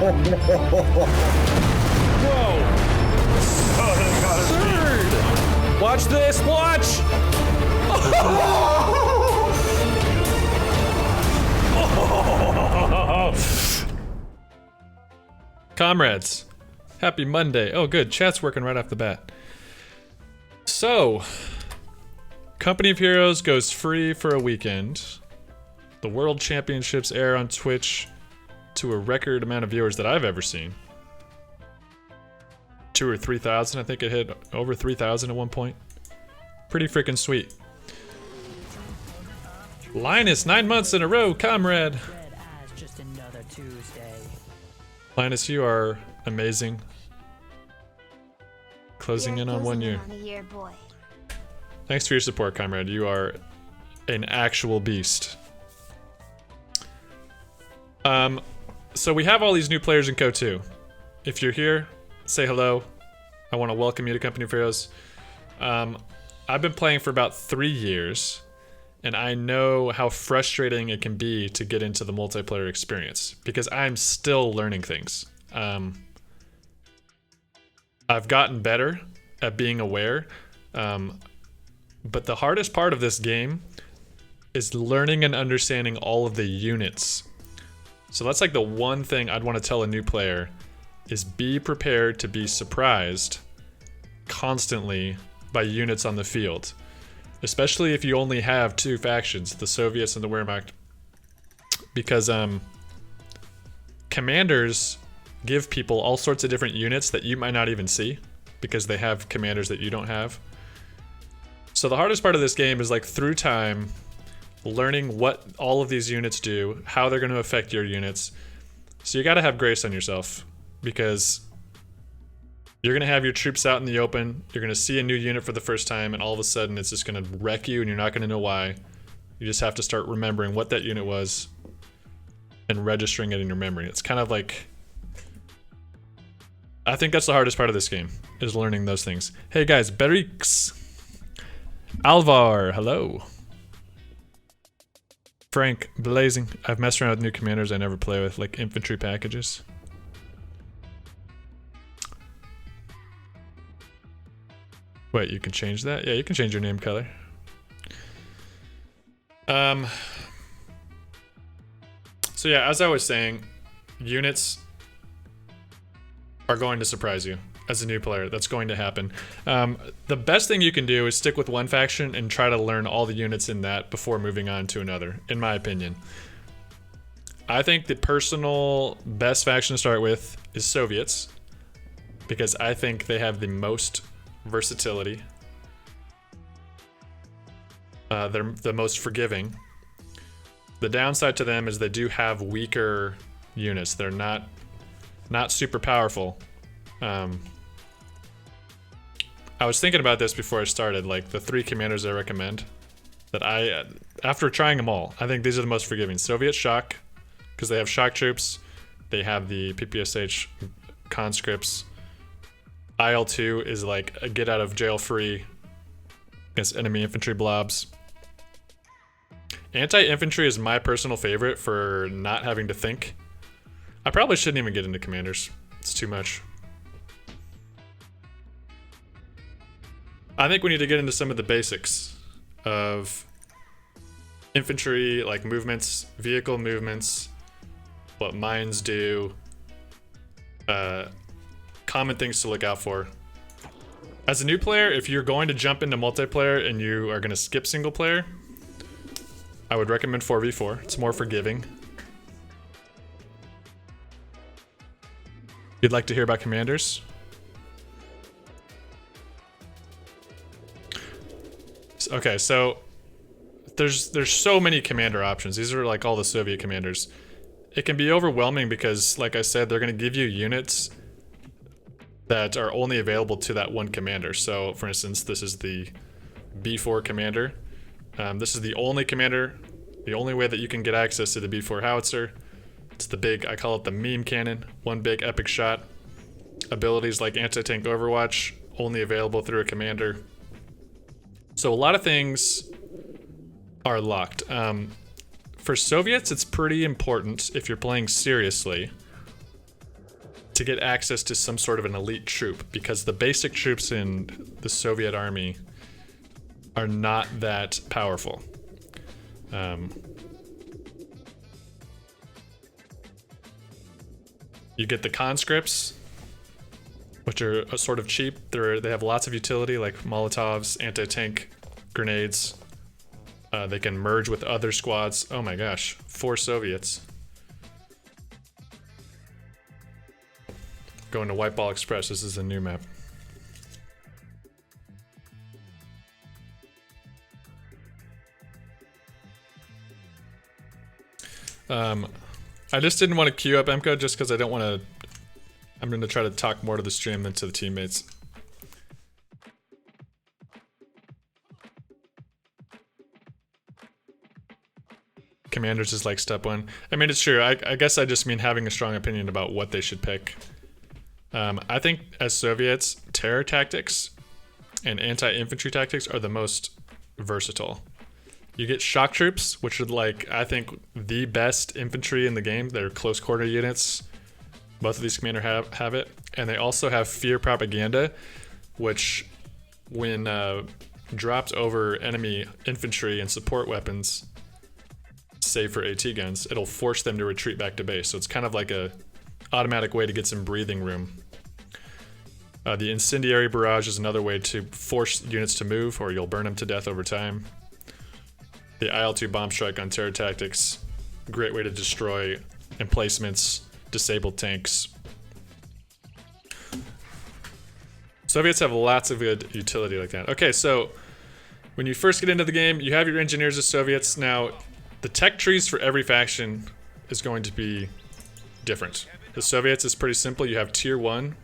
Oh, thank God it's me. Third! Watch this, watch! Comrades, happy Monday. Oh good, chat's working right off the bat. So, Company of Heroes goes free for a weekend. The World Championships air on Twitch to a record amount of viewers that I've ever seen. 2,000 or 3,000, I think it hit over 3,000 at one point. Pretty freaking sweet. Linus, 9 months in a row, comrade. Linus, you are amazing. Closing in on 1 year. Thanks for your support, comrade. You are an actual beast. So we have all these new players in coh2. If you're here, say hello. I want to welcome you to Company of Heroes. I've been playing for about 3 years, and I know how frustrating it can be to get into the multiplayer experience because I'm still learning things. I've gotten better at being aware, but the hardest part of this game is learning and understanding all of the units. So that's like the one thing I'd want to tell a new player is be prepared to be surprised constantly by units on the field. Especially if you only have 2 factions, the Soviets and the Wehrmacht. Because commanders give people all sorts of different units that you might not even see because they have commanders that you don't have. So the hardest part of this game is like through time, learning what all of these units do, how they're going to affect your units. So you got to have grace on yourself because you're going to have your troops out in the open. You're going to see a new unit for the first time and all of a sudden it's just going to wreck you and you're not going to know why. You just have to start remembering what that unit was and registering it in your memory. It's kind of like, I think that's the hardest part of this game is learning those things. Hey guys, Berix, Alvar, hello. Frank, Blazing. I've messed around with new commanders I never play with, like infantry packages. Wait, you can change that? Yeah, you can change your name color. So yeah, as I was saying, units are going to surprise you as a new player. That's going to happen. The best thing you can do is stick with one faction and try to learn all the units in that before moving on to another, in my opinion. I think the personal best faction to start with is Soviets, because I think they have the most versatility. They're the most forgiving. The downside to them is they do have weaker units. They're not super powerful. I was thinking about this before I started, like the 3 commanders I recommend that after trying them all, I think these are the most forgiving. Soviet Shock, because they have shock troops. They have the PPSH conscripts. IL-2 is like a get out of jail free against enemy infantry blobs. Anti-infantry is my personal favorite for not having to think. I probably shouldn't even get into commanders. It's too much. I think we need to get into some of the basics of infantry, like movements, vehicle movements, what mines do, common things to look out for. As a new player, if you're going to jump into multiplayer and you are going to skip single player, I would recommend 4v4. It's more forgiving. You'd like to hear about commanders? Okay, so there's so many commander options. These are like all the Soviet commanders. It can be overwhelming because, like I said, they're going to give you units that are only available to that one commander. So, for instance, this is the B4 commander. This is the only commander, the only way that you can get access to the B4 howitzer. It's the big, I call it the meme cannon, one big epic shot. Abilities like anti-tank overwatch, only available through a commander. So a lot of things are locked. For Soviets, it's pretty important if you're playing seriously to get access to some sort of an elite troop, because the basic troops in the Soviet army are not that powerful. You get the conscripts, which are sort of cheap. They have lots of utility, like Molotovs, anti-tank grenades. They can merge with other squads. Oh my gosh, 4 Soviets. Going to White Ball Express. This is a new map. I just didn't want to queue up Emco just because I don't want to. I'm going to try to talk more to the stream than to the teammates. Commanders is like step 1. I mean, it's true. I guess I just mean having a strong opinion about what they should pick. I think as Soviets, terror tactics and anti-infantry tactics are the most versatile. You get shock troops, which are like, I think, the best infantry in the game. They're close quarter units. Both of these commanders have it. And they also have fear propaganda, which when dropped over enemy infantry and support weapons, save for AT guns, it'll force them to retreat back to base. So it's kind of like a automatic way to get some breathing room. The incendiary barrage is another way to force units to move, or you'll burn them to death over time. The IL-2 bomb strike on terror tactics, great way to destroy emplacements, disabled tanks. Soviets have lots of good utility like that. Okay, so when you first get into the game, you have your engineers as Soviets. Now, the tech trees for every faction is going to be different. The Soviets is pretty simple. You have tier 1,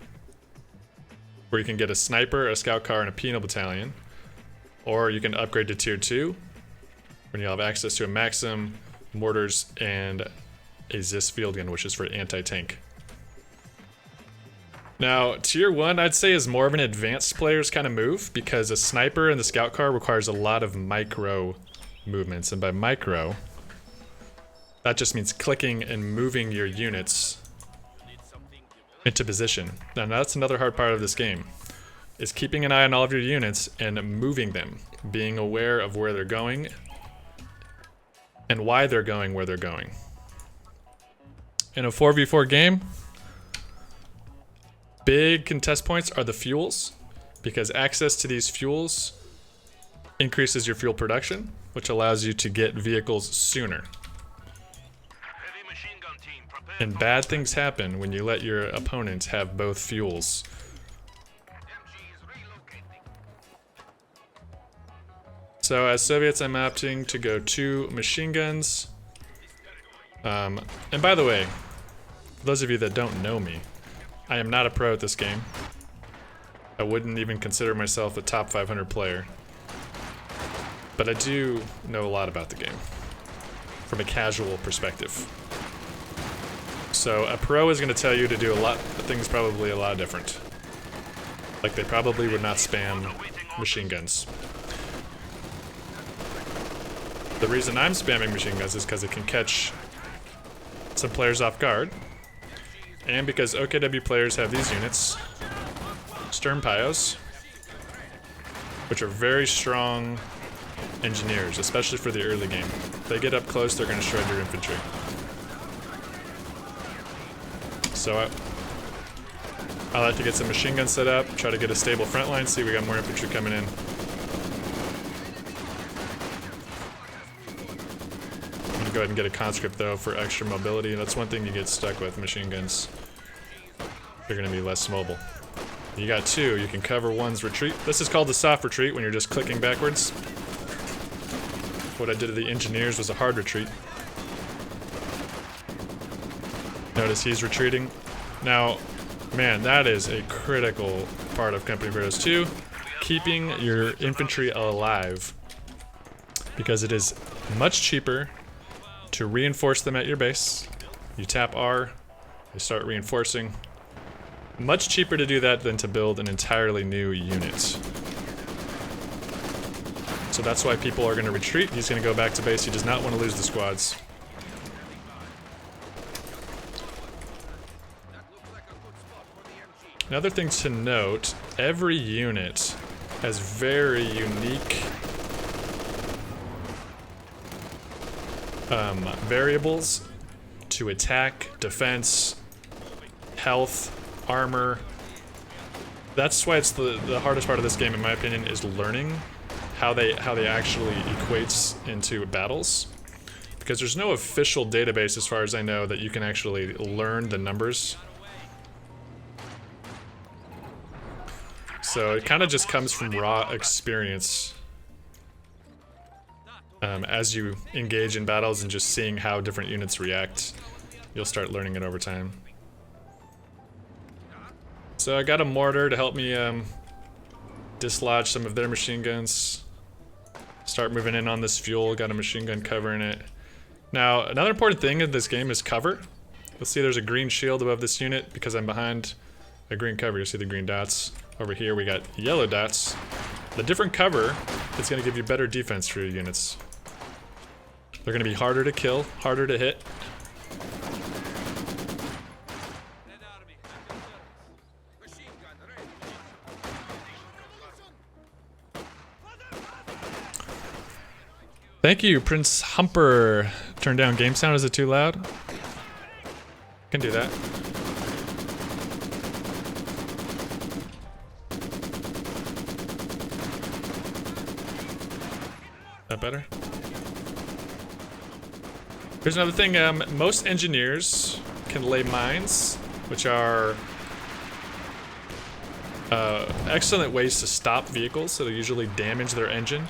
where you can get a sniper, a scout car, and a penal battalion. Or you can upgrade to tier 2, when you'll have access to a Maxim, mortars, and a Zis field gun, which is for anti-tank. Now, tier 1 I'd say is more of an advanced player's kind of move, because a sniper and the scout car requires a lot of micro movements, and by micro, that just means clicking and moving your units into position. Now that's another hard part of this game, is keeping an eye on all of your units and moving them, being aware of where they're going and why they're going where they're going. In a 4v4 game, big contest points are the fuels, because access to these fuels increases your fuel production, which allows you to get vehicles sooner. And bad things happen when you let your opponents have both fuels. So as Soviets, I'm opting to go 2 machine guns. And by the way, for those of you that don't know me, I am not a pro at this game. I wouldn't even consider myself a top 500 player. But I do know a lot about the game, from a casual perspective. So a pro is going to tell you to do a lot of things, probably a lot different. Like they probably would not spam machine guns. The reason I'm spamming machine guns is because it can catch some players off guard, and because OKW players have these units, Sturmpyos, which are very strong engineers, especially for the early game. If they get up close, they're going to shred your infantry. So I like to get some machine guns set up, try to get a stable front line, see we got more infantry coming in. I'm going to go ahead and get a conscript though for extra mobility. That's one thing you get stuck with machine guns. They're going to be less mobile. You got 2, you can cover one's retreat. This is called the soft retreat, when you're just clicking backwards. What I did to the engineers was a hard retreat. Notice he's retreating. Now, man, that is a critical part of Company of Heroes 2. Keeping your infantry alive. Because it is much cheaper to reinforce them at your base. You tap R, they start reinforcing. Much cheaper to do that than to build an entirely new unit. So that's why people are going to retreat. He's going to go back to base. He does not want to lose the squads. Another thing to note, every unit has very unique variables to attack, defense, health, armor. That's why it's the hardest part of this game, in my opinion, is learning how they actually equates into battles. Because there's no official database, as far as I know, that you can actually learn the numbers. So it kind of just comes from raw experience. As you engage in battles and just seeing how different units react, you'll start learning it over time. So I got a mortar to help me dislodge some of their machine guns. Start moving in on this fuel, got a machine gun covering it. Now, another important thing in this game is cover. You'll see there's a green shield above this unit because I'm behind a green cover. You see the green dots. Over here we got yellow dots. The different cover is going to give you better defense for your units. They're going to be harder to kill, harder to hit. Thank you, Prince Humper. Turn down game sound. Is it too loud? Can do that. That better? Here's another thing. Most engineers can lay mines, which are excellent ways to stop vehicles, so they usually damage their engine.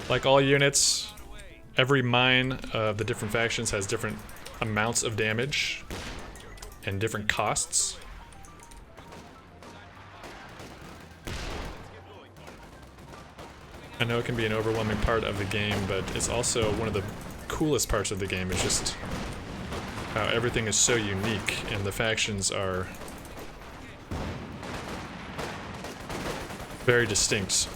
Like all units, every mine of the different factions has different amounts of damage and different costs. I know it can be an overwhelming part of the game, but it's also one of the coolest parts of the game. It's just how everything is so unique and the factions are very distinct.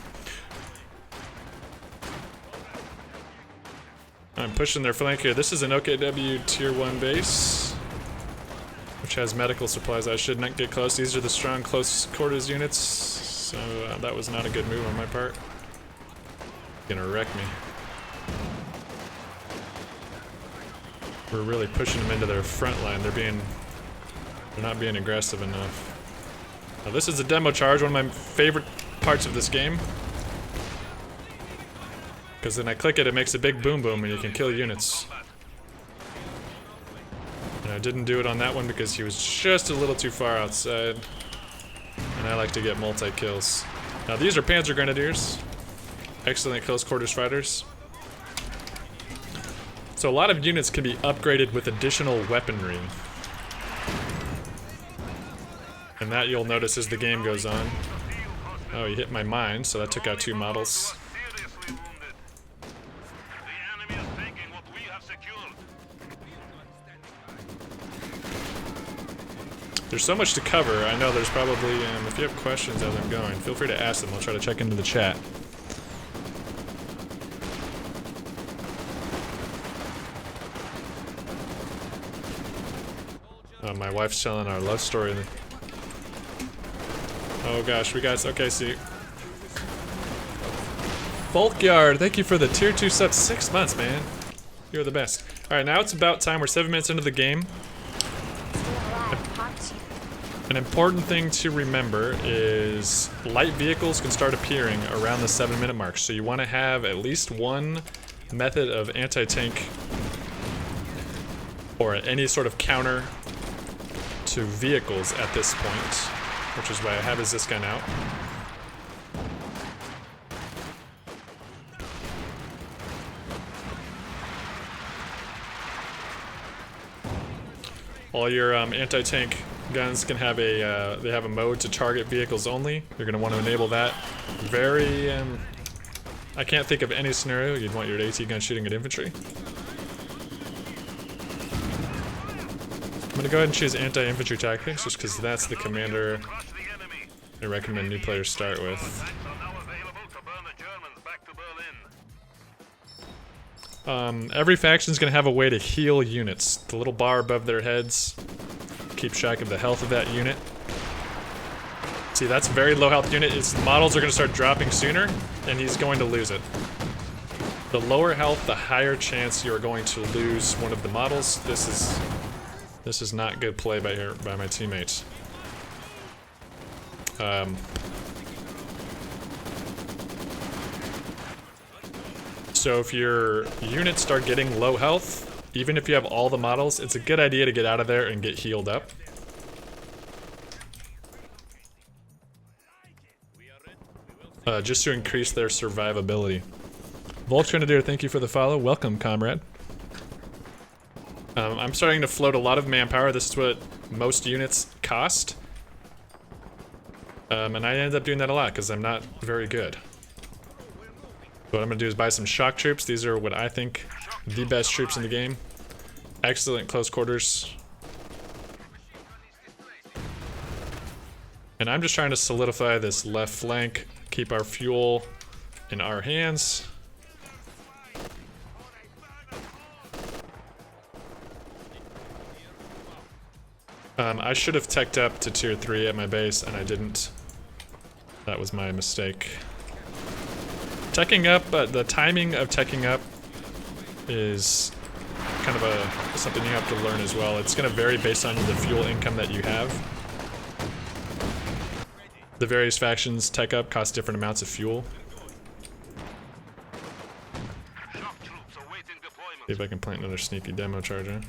I'm pushing their flank here. This is an OKW Tier 1 base, which has medical supplies. I should not get close. These are the strong close quarters units, so that was not a good move on my part. Gonna wreck me. We're really pushing them into their front line. They're not being aggressive enough. Now this is a demo charge, one of my favorite parts of this game. Because when I click it, it makes a big boom boom and you can kill units. And I didn't do it on that one because he was just a little too far outside. And I like to get multi-kills. Now these are Panzer Grenadiers. Excellent close quarters fighters. So a lot of units can be upgraded with additional weaponry. And that you'll notice as the game goes on. Oh, he hit my mine, so that took out 2 models. There's so much to cover. I know there's probably, if you have questions as I'm going, feel free to ask them. I'll try to check into the chat. My wife's telling our love story. Oh gosh, we got, okay, see. Folkyard, thank you for the tier 2 sub. 6 months, man. You're the best. Alright, now it's about time. We're 7 minutes into the game. An important thing to remember is light vehicles can start appearing around the 7-minute mark. So you want to have at least one method of anti-tank or any sort of counter to vehicles at this point, which is why I have this gun out. All your anti-tank guns can have a they have a mode to target vehicles only. You're going to want to enable that. Very I can't think of any scenario you'd want your AT gun shooting at infantry. I'm going to go ahead and choose anti-infantry tactics just because that's the commander I recommend new players start with. Every faction is going to have a way to heal units. The little bar above their heads keeps track of the health of that unit. See, that's a very low health unit. Its models are going to start dropping sooner, and he's going to lose it. The lower health, the higher chance you're going to lose one of the models. This is not good play by my teammates. So if your units start getting low health, even if you have all the models, it's a good idea to get out of there and get healed up. Just to increase their survivability. Volksgrenadier, thank you for the follow. Welcome, comrade. I'm starting to float a lot of manpower. This is what most units cost. And I end up doing that a lot because I'm not very good. What I'm going to do is buy some shock troops. These are what I think the best troops in the game. Excellent close quarters. And I'm just trying to solidify this left flank, keep our fuel in our hands. I should have teched up to tier 3 at my base, and I didn't. That was my mistake. Teching up, but the timing of teching up is kind of something you have to learn as well. It's going to vary based on the fuel income that you have. The various factions tech up cost different amounts of fuel. See if I can plant another sneaky demo charger.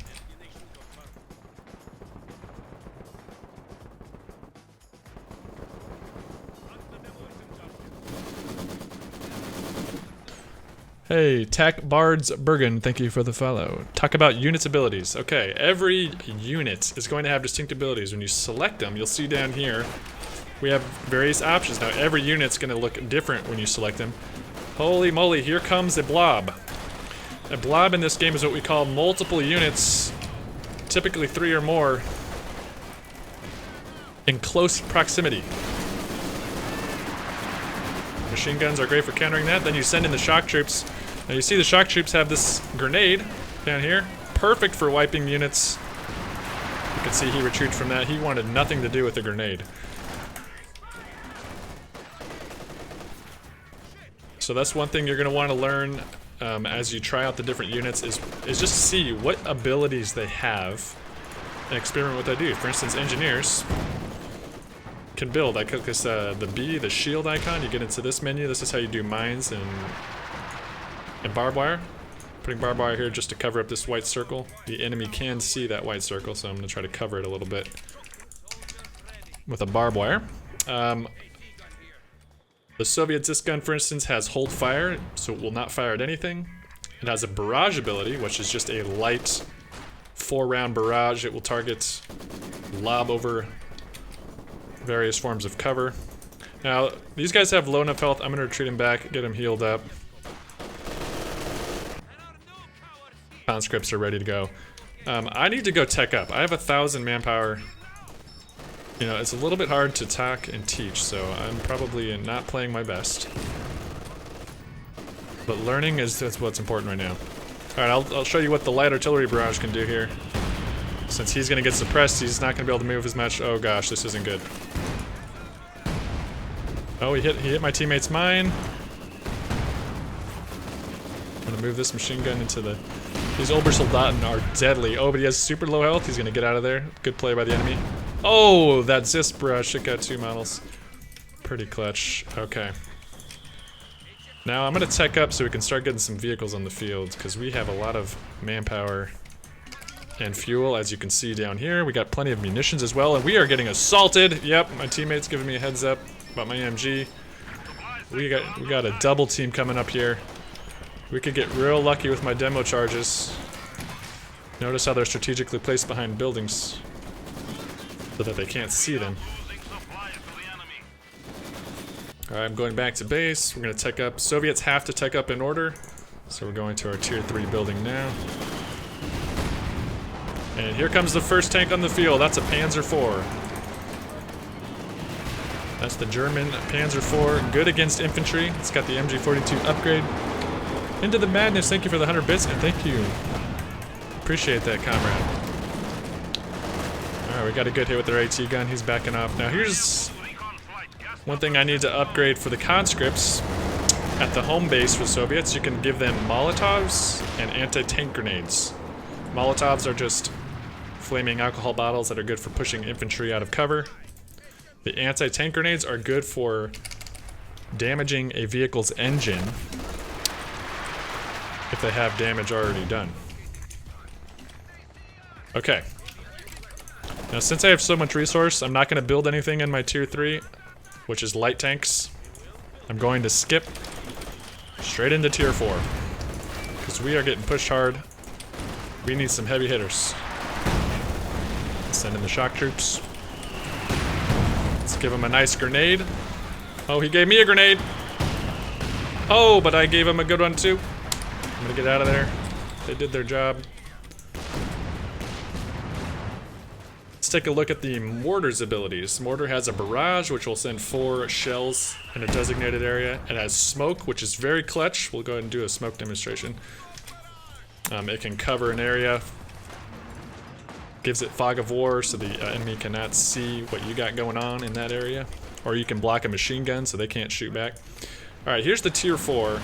Hey, Tack Bards Bergen, thank you for the follow. Talk about units' abilities. Okay, every unit is going to have distinct abilities. When you select them, you'll see down here, we have various options. Now, every unit's going to look different when you select them. Holy moly, here comes a blob. A blob in this game is what we call multiple units, typically 3 or more, in close proximity. Machine guns are great for countering that. Then you send in the shock troops. Now you see the shock troops have this grenade down here. Perfect for wiping units. You can see he retreated from that. He wanted nothing to do with the grenade. So that's one thing you're going to want to learn as you try out the different units is just see what abilities they have and experiment with what they do. For instance, engineers can build. I click this the B, the shield icon. You get into this menu. This is how you do mines and barbed wire. Putting barbed wire here just to cover up this white circle. The enemy can see that white circle, so I'm going to try to cover it a little bit with a barbed wire. The Soviet disc gun, for instance, has hold fire, so it will not fire at anything. It has a barrage ability, which is just a light 4-round barrage. It will target, lob over various forms of cover. Now, these guys have low enough health. I'm going to retreat him back, get him healed up. Conscripts are ready to go. I need to go tech up. I have 1,000 manpower. You know, it's a little bit hard to talk and teach, so I'm probably not playing my best. But learning that's what's important right now. Alright, I'll show you what the light artillery barrage can do here. Since he's gonna get suppressed, he's not gonna be able to move as much. Oh gosh, this isn't good. Oh, he hit my teammate's mine. I'm gonna move this machine gun into the... These Obersoldaten are deadly. Oh, but he has super low health. He's gonna get out of there. Good play by the enemy. Oh, that Zist brush. It got 2 models. Pretty clutch. Okay. Now I'm gonna tech up so we can start getting some vehicles on the field, because we have a lot of manpower and fuel, as you can see down here. We got plenty of munitions as well, and we are getting assaulted. Yep, my teammate's giving me a heads up about my MG. We got a double team coming up here. We could get real lucky with my demo charges. Notice how they're strategically placed behind buildings so that they can't see them. Alright, I'm going back to base. We're going to tech up. Soviets have to tech up in order. So we're going to our tier 3 building now. And here comes the first tank on the field. That's a Panzer IV. That's the German Panzer IV. Good against infantry. It's got the MG42 upgrade. Into the madness. Thank you for the 100 bits, and thank you. Appreciate that, comrade. Alright, we got a good hit with their AT gun. He's backing off. Now here's One thing I need to upgrade for the conscripts, at the home base for Soviets, you can give them Molotovs and anti-tank grenades. Molotovs are just flaming alcohol bottles that are good for pushing infantry out of cover. The anti-tank grenades are good for damaging a vehicle's engine if they have damage already done. Okay. Now since I have so much resource, I'm not going to build anything in my tier 3, which is light tanks. I'm going to skip straight into tier 4, because we are getting pushed hard. We need some heavy hitters. Send in the shock troops. Let's give him a nice grenade. Oh, he gave me a grenade. Oh, but I gave him a good one too. I'm gonna get out of there. They did their job. Let's take a look at the mortar's abilities. Mortar has a barrage, which will send 4 shells in a designated area. It has smoke, which is very clutch. We'll go ahead and do a smoke demonstration. It can cover an area. Gives it fog of war, so the enemy cannot see what you got going on in that area. Or you can block a machine gun, so they can't shoot back. Alright, here's the tier 4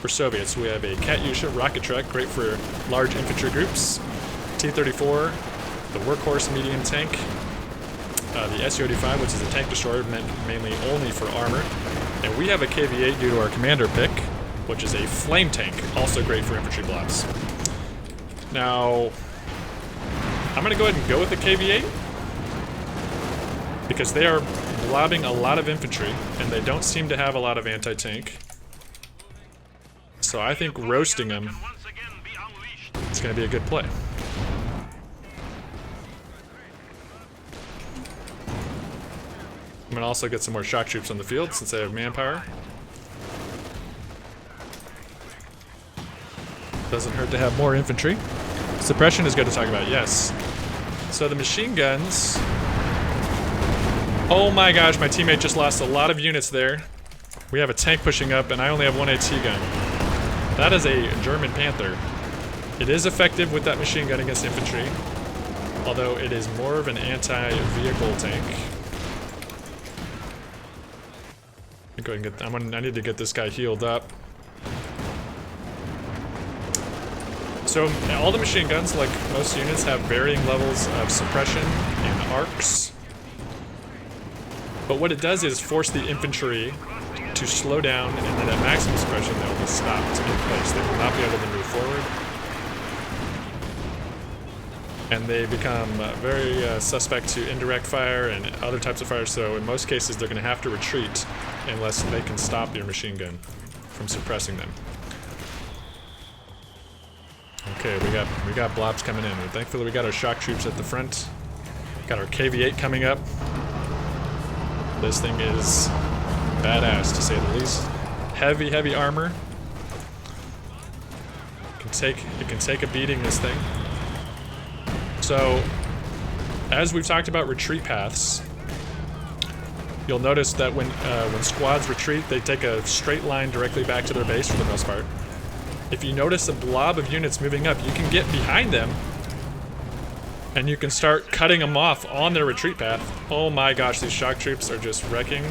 for Soviets. We have a Katyusha rocket truck, great for large infantry groups. T-34, the workhorse medium tank. The Su-85, which is a tank destroyer meant mainly only for armor. And we have a KV-8 due to our commander pick, which is a flame tank, also great for infantry blobs. Now, I'm going to go ahead and go with the KV-8 because they are blobbing a lot of infantry and they don't seem to have a lot of anti-tank. So I think roasting them is going to be a good play. I'm going to also get some more shock troops on the field since I have manpower. Doesn't hurt to have more infantry. Suppression is good to talk about, yes. So the machine guns... Oh my gosh, my teammate just lost a lot of units there. We have a tank pushing up and I only have one AT gun. That is a German Panther. It is effective with that machine gun against infantry, although it is more of an anti-vehicle tank. Go ahead and get, I need to get this guy healed up. So all the machine guns, like most units, have varying levels of suppression and arcs. But what it does is force the infantry to slow down, and then at maximum suppression they will be stopped in place. They will not be able to move forward. And they become very suspect to indirect fire and other types of fire, so in most cases they're going to have to retreat unless they can stop your machine gun from suppressing them. Okay, we got blobs coming in. And thankfully we got our shock troops at the front. Got our KV-8 coming up. This thing is badass, to say the least. Heavy armor. It can take a beating, this thing. So, as we've talked about retreat paths, you'll notice that when squads retreat, they take a straight line directly back to their base for the most part. If you notice a blob of units moving up, you can get behind them and you can start cutting them off on their retreat path. Oh my gosh, these shock troops are just wrecking.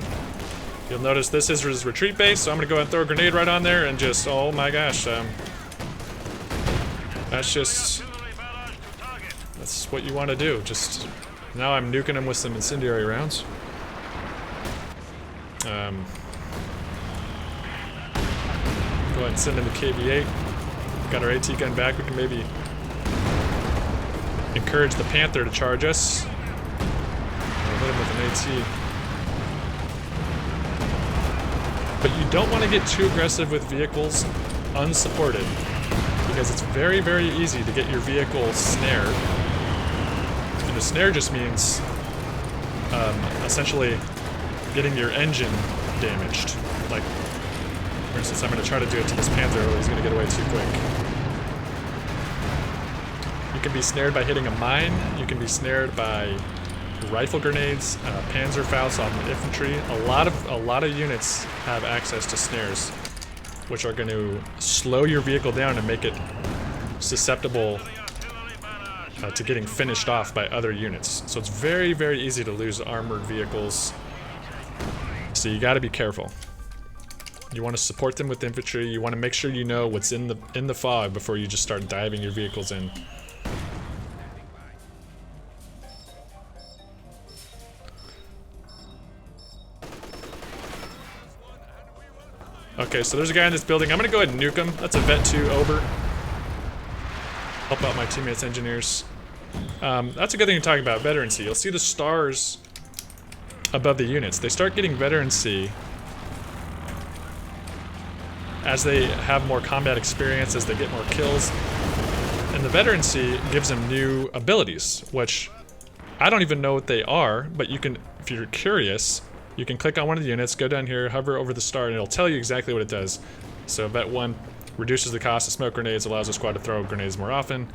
You'll notice this is his retreat base, so I'm gonna go and throw a grenade right on there and just, oh my gosh, that's what you want to do. Just, now I'm nuking them with some incendiary rounds. Go ahead and send in the KV-8. Got our AT gun back. We can maybe encourage the Panther to charge us. We'll hit him with an AT. But you don't want to get too aggressive with vehicles unsupported, because it's very, very easy to get your vehicle snared. And a snare just means essentially getting your engine damaged. Like, for instance, I'm going to try to do it to this Panther, or he's going to get away too quick. You can be snared by hitting a mine. You can be snared by rifle grenades, Panzerfaust on the infantry. A lot of units have access to snares, which are going to slow your vehicle down and make it susceptible to getting finished off by other units. So it's very, very easy to lose armored vehicles So you got to be careful. You want to support them with infantry. You want to make sure you know what's in the fog before you just start diving your vehicles in. Okay, so there's a guy in this building. I'm gonna go ahead and nuke him. That's a Vet 2 Ober. Help out my teammates' engineers. That's a good thing to talk about, Veterancy. You'll see the stars above the units. They start getting Veterancy as they have more combat experience, as they get more kills. And the Veterancy gives them new abilities, which I don't even know what they are, but you can, if you're curious, you can click on one of the units, go down here, hover over the star, and it'll tell you exactly what it does. So Vet 1 reduces the cost of smoke grenades, allows the squad to throw grenades more often.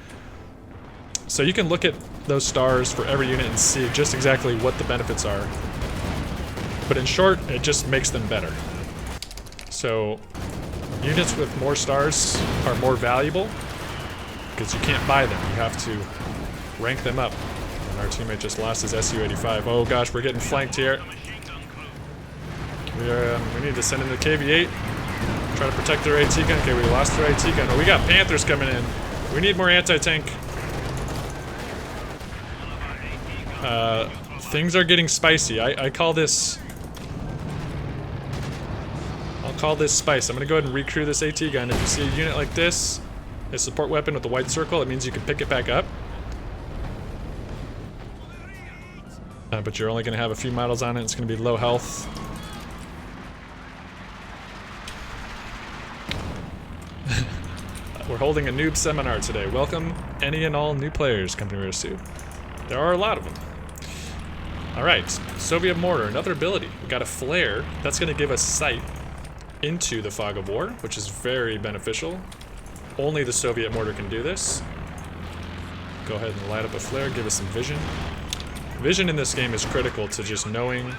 So you can look at those stars for every unit and see just exactly what the benefits are. But in short, it just makes them better. So units with more stars are more valuable because you can't buy them. You have to rank them up. And our teammate just lost his Su-85. Oh gosh, we're getting flanked here. We need to send in the KV-8. Try to protect their AT gun. Okay, we lost their AT gun. Oh, we got Panthers coming in. We need more anti-tank. Things are getting spicy. I'll call this spice. I'm gonna go ahead and recrew this AT gun. If you see a unit like this, a support weapon with a white circle, it means you can pick it back up. But you're only gonna have a few models on it. It's gonna be low health. We're holding a noob seminar today. Welcome any and all new players, Company Rose 2. There are a lot of them. Alright, Soviet mortar, another ability. We got a flare. That's going to give us sight into the fog of war, which is very beneficial. Only the Soviet mortar can do this. Go ahead and light up a flare, give us some vision. Vision in this game is critical to just knowing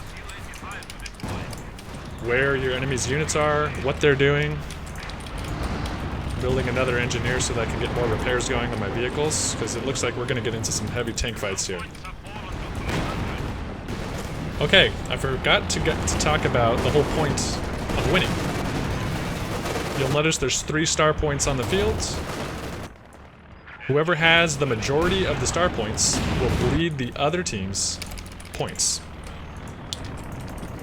where your enemy's units are, what they're doing. Building another engineer so that I can get more repairs going on my vehicles, because it looks like we're going to get into some heavy tank fights here. Okay, I forgot to talk about the whole point of winning. You'll notice there's 3 star points on the field. Whoever has the majority of the star points will bleed the other team's points.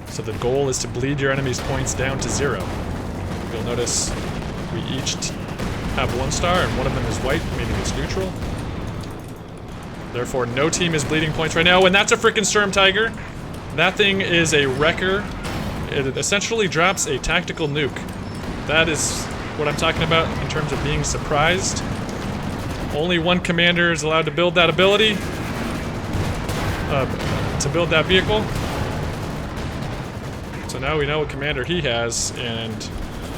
So the goal is to bleed your enemy's points down to 0. You'll notice we each have 1 star and one of them is white, meaning it's neutral. Therefore, no team is bleeding points right now, and that's a freaking Sturm Tiger. That thing is a wrecker. It essentially drops a tactical nuke. That is what I'm talking about in terms of being surprised. Only one commander is allowed to build that ability, to build that vehicle. So now we know what commander he has, and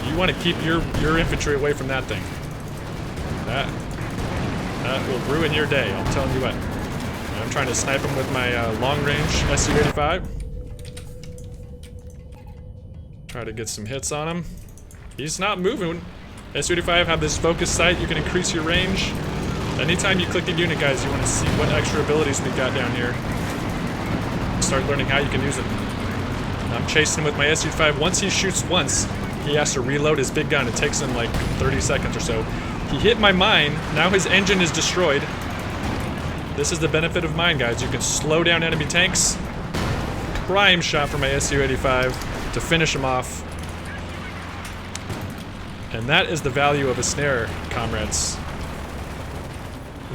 you want to keep your infantry away from that thing. That will ruin your day, I'm telling you what. I'm trying to snipe him with my long-range Su-85. Try to get some hits on him. He's not moving. Su-85 have this focus sight. You can increase your range. Anytime you click a unit, guys, you want to see what extra abilities we got down here. Start learning how you can use them. I'm chasing him with my Su-85. Once he shoots once, he has to reload his big gun. It takes him like 30 seconds or so. He hit my mine. Now his engine is destroyed. This is the benefit of mine, guys. You can slow down enemy tanks. Prime shot for my Su-85 to finish him off. And that is the value of a snare, comrades.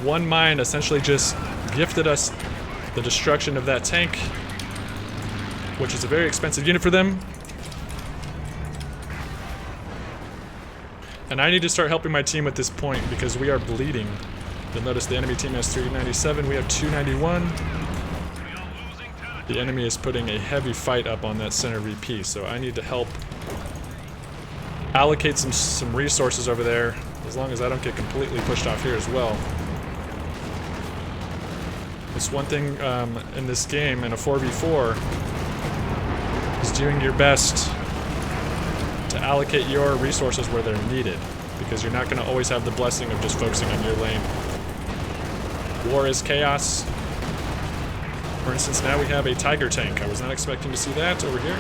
One mine essentially just gifted us the destruction of that tank, which is a very expensive unit for them. And I need to start helping my team at this point because we are bleeding. You'll notice the enemy team has 397, we have 291. The enemy is putting a heavy fight up on that center VP, so I need to help allocate some resources over there, as long as I don't get completely pushed off here as well. It's one thing in this game, in a 4v4, is doing your best to allocate your resources where they're needed, because you're not going to always have the blessing of just focusing on your lane. War is chaos. For instance, now we have a Tiger tank. I was not expecting to see that over here.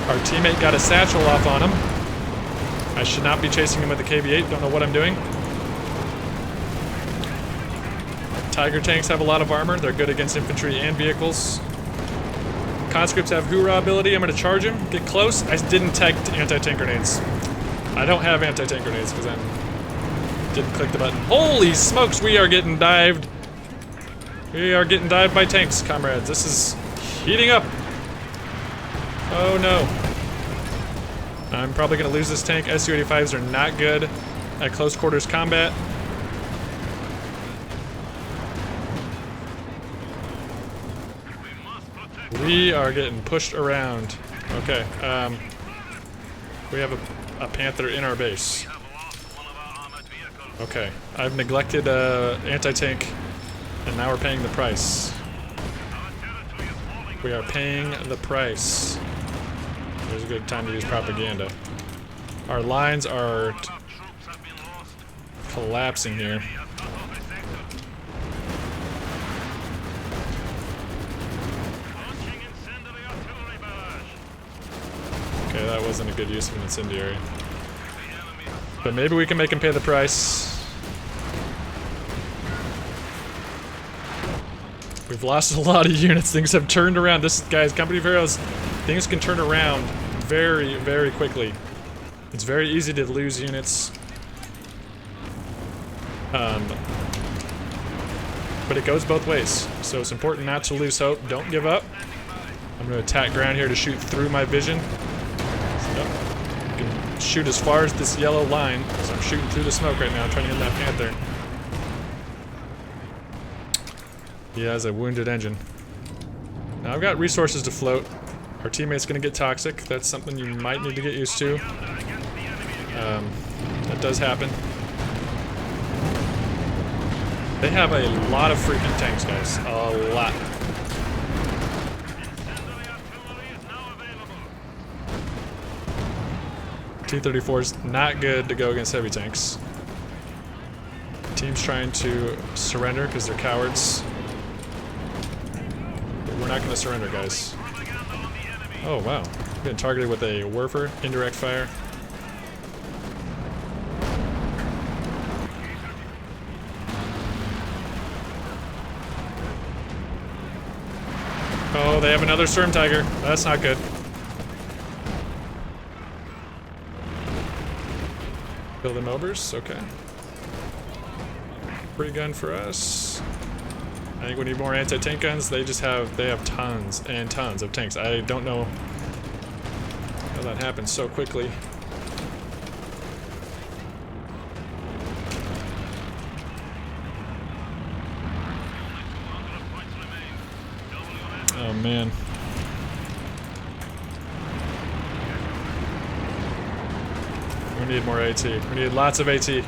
Our teammate got a satchel off on him. I should not be chasing him with the KV-8. Don't know what I'm doing. Tiger tanks have a lot of armor. They're good against infantry and vehicles. Conscripts have hoorah ability. I'm going to charge him. Get close. I didn't tech anti-tank grenades. I don't have anti-tank grenades because I didn't click the button. Holy smokes, we are getting dived. We are getting dived by tanks, comrades. This is heating up. Oh no. I'm probably going to lose this tank. Su-85s are not good at close quarters combat. We are getting pushed around. Okay, we have a Panther in our base. Okay, I've neglected anti-tank, and now we're paying the price. We are paying the price. There's a good time to use propaganda. Our lines are collapsing here. Okay, that wasn't a good use of an incendiary. But maybe we can make him pay the price. We've lost a lot of units. Things have turned around. This, guys, Company of Heroes, things can turn around very, very quickly. It's very easy to lose units. But it goes both ways. So it's important not to lose hope. Don't give up. I'm going to attack ground here to shoot through my vision. I can shoot as far as this yellow line. So I'm shooting through the smoke right now, trying to get that Panther. He has a wounded engine. Now I've got resources to float. Our teammate's gonna get toxic. That's something you might need to get used to. That does happen. They have a lot of freaking tanks, guys. A lot. T-34 is not good to go against heavy tanks. Team's trying to surrender because they're cowards. We're not going to surrender, guys. Oh, wow. Getting targeted with a Werfer, indirect fire. Oh, they have another Storm Tiger. That's not good. Kill them overs, okay. Free gun for us. I think we need more anti-tank guns. They have tons and tons of tanks. I don't know how that happened so quickly. Oh man. We need more AT. We need lots of AT.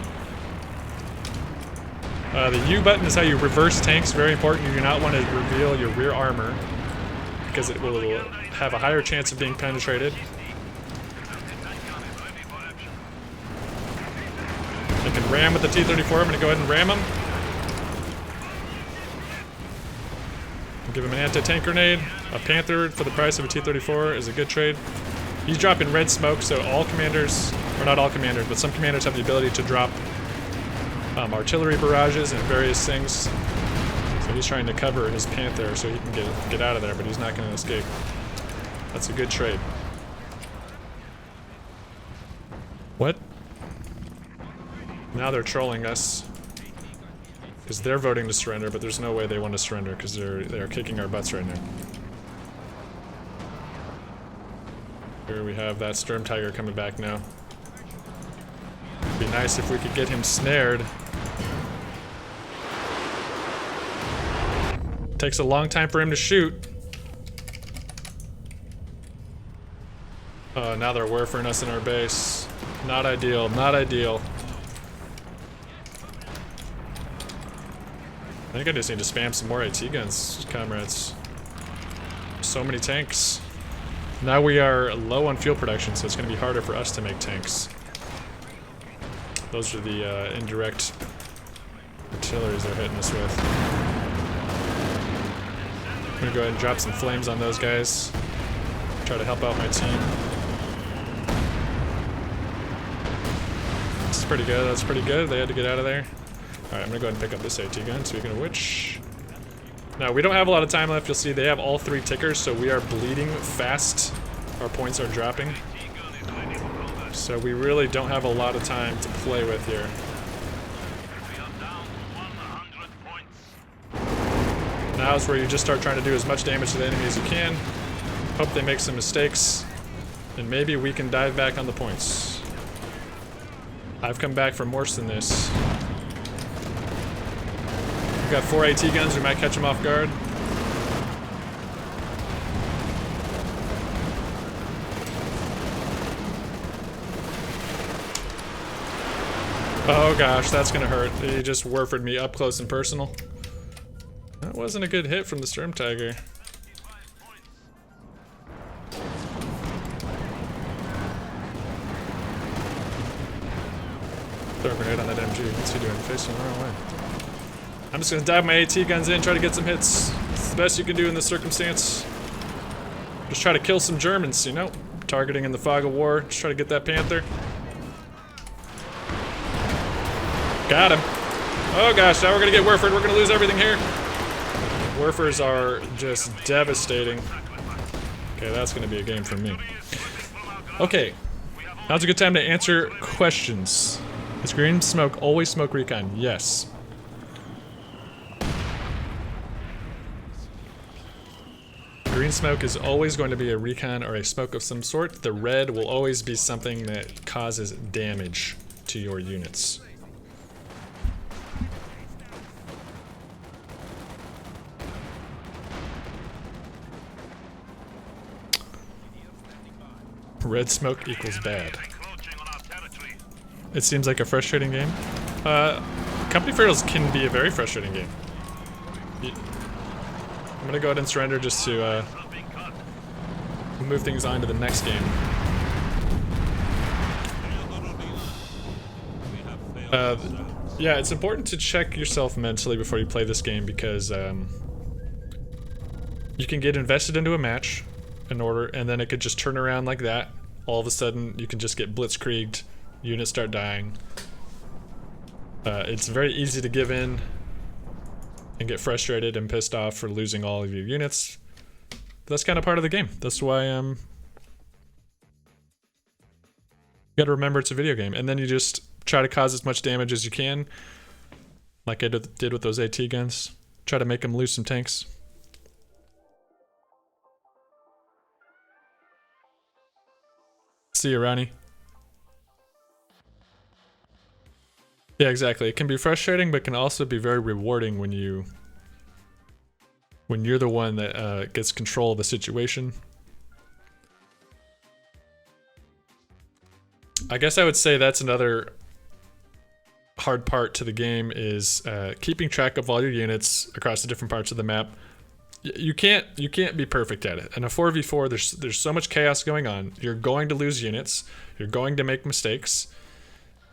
The U button is how you reverse tanks. Very important. You do not want to reveal your rear armor because it will have a higher chance of being penetrated. I can ram with the T-34. I'm going to go ahead and ram him. I'll give him an anti-tank grenade. A Panther for the price of a T-34 is a good trade. He's dropping red smoke, so all commanders, or not all commanders, but some commanders have the ability to drop artillery barrages and various things. So he's trying to cover his Panther so he can get out of there, but he's not going to escape. That's a good trade. What? Now they're trolling us because they're voting to surrender, but there's no way they want to surrender because they're kicking our butts right now. Here we have that Storm Tiger coming back now. It'd be nice if we could get him snared. Takes a long time for him to shoot. Now they're werfering us in our base. Not ideal, not ideal. I think I just need to spam some more AT guns, comrades. So many tanks. Now we are low on fuel production, so it's going to be harder for us to make tanks. Those are the indirect artilleries they're hitting us with. I'm gonna go ahead and drop some flames on those guys. Try to help out my team. This is pretty good. That's pretty good. They had to get out of there. Alright, I'm gonna go ahead and pick up this AT gun, speaking of which. Now, we don't have a lot of time left. You'll see they have all 3 tickers, so we are bleeding fast. Our points are dropping. So we really don't have a lot of time to play with here. Now is where you just start trying to do as much damage to the enemy as you can. Hope they make some mistakes. And maybe we can dive back on the points. I've come back from worse than this. We've got 4 AT guns, we might catch them off guard. Oh gosh, that's gonna hurt. He just warfered me up close and personal. That wasn't a good hit from the Sturm Tiger. Throw a grenade on that MG. What's he doing? Facing the wrong way. I'm just gonna dive my AT guns in, try to get some hits. It's the best you can do in this circumstance. Just try to kill some Germans, you know? Targeting in the fog of war. Just try to get that Panther. Got him. Oh gosh, now we're gonna get Werford. We're gonna lose everything here. Werfers are just devastating. Okay, that's gonna be a game for me. Okay, now's a good time to answer questions. Is green smoke always smoke recon? Yes. Green smoke is always going to be a recon or a smoke of some sort. The red will always be something that causes damage to your units. Red smoke equals bad. It seems like a frustrating game. Company Ferals can be a very frustrating game. I'm gonna go ahead and surrender just to move things on to the next game. Yeah, it's important to check yourself mentally before you play this game because you can get invested into a match and then it could just turn around like that. All of a sudden, you can just get blitzkrieged, units start dying. It's very easy to give in and get frustrated and pissed off for losing all of your units. That's kind of part of the game. That's why you gotta remember it's a video game. And then you just try to cause as much damage as you can, like I did with those AT guns. Try to make them lose some tanks. See you, Ronnie. Yeah, exactly. It can be frustrating, but can also be very rewarding when you're the one that gets control of the situation. I guess I would say that's another hard part to the game is keeping track of all your units across the different parts of the map. You can't be perfect at it. In a 4v4, there's so much chaos going on. You're going to lose units. You're going to make mistakes.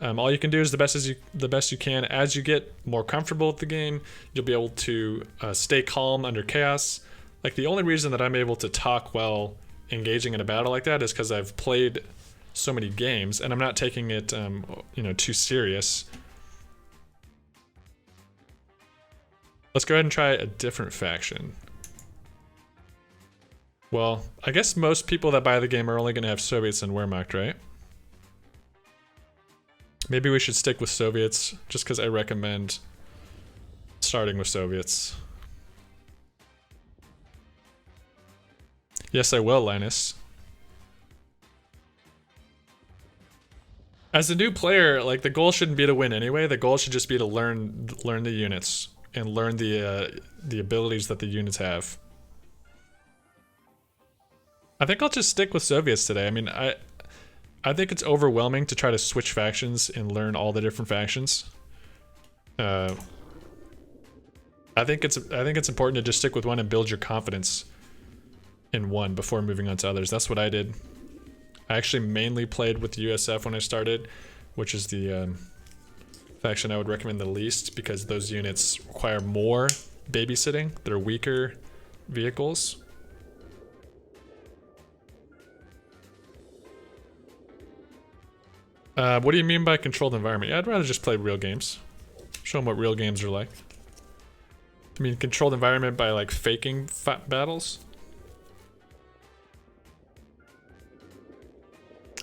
All you can do is the best you can. As you get more comfortable with the game, you'll be able to stay calm under chaos. Like the only reason that I'm able to talk while engaging in a battle like that is because I've played so many games and I'm not taking it too serious. Let's go ahead and try a different faction. Well, I guess most people that buy the game are only going to have Soviets and Wehrmacht, right? Maybe we should stick with Soviets, just because I recommend starting with Soviets. Yes, I will, Linus. As a new player, like the goal shouldn't be to win anyway. The goal should just be to learn the units and learn the abilities that the units have. I think I'll just stick with Soviets today. I mean, I think it's overwhelming to try to switch factions and learn all the different factions. I think it's important to just stick with one and build your confidence in one before moving on to others. That's what I did. I actually mainly played with the USF when I started, which is the faction I would recommend the least because those units require more babysitting. They're weaker vehicles. What do you mean by controlled environment? Yeah, I'd rather just play real games. Show them what real games are like. I mean, controlled environment by like faking battles?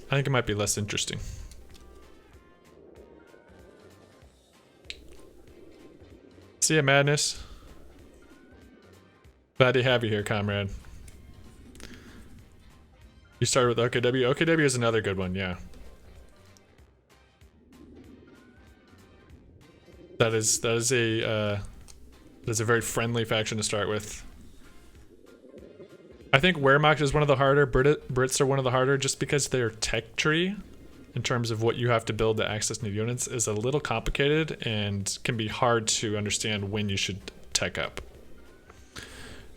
I think it might be less interesting. See ya, Madness. Glad to have you here, comrade. You started with OKW. OKW is another good one, yeah. That is a very friendly faction to start with. I think Wehrmacht is one of the harder. Brits are one of the harder just because their tech tree, in terms of what you have to build to access new units, is a little complicated and can be hard to understand when you should tech up.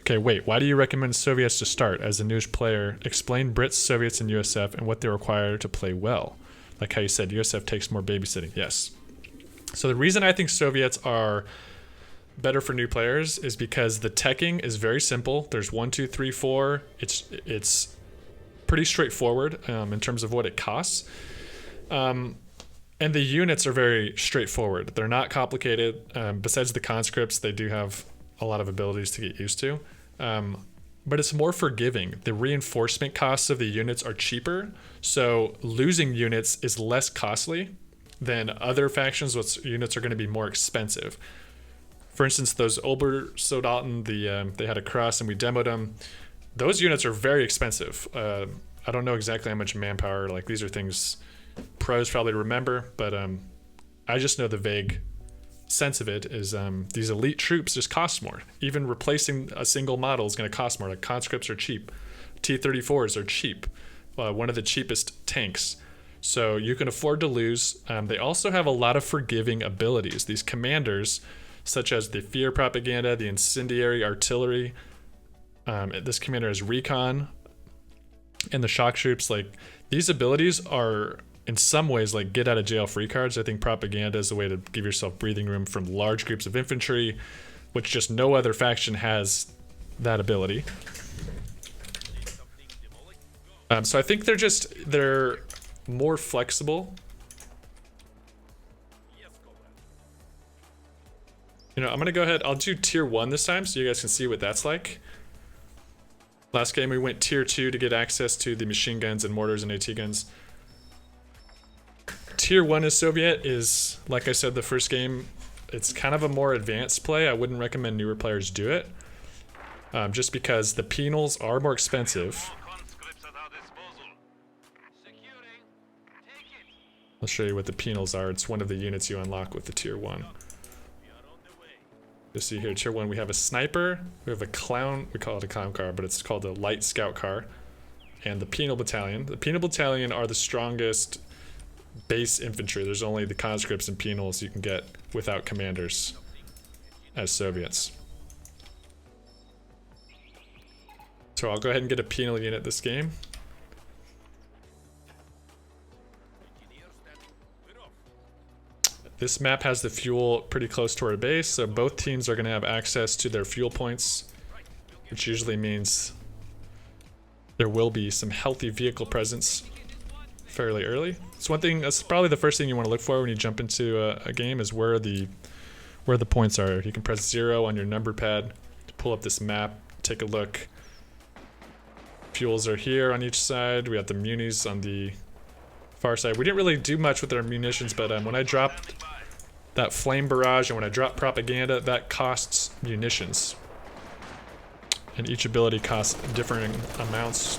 Okay, wait, why do you recommend Soviets to start? As a news player, explain Brits, Soviets, and USF and what they require to play well. Like how you said, USF takes more babysitting. Yes. So the reason I think Soviets are better for new players is because the teching is very simple. There's 1, 2, 3, 4. It's pretty straightforward in terms of what it costs. And the units are very straightforward. They're not complicated. Besides the conscripts, they do have a lot of abilities to get used to. But it's more forgiving. The reinforcement costs of the units are cheaper, so losing units is less costly than other factions, which units are going to be more expensive. For instance, those Obersoldaten, they had a cross and we demoed them. Those units are very expensive. I don't know exactly how much manpower, like these are things pros probably remember, but I just know the vague sense of it is these elite troops just cost more. Even replacing a single model is going to cost more. Like conscripts are cheap. T-34s are cheap. One of the cheapest tanks. So you can afford to lose. They also have a lot of forgiving abilities. These commanders, such as the fear propaganda, the incendiary artillery. This commander has recon, and the shock troops. Like these abilities are in some ways like get out of jail free cards. I think propaganda is a way to give yourself breathing room from large groups of infantry, which just no other faction has that ability. So I think they're more flexible. You know, I'm gonna go ahead, I'll do tier 1 this time so you guys can see what that's like. Last game we went tier 2 to get access to the machine guns and mortars and AT guns. Tier 1 is Soviet is, like I said the first game, it's kind of a more advanced play. I wouldn't recommend newer players do it. Just because the penals are more expensive. I'll show you what the penals are. It's one of the units you unlock with the tier 1. You'll see here, tier 1, we have a sniper, we have a clown, we call it a clown car, but it's called a light scout car, and the penal battalion. The penal battalion are the strongest base infantry. There's only the conscripts and penals you can get without commanders as Soviets. So I'll go ahead and get a penal unit this game. This map has the fuel pretty close to our base, so both teams are going to have access to their fuel points, which usually means there will be some healthy vehicle presence fairly early. It's one thing, that's probably the first thing you want to look for when you jump into a game is where the points are. You can press 0 on your number pad to pull up this map, take a look. Fuels are here on each side. We have the munis on the far side. We didn't really do much with our munitions, but when I dropped that flame barrage and when I dropped propaganda, that costs munitions. And each ability costs differing amounts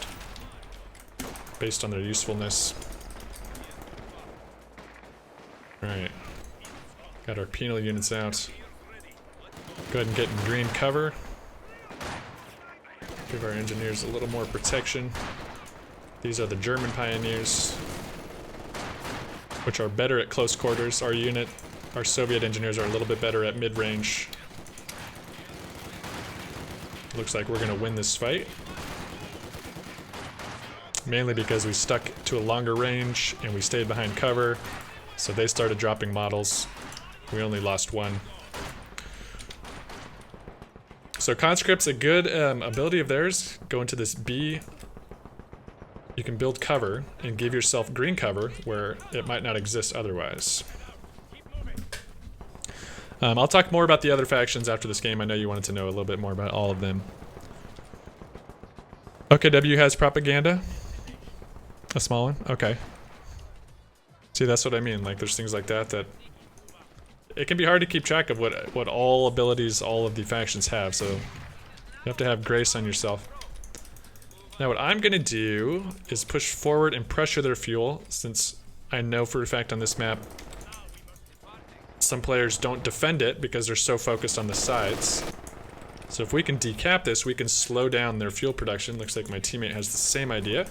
based on their usefulness. Alright. Got our penal units out. Go ahead and get in green cover. Give our engineers a little more protection. These are the German pioneers, which are better at close quarters. Our Soviet engineers are a little bit better at mid-range. Looks like we're gonna win this fight. Mainly because we stuck to a longer range and we stayed behind cover. So they started dropping models. We only lost one. So conscripts, a good ability of theirs, go into this B you can build cover and give yourself green cover where it might not exist otherwise. I'll talk more about the other factions after this game. I know you wanted to know a little bit more about all of them. OKW has propaganda. A small one? Okay. See, that's what I mean. Like, there's things like that that... It can be hard to keep track of what all abilities all of the factions have, so... You have to have grace on yourself. Now what I'm gonna do is push forward and pressure their fuel, since I know for a fact on this map some players don't defend it because they're so focused on the sides. So if we can decap this, we can slow down their fuel production. Looks like my teammate has the same idea.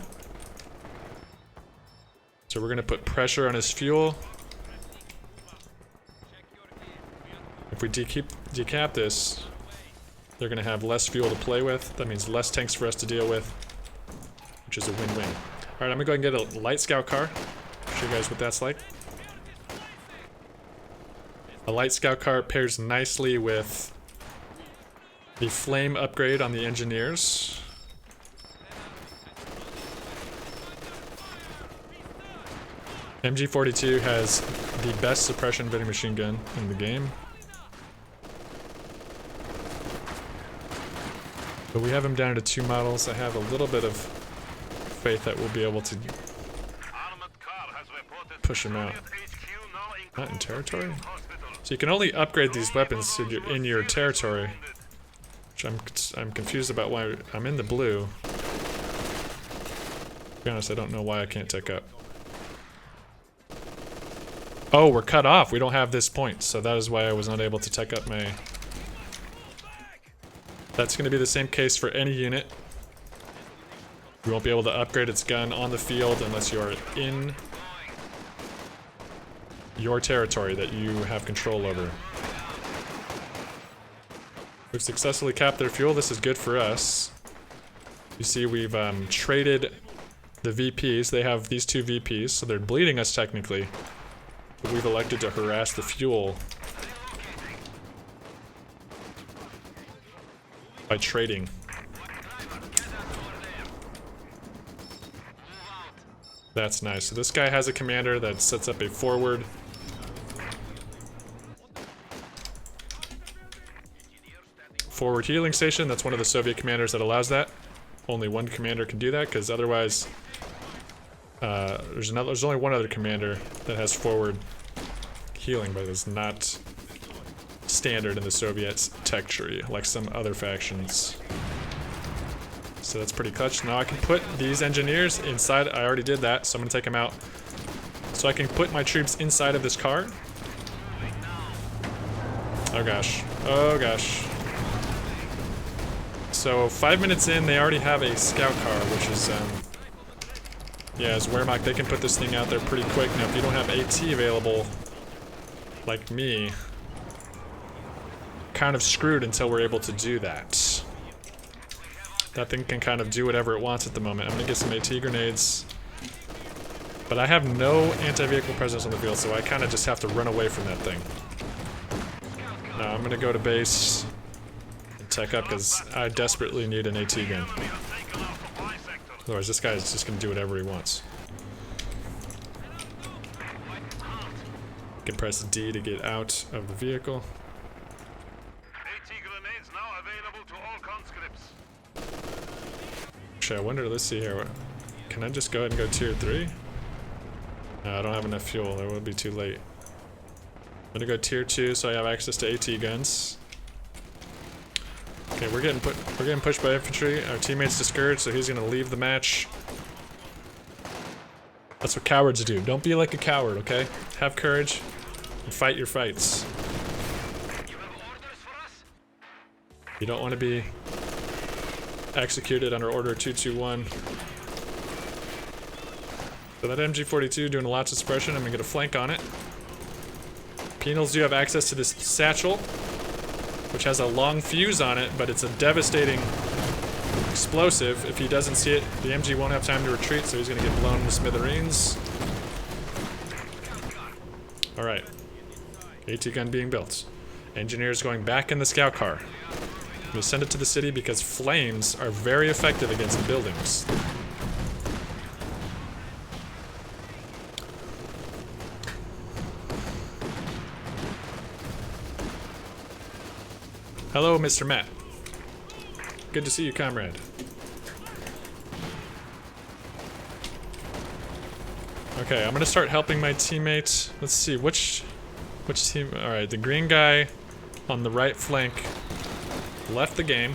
So we're gonna put pressure on his fuel. If we decap this, they're gonna have less fuel to play with. That means less tanks for us to deal with, which is a win-win. Alright, I'm gonna go ahead and get a light scout car. Show you guys what that's like. A light scout car pairs nicely with the flame upgrade on the engineers. MG42 has the best suppression vending machine gun in the game. But we have him down to 2 models. I have a little bit of faith that we'll be able to push him out. Not in territory? So you can only upgrade these weapons if you're in your territory. Which I'm confused about why I'm in the blue. To be honest, I don't know why I can't take up. Oh, we're cut off. We don't have this point, so that is why I was not able to take up my... That's going to be the same case for any unit. You won't be able to upgrade its gun on the field unless you are in your territory that you have control over. We've successfully capped their fuel. This is good for us. You see, we've traded the VPs. They have these 2 VPs, so they're bleeding us technically. But we've elected to harass the fuel by trading. That's nice. So this guy has a commander that sets up a forward healing station. That's one of the Soviet commanders that allows that. Only one commander can do that, because otherwise there's only one other commander that has forward healing, but it's not standard in the Soviet tech tree like some other factions. So that's pretty clutch. Now I can put these engineers inside. I already did that, so I'm gonna take them out. So I can put my troops inside of this car. Oh gosh. Oh gosh. So 5 minutes in, they already have a scout car, which is, yeah, as Wehrmacht, they can put this thing out there pretty quick. Now, if you don't have AT available, like me, kind of screwed until we're able to do that. That thing can kind of do whatever it wants at the moment. I'm gonna get some AT grenades. But I have no anti-vehicle presence on the field, so I kind of just have to run away from that thing. Now, I'm gonna go to base and tech up, because I desperately need an AT gun. Otherwise, this guy is just gonna do whatever he wants. You can press D to get out of the vehicle. Actually, I wonder, let's see here. Can I just go ahead and go tier 3? No, I don't have enough fuel. It would be too late. I'm gonna go tier 2 so I have access to AT guns. Okay, we're getting pushed by infantry. Our teammate's discouraged, so he's gonna leave the match. That's what cowards do. Don't be like a coward, okay? Have courage and fight your fights. You don't want to be executed under Order 221. So that MG42 doing lots of suppression. I'm gonna get a flank on it. Penals do have access to this satchel, which has a long fuse on it, but it's a devastating explosive. If he doesn't see it, the MG won't have time to retreat, so he's gonna get blown to smithereens. Alright. AT gun being built. Engineers going back in the scout car. I'm gonna send it to the city because flames are very effective against buildings. Hello, Mr. Matt. Good to see you, comrade. Okay, I'm gonna start helping my teammates. Let's see, which team? All right, the green guy on the right flank left the game.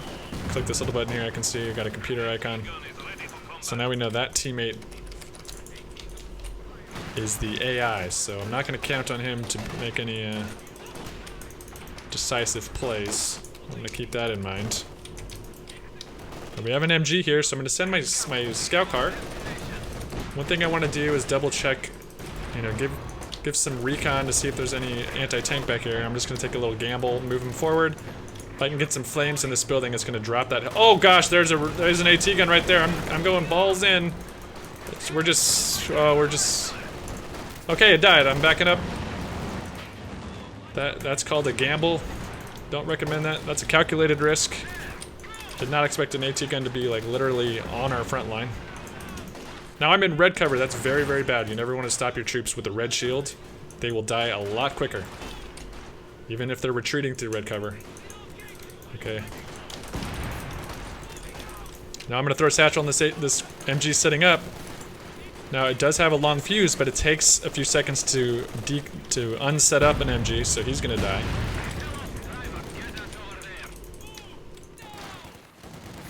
Click this little button here, I can see I got a computer icon. So now we know that teammate is the AI, so I'm not gonna count on him to make any decisive plays. I'm gonna keep that in mind. And we have an MG here, so I'm gonna send my scout car. One thing I want to do is double check, you know, give some recon to see if there's any anti-tank back here. I'm just gonna take a little gamble, moving forward. If I can get some flames in this building, it's gonna drop that. Oh gosh, there's an AT gun right there. I'm going balls in. We're just okay. It died. I'm backing up. That's called a gamble. Don't recommend that. That's a calculated risk. Did not expect an AT gun to be like literally on our front line. Now I'm in red cover. That's very, very bad. You never want to stop your troops with a red shield. They will die a lot quicker, even if they're retreating through red cover. Okay. Now I'm gonna throw a satchel on this MG setting up. Now it does have a long fuse, but it takes a few seconds to unset up an MG, so he's gonna die.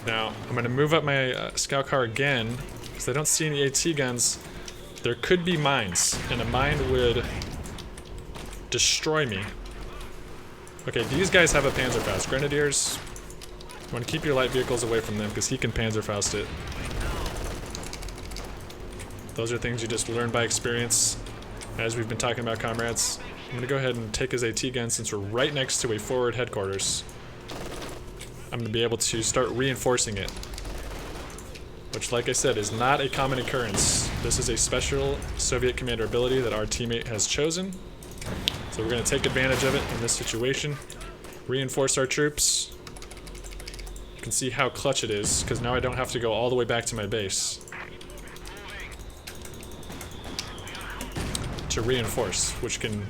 Now I'm gonna move up my scout car again because I don't see any AT guns. There could be mines, and a mine would destroy me. Okay, these guys have a Panzerfaust. Grenadiers, you want to keep your light vehicles away from them because he can Panzerfaust it. Those are things you just learn by experience, as we've been talking about, comrades. I'm gonna go ahead and take his AT gun since we're right next to a forward headquarters. I'm gonna be able to start reinforcing it, which, like I said, is not a common occurrence. This is a special Soviet commander ability that our teammate has chosen. So we're gonna take advantage of it in this situation. Reinforce our troops. You can see how clutch it is, because now I don't have to go all the way back to my base to reinforce, which can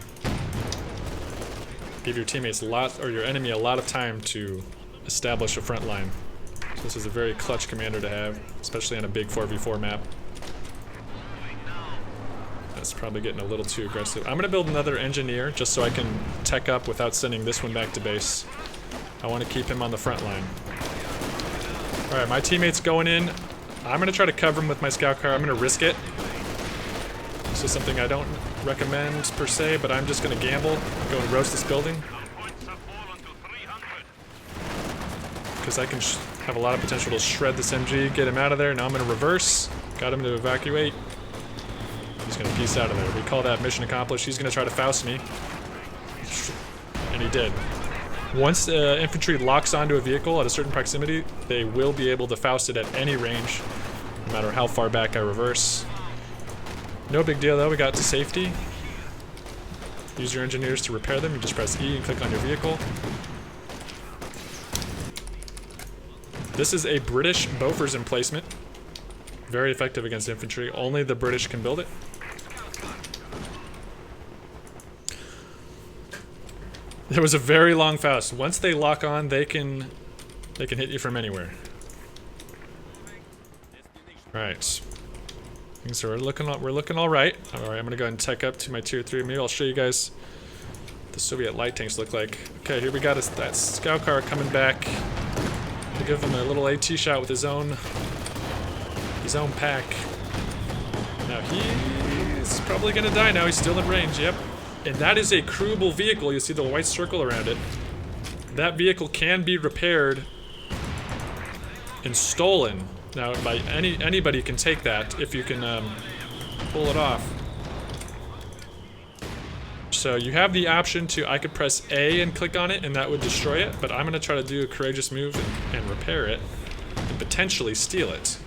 give your teammates your enemy a lot of time to establish a front line. So this is a very clutch commander to have, especially on a big 4v4 map. That's probably getting a little too aggressive. I'm gonna build another engineer just so I can tech up without sending this one back to base. I want to keep him on the front line. Alright, my teammate's going in. I'm gonna try to cover him with my scout car. I'm gonna risk it. This is something I don't recommend per se, but I'm just gonna gamble. Go and roast this building, because I can have a lot of potential to shred this MG, get him out of there. Now I'm gonna reverse. Got him to evacuate. He's gonna piece out of there. We call that mission accomplished. He's gonna try to Faust me. And he did. Once infantry locks onto a vehicle at a certain proximity, they will be able to Faust it at any range, no matter how far back I reverse. No big deal though, we got to safety. Use your engineers to repair them. You just press E and click on your vehicle. This is a British Bofors emplacement. Very effective against infantry. Only the British can build it. There was a very long Faust. Once they lock on, they can hit you from anywhere. Right. So we're looking all right. All right, I'm gonna go ahead and tech up to my tier 3. Maybe I'll show you guys what the Soviet light tanks look like. Okay, here we got that scout car coming back to give him a little AT shot with his own pack. Now he's probably gonna die now. He's still in range. Yep. And that is a crewable vehicle. You see the white circle around it. That vehicle can be repaired and stolen. Now, by anybody can take that if you can pull it off. So you have the option to, I could press A and click on it and that would destroy it, but I'm gonna try to do a courageous move and repair it and potentially steal it.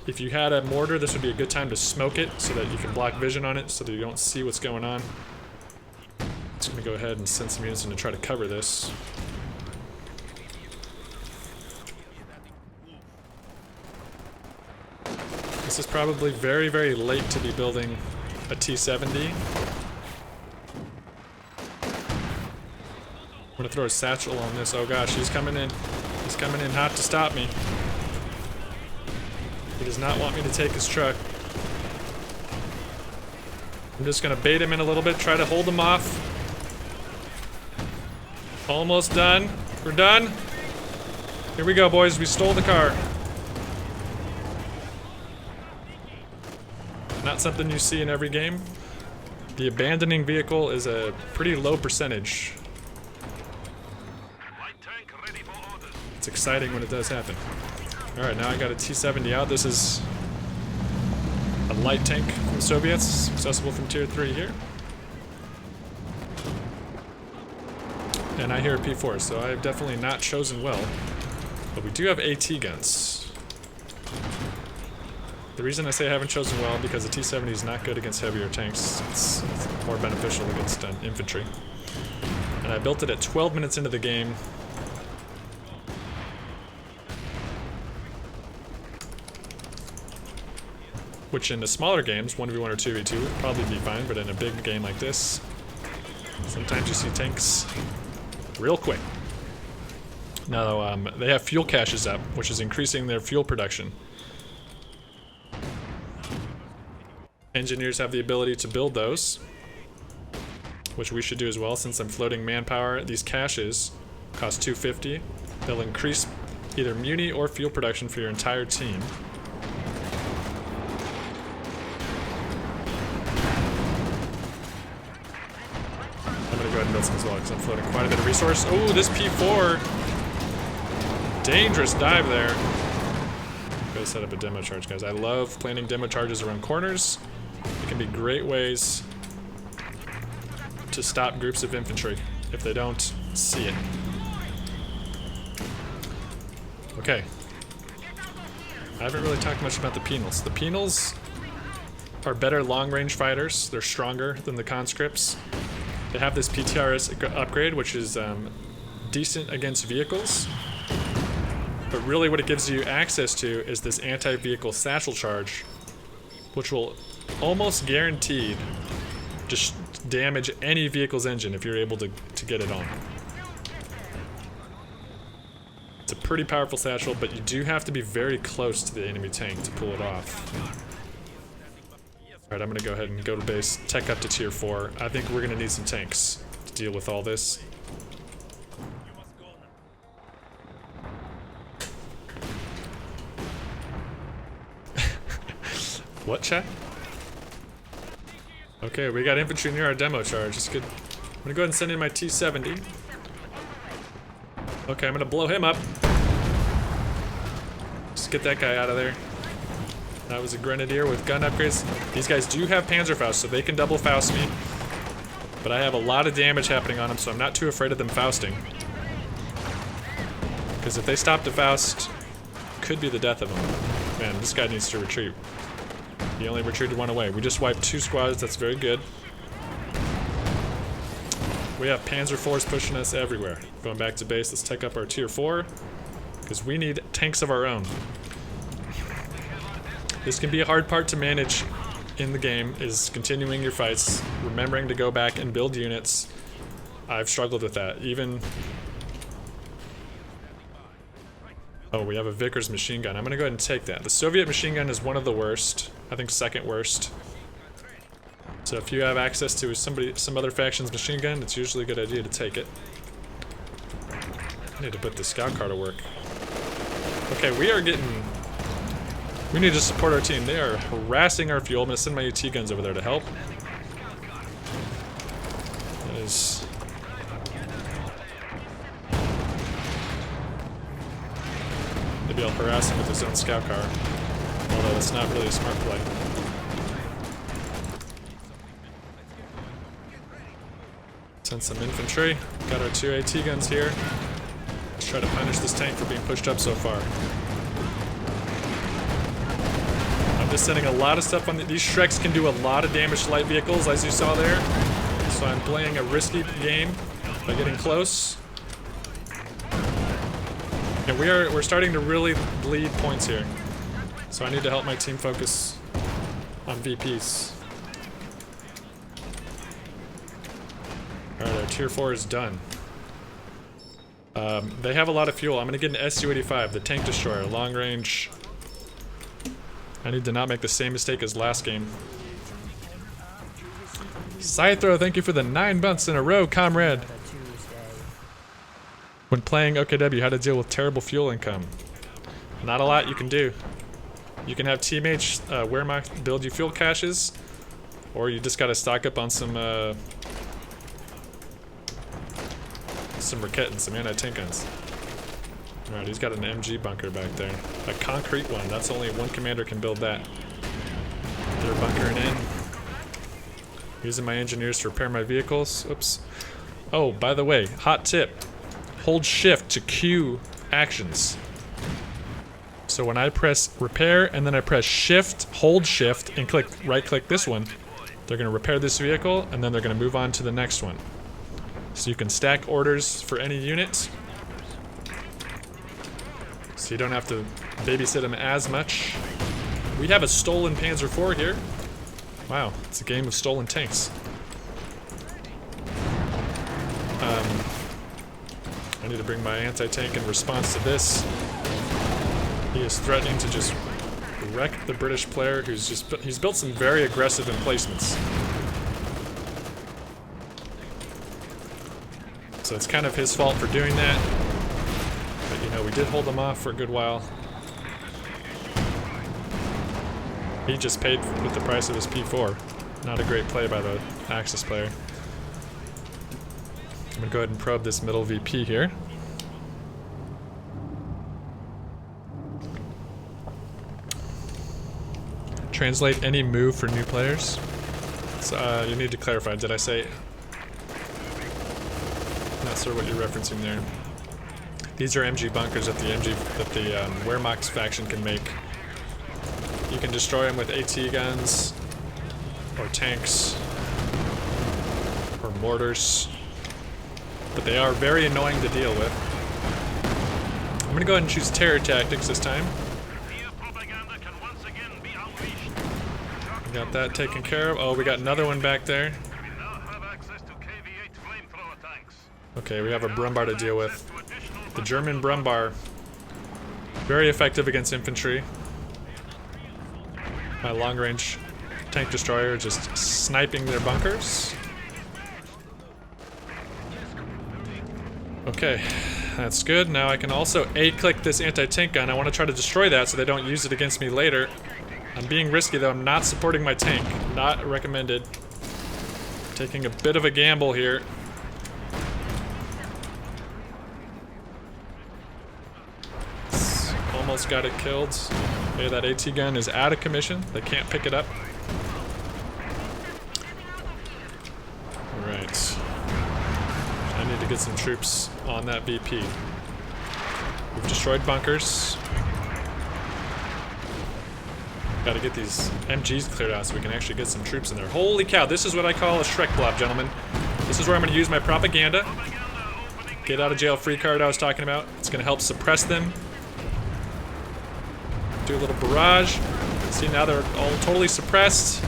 If you had a mortar, this would be a good time to smoke it so that you can block vision on it so that you don't see what's going on. I'm just gonna go ahead and send some units in to try to cover this. This is probably very, very late to be building a T-70. I'm gonna throw a satchel on this. Oh gosh, he's coming in. He's coming in hot to stop me. He does not want me to take his truck. I'm just gonna bait him in a little bit, try to hold him off. Almost done. We're done. Here we go, boys. We stole the car. Not something you see in every game. The abandoning vehicle is a pretty low percentage. It's exciting when it does happen. Alright, now I got a T-70 out. This is a light tank from the Soviets, accessible from Tier 3 here. And I hear a P4, so I have definitely not chosen well. But we do have AT guns. The reason I say I haven't chosen well, because the T-70 is not good against heavier tanks. It's more beneficial against infantry. And I built it at 12 minutes into the game. Which in the smaller games, 1v1 or 2v2, would probably be fine, but in a big game like this, sometimes you see tanks real quick. Now, they have fuel caches up, which is increasing their fuel production. Engineers have the ability to build those, which we should do as well since I'm floating manpower. These caches cost $250. They'll increase either muni or fuel production for your entire team. I'm gonna go ahead and build some as well because I'm floating quite a bit of resource. Oh, this P4! Dangerous dive there. Gotta set up a demo charge, guys. I love planting demo charges around corners. It can be great ways to stop groups of infantry if they don't see it. Okay. I haven't really talked much about the penals. The penals are better long-range fighters. They're stronger than the conscripts. They have this PTRS upgrade, which is decent against vehicles. But really what it gives you access to is this anti-vehicle satchel charge, which will almost guaranteed just damage any vehicle's engine if you're able to get it on. It's a pretty powerful satchel, but you do have to be very close to the enemy tank to pull it off. Alright, I'm gonna go ahead and go to base, tech up to Tier 4. I think we're gonna need some tanks to deal with all this. What, chat? Okay, we got infantry near our demo charge. That's good. I'm gonna go ahead and send in my T-70. Okay, I'm gonna blow him up. Just get that guy out of there. That was a grenadier with gun upgrades. These guys do have Panzerfaust, so they can double Faust me. But I have a lot of damage happening on them, so I'm not too afraid of them Fausting. Because if they stop the Faust, could be the death of them. Man, this guy needs to retreat. He only retreated one away. We just wiped 2 squads, that's very good. We have Panzer IVs pushing us everywhere. Going back to base, let's take up our Tier 4. Because we need tanks of our own. This can be a hard part to manage in the game, is continuing your fights, remembering to go back and build units. I've struggled with that. Even... Oh, we have a Vickers machine gun. I'm gonna go ahead and take that. The Soviet machine gun is one of the worst. I think second worst. So if you have access to some other faction's machine gun, it's usually a good idea to take it. I need to put the scout car to work. Okay, we need to support our team. They are harassing our fuel. I'm gonna send my AT guns over there to help. That is... Maybe I'll harass him with his own scout car. Although that's not really a smart play. Send some infantry. Got our 2 AT guns here. Let's try to punish this tank for being pushed up so far. I'm just sending a lot of stuff on these Shreks can do a lot of damage to light vehicles, as you saw there. So I'm playing a risky game by getting close. And we're starting to really bleed points here. So I need to help my team focus on VPs. Alright, our Tier 4 is done. They have a lot of fuel. I'm gonna get an SU-85, the tank destroyer, long range. I need to not make the same mistake as last game. Scythro, thank you for the 9 months in a row, comrade. When playing OKW, how to deal with terrible fuel income? Not a lot you can do. You can have teammates build you fuel caches, or you just gotta stock up on some Raket and some anti-tank guns. Alright, he's got an MG bunker back there. A concrete one. That's only one commander can build that. They're bunkering in. Using my engineers to repair my vehicles. Oops. Oh, by the way, hot tip. Hold shift to queue actions. So when I press repair and then I press shift, hold shift, and right click this one, they're gonna repair this vehicle and then they're gonna move on to the next one. So you can stack orders for any unit. So you don't have to babysit them as much. We have a stolen Panzer IV here. Wow, it's a game of stolen tanks. I need to bring my anti-tank in response to this. He is threatening to just wreck the British player he's built some very aggressive emplacements. So it's kind of his fault for doing that. But you know, we did hold him off for a good while. He just paid with the price of his P4. Not a great play by the Axis player. I'm gonna go ahead and probe this middle VP here. Translate any move for new players. So, you need to clarify, did I say... Not sure what you're referencing there. These are MG bunkers that the Wehrmacht faction can make. You can destroy them with AT guns, or tanks, or mortars. But they are very annoying to deal with. I'm gonna go ahead and choose terror tactics this time. We got that taken care of. Oh, we got another one back there. Okay, we have a Brumbar to deal with. The German Brumbar. Very effective against infantry. My long-range tank destroyer just sniping their bunkers. Okay, that's good. Now I can also A-click this anti-tank gun. I want to try to destroy that so they don't use it against me later. I'm being risky though. I'm not supporting my tank. Not recommended. Taking a bit of a gamble here. Almost got it killed. Okay, that AT gun is out of commission. They can't pick it up. Alright. I need to get some troops on that VP. We've destroyed bunkers. Gotta get these MGs cleared out so we can actually get some troops in there. Holy cow, this is what I call a Shrek blob, gentlemen. This is where I'm gonna use my propaganda. Get out of jail free card I was talking about. It's gonna help suppress them. Do a little barrage. See, now they're all totally suppressed.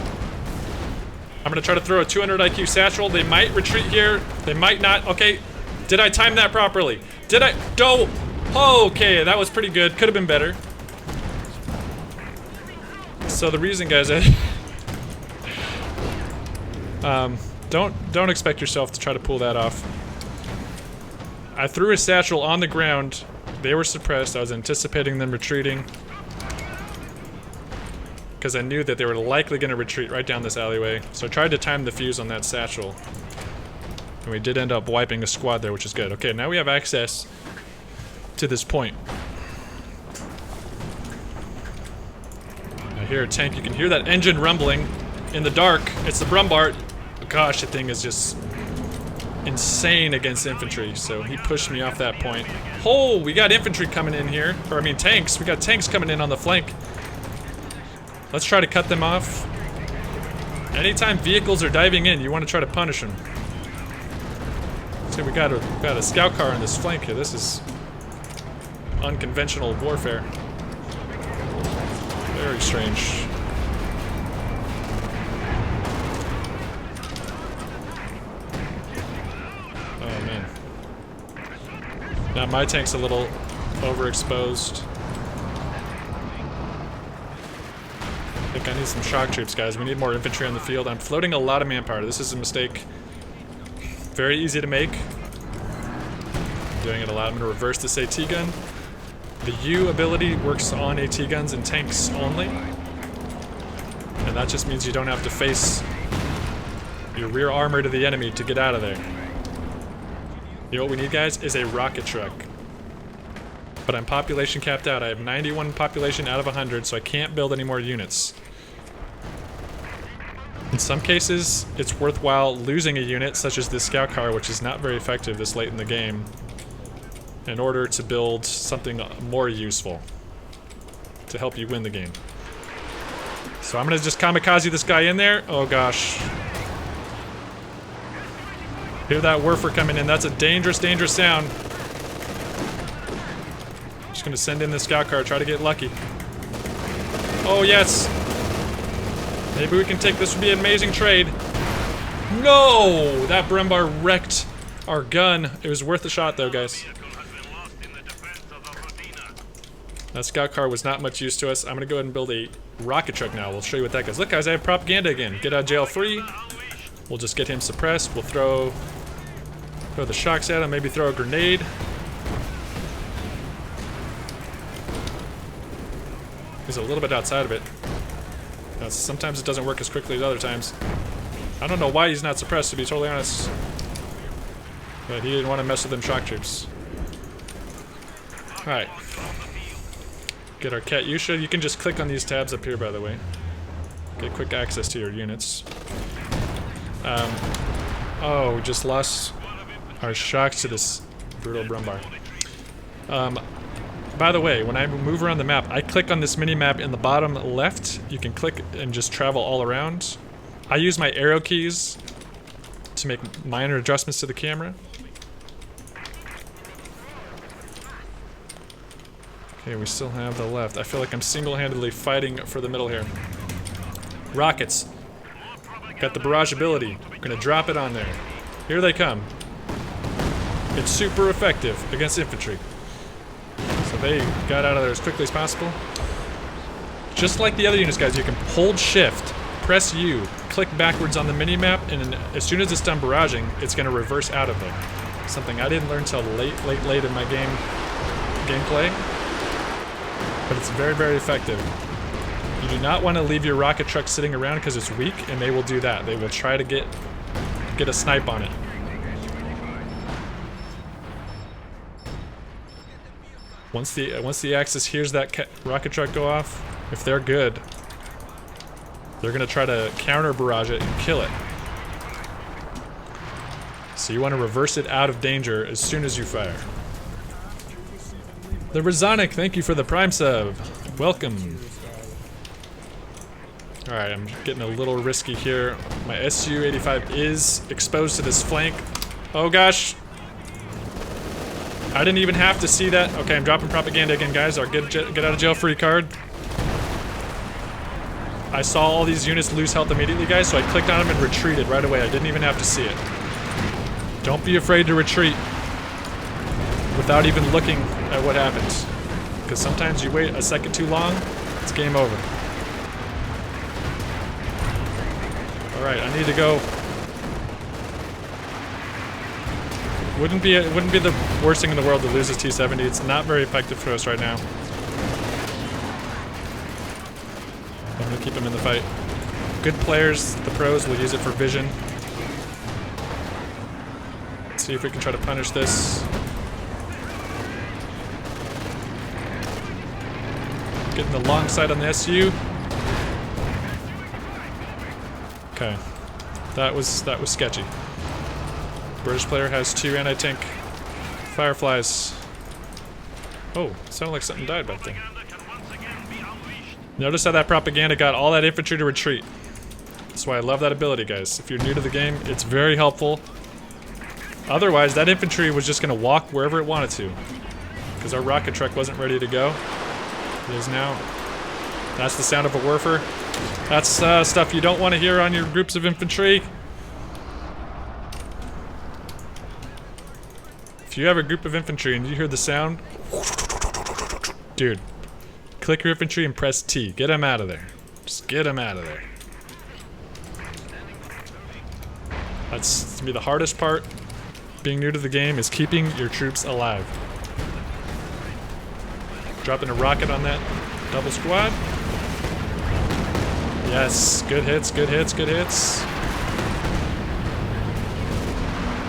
I'm gonna try to throw a 200 IQ satchel. They might retreat here. They might not. Okay, did I time that properly? Did I? No. Okay, that was pretty good. Could have been better. So the reason, guys, don't expect yourself to try to pull that off. I threw a satchel on the ground. They were suppressed. I was anticipating them retreating. Because I knew that they were likely going to retreat right down this alleyway. So I tried to time the fuse on that satchel. And we did end up wiping a squad there, which is good. Okay, now we have access to this point. I hear a tank. You can hear that engine rumbling in the dark. It's the Brumbar. Gosh, the thing is just insane against infantry. So he pushed me off that point. Oh, we got infantry coming in here. Or I mean tanks. We got tanks coming in on the flank. Let's try to cut them off. Anytime vehicles are diving in, you want to try to punish them. See, we got a scout car on this flank here. This is unconventional warfare. Very strange. Oh man. Now my tank's a little overexposed. I think I need some shock troops, guys. We need more infantry on the field. I'm floating a lot of manpower. This is a mistake. Very easy to make. Doing it a lot. I'm going to reverse this AT gun. The U ability works on AT guns and tanks only. And that just means you don't have to face your rear armor to the enemy to get out of there. You know what we need, guys, is a rocket truck. But I'm population capped out. I have 91 population out of 100, so I can't build any more units. In some cases, it's worthwhile losing a unit, such as this scout car, which is not very effective this late in the game, in order to build something more useful to help you win the game. So I'm gonna just kamikaze this guy in there. Oh gosh. Hear that Werfer coming in. That's a dangerous, dangerous sound. Just gonna send in the scout car, try to get lucky. Oh yes! Maybe we can take this. Would be an amazing trade. No! That Brembar wrecked our gun. It was worth a shot though, guys. That scout car was not much use to us. I'm gonna go ahead and build a rocket truck now. We'll show you what that does. Look guys, I have propaganda again. Get out of jail free. We'll just get him suppressed. We'll throw the shocks at him, maybe throw a grenade. He's a little bit outside of it. Sometimes it doesn't work as quickly as other times. I don't know why he's not suppressed, to be totally honest. But he didn't want to mess with them shock troops. Alright. Get our Katyusha. You can just click on these tabs up here, by the way. Get quick access to your units. Oh, we just lost our shocks to this brutal Brumbar. By the way, when I move around the map, I click on this mini-map in the bottom left. You can click and just travel all around. I use my arrow keys to make minor adjustments to the camera. Okay, we still have the left. I feel like I'm single-handedly fighting for the middle here. Rockets. Got the barrage ability. I'm gonna drop it on there. Here they come. It's super effective against infantry. So they got out of there as quickly as possible. Just like the other units, guys, you can hold shift, press U, click backwards on the mini-map, and as soon as it's done barraging, it's gonna reverse out of there. Something I didn't learn till late in my gameplay. But it's very, very effective. You do not want to leave your rocket truck sitting around because it's weak, and they will do that. They will try to get a snipe on it. Once the Axis hears that rocket truck go off, if they're good, they're gonna try to counter barrage it and kill it. So you want to reverse it out of danger as soon as you fire. The Razonic, thank you for the Prime sub. Welcome. Alright, I'm getting a little risky here. My Su-85 is exposed to this flank. Oh gosh. I didn't even have to see that. Okay, I'm dropping propaganda again, guys. Our get out of jail free card. I saw all these units lose health immediately, guys, so I clicked on them and retreated right away. I didn't even have to see it. Don't be afraid to retreat without even looking at what happens. Because sometimes you wait a second too long, it's game over. Alright, I need to go. Wouldn't be the worst thing in the world to lose this T-70. It's not very effective for us right now. I'm gonna keep him in the fight. Good players, the pros, will use it for vision. Let's see if we can try to punish this. Getting the long sight on the SU. Okay, that was sketchy. British player has 2 anti-tank Fireflies. Oh, sounded like something died back there. Notice how that propaganda got all that infantry to retreat. That's why I love that ability, guys. If you're new to the game, it's very helpful. Otherwise, that infantry was just gonna walk wherever it wanted to, because our rocket truck wasn't ready to go. It is now. That's the sound of a Werfer. That's stuff you don't want to hear on your groups of infantry. If you have a group of infantry and you hear the sound, dude, click your infantry and press T. Get them out of there. Just get them out of there. That's to be the hardest part. Being new to the game is keeping your troops alive. Dropping a rocket on that double squad. Yes, good hits, good hits, good hits.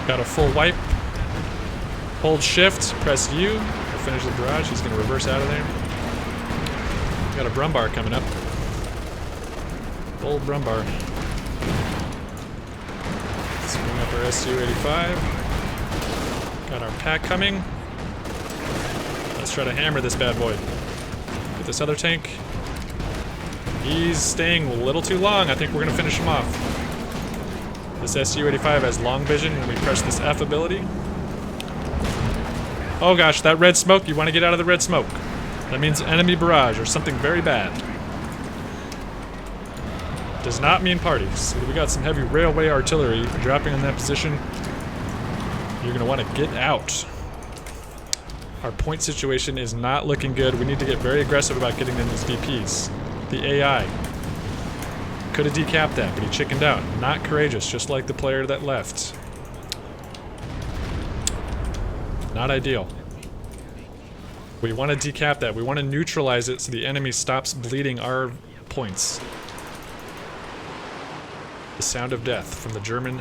Got a full wipe. Hold shift, press U. We'll finish the barrage. He's gonna reverse out of there. Got a Brumbar coming up. Old Brumbar. Let's bring up our SU-85. Got our pack coming. Let's try to hammer this bad boy. Get this other tank. He's staying a little too long. I think we're gonna finish him off. This SU-85 has long vision when we press this F ability. Oh gosh, that red smoke, you wanna get out of the red smoke. That means enemy barrage or something very bad. Does not mean parties. So we got some heavy railway artillery dropping in that position. You're gonna wanna get out. Our point situation is not looking good. We need to get very aggressive about getting in these VPs. The AI. Could have decapped that, but he chickened out. Not courageous, just like the player that left. Not ideal. We want to decap that. We want to neutralize it so the enemy stops bleeding our points. The sound of death from the German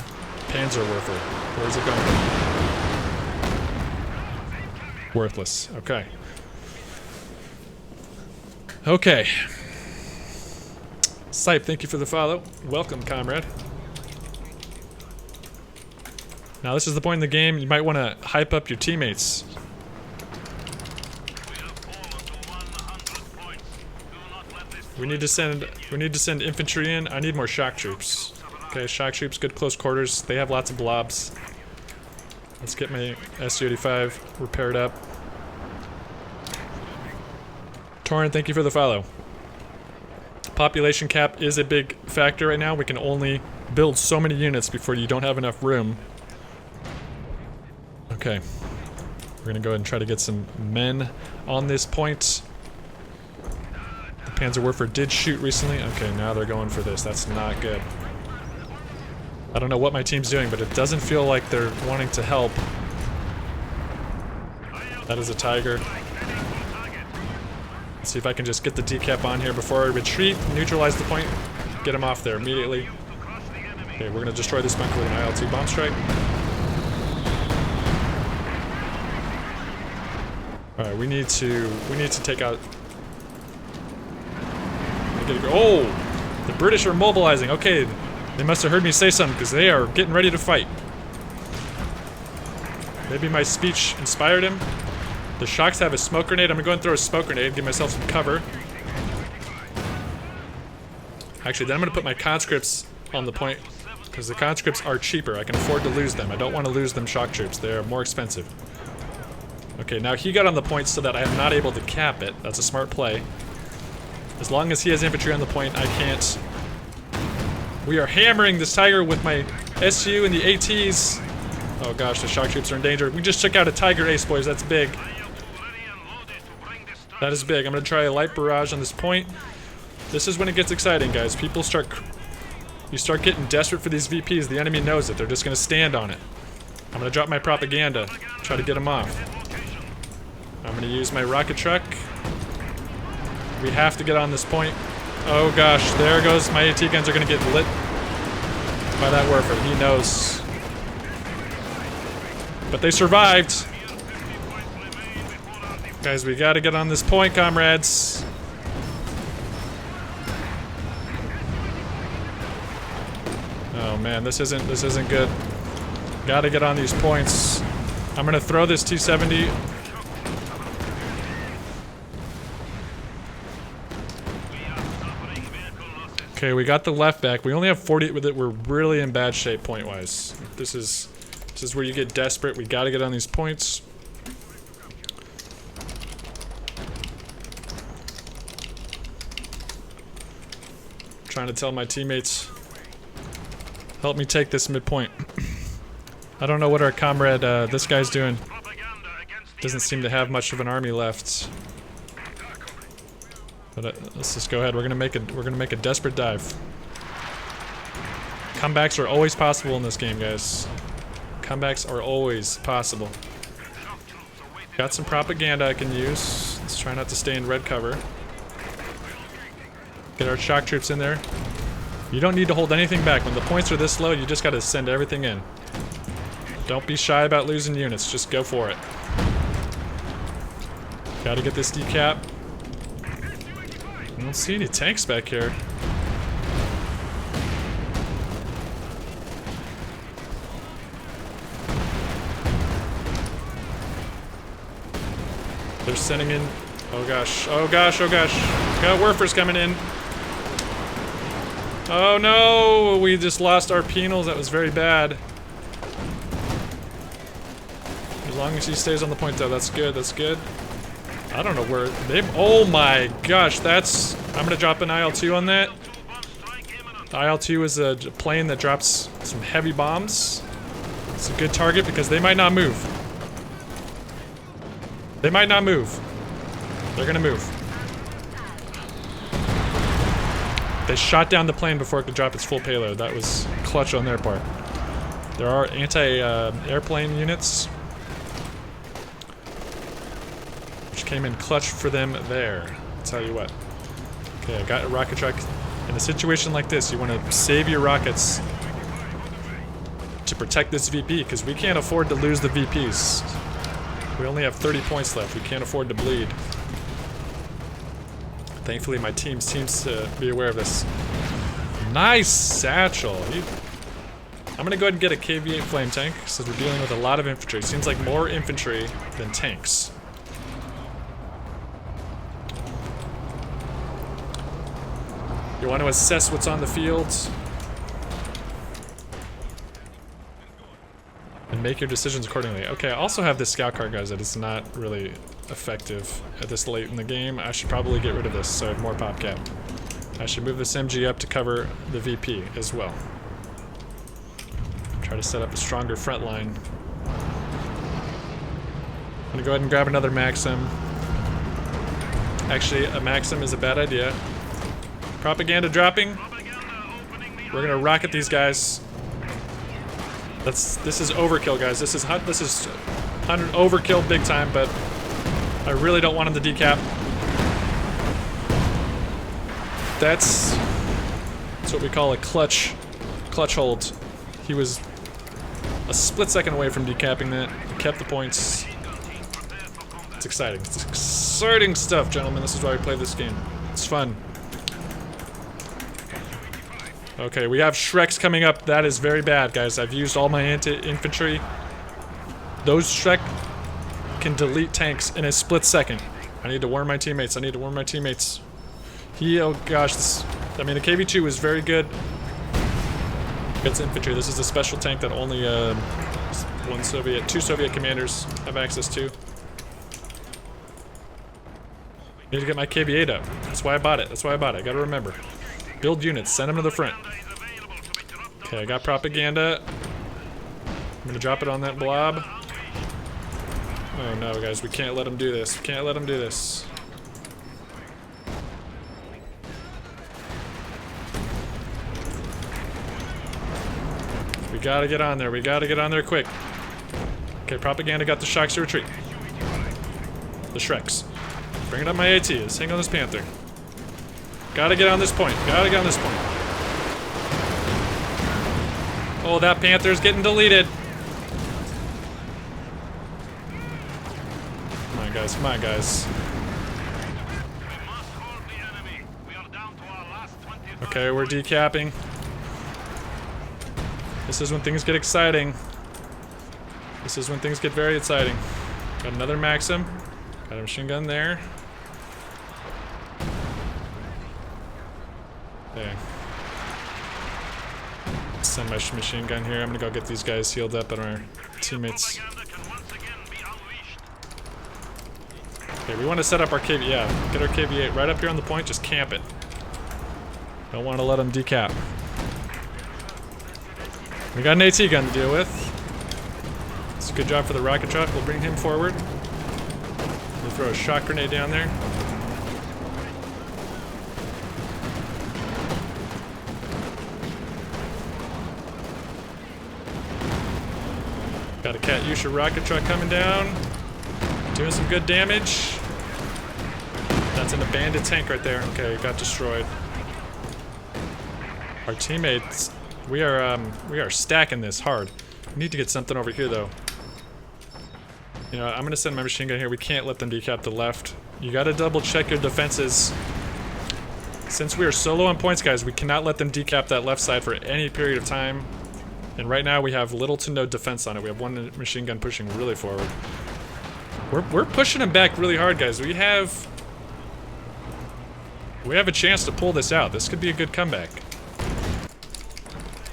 Panzerwerfer. Where's it going? Worthless. Okay. Okay. Sipe, thank you for the follow. Welcome, comrade. Now this is the point in the game you might want to hype up your teammates. We need to send infantry in. I need more shock troops. Okay, shock troops, good close quarters. They have lots of blobs. Let's get my SU-85 repaired up. Torrent, thank you for the follow. Population cap is a big factor right now. We can only build so many units before you don't have enough room. Okay. We're gonna go ahead and try to get some men on this point. The Panzerwerfer did shoot recently. Okay, now they're going for this. That's not good. I don't know what my team's doing, but it doesn't feel like they're wanting to help. That is a Tiger. Let's see if I can just get the decap on here before I retreat, neutralize the point, get him off there immediately. Okay, we're gonna destroy this bunker with an IL-2 bomb strike. Alright, we need to take out... Oh! The British are mobilizing. Okay, they must have heard me say something because they are getting ready to fight. Maybe my speech inspired him. The Shocks have a smoke grenade. I'm gonna go and throw a smoke grenade, give myself some cover. Actually, then I'm gonna put my conscripts on the point because the conscripts are cheaper. I can afford to lose them. I don't want to lose them shock troops. They are more expensive. Okay, now he got on the point so that I am not able to cap it. That's a smart play. As long as he has infantry on the point, I can't. We are hammering this Tiger with my SU and the ATs. Oh gosh, the shock troops are in danger. We just took out a Tiger Ace, boys. That's big. That is big. I'm gonna try a light barrage on this point. This is when it gets exciting, guys. You start getting desperate for these VPs. The enemy knows it. They're just gonna stand on it. I'm gonna drop my propaganda. Try to get them off. I'm gonna use my rocket truck. We have to get on this point. Oh gosh, there goes my AT guns are gonna get lit by that Werfer. He knows. But they survived. Guys, we gotta get on this point, comrades. Oh man, this isn't good. Gotta get on these points. I'm gonna throw this T-70. Okay, we got the left back. We only have 40 with it. We're really in bad shape point-wise. This is where you get desperate. We gotta get on these points. Trying to tell my teammates, help me take this midpoint. I don't know what our comrade, this guy's doing. Doesn't seem to have much of an army left. But let's just go ahead. We're gonna make a desperate dive. Comebacks are always possible in this game, guys. Comebacks are always possible. Got some propaganda I can use. Let's try not to stay in red cover. Get our shock troops in there. You don't need to hold anything back. When the points are this low, you just gotta send everything in. Don't be shy about losing units. Just go for it. Gotta get this decap. I don't see any tanks back here. They're sending in. Oh gosh, oh gosh, oh gosh. Got Werfers coming in. Oh no, we just lost our penals. That was very bad. As long as he stays on the point though, that's good, that's good. I don't know where they. Oh my gosh, that's. I'm gonna drop an IL-2 on that. The IL-2 is a plane that drops some heavy bombs. It's a good target because they might not move. They might not move. They're gonna move. They shot down the plane before it could drop its full payload. That was clutch on their part. There are anti-airplane units, which came in clutch for them there. I'll tell you what. Okay, I got a rocket truck. In a situation like this, you want to save your rockets to protect this VP, because we can't afford to lose the VPs. We only have 30 points left. We can't afford to bleed. Thankfully, my team seems to be aware of this. Nice satchel. I'm gonna go ahead and get a KV-8 flame tank, since we're dealing with a lot of infantry. Seems like more infantry than tanks. You want to assess what's on the field and make your decisions accordingly. Okay, I also have this scout car, guys, that is not really effective at this late in the game. I should probably get rid of this so I have more pop cap. I should move this MG up to cover the VP as well. Try to set up a stronger front line. I'm gonna go ahead and grab another Maxim. Actually, a Maxim is a bad idea. Propaganda dropping. We're gonna rocket these guys. This is overkill, guys. This is 100 overkill big time, but I really don't want him to decap. That's what we call a clutch hold. He was a split second away from decapping that. He kept the points. It's exciting. It's exciting stuff, gentlemen. This is why we play this game. It's fun. Okay, we have Shreks coming up. That is very bad, guys. I've used all my anti-infantry. Those Shrek can delete tanks in a split second. I need to warn my teammates. I need to warn my teammates. Oh gosh, I mean, the KV-2 is very good. It's infantry. This is a special tank that only two Soviet commanders have access to. Need to get my KV-8 up. That's why I bought it. That's why I bought it. I gotta remember. Build units. Send them to the front. Okay, I got propaganda. I'm gonna drop it on that blob. Oh no, guys, we can't let them do this. We can't let them do this. We gotta get on there. We gotta get on there quick. Okay, propaganda got the shocks to retreat. The Shreks. Bringing up my ATs. Hang on this Panther. Gotta get on this point. Gotta get on this point. Oh, that Panther's getting deleted. Come on, guys. Come on, guys. Okay, we're decapping. This is when things get exciting. This is when things get very exciting. Got another Maxim. Got a machine gun there. Okay. Send my machine gun here. I'm gonna go get these guys healed up and our teammates. Okay, we want to set up our KV. Yeah, get our KV-8 right up here on the point. Just camp it. Don't want to let them decap. We got an AT gun to deal with. It's a good job for the rocket truck. We'll bring him forward. Throw a shock grenade down there. Got a Katyusha rocket truck coming down. Doing some good damage. That's an abandoned tank right there. Okay, it got destroyed. Our teammates, we are stacking this hard. We need to get something over here though. You know, I'm gonna send my machine gun here. We can't let them decap the left. You gotta double check your defenses. Since we are so low on points, guys, we cannot let them decap that left side for any period of time. And right now we have little to no defense on it. We have one machine gun pushing really forward. We're pushing them back really hard, guys. We have a chance to pull this out. This could be a good comeback.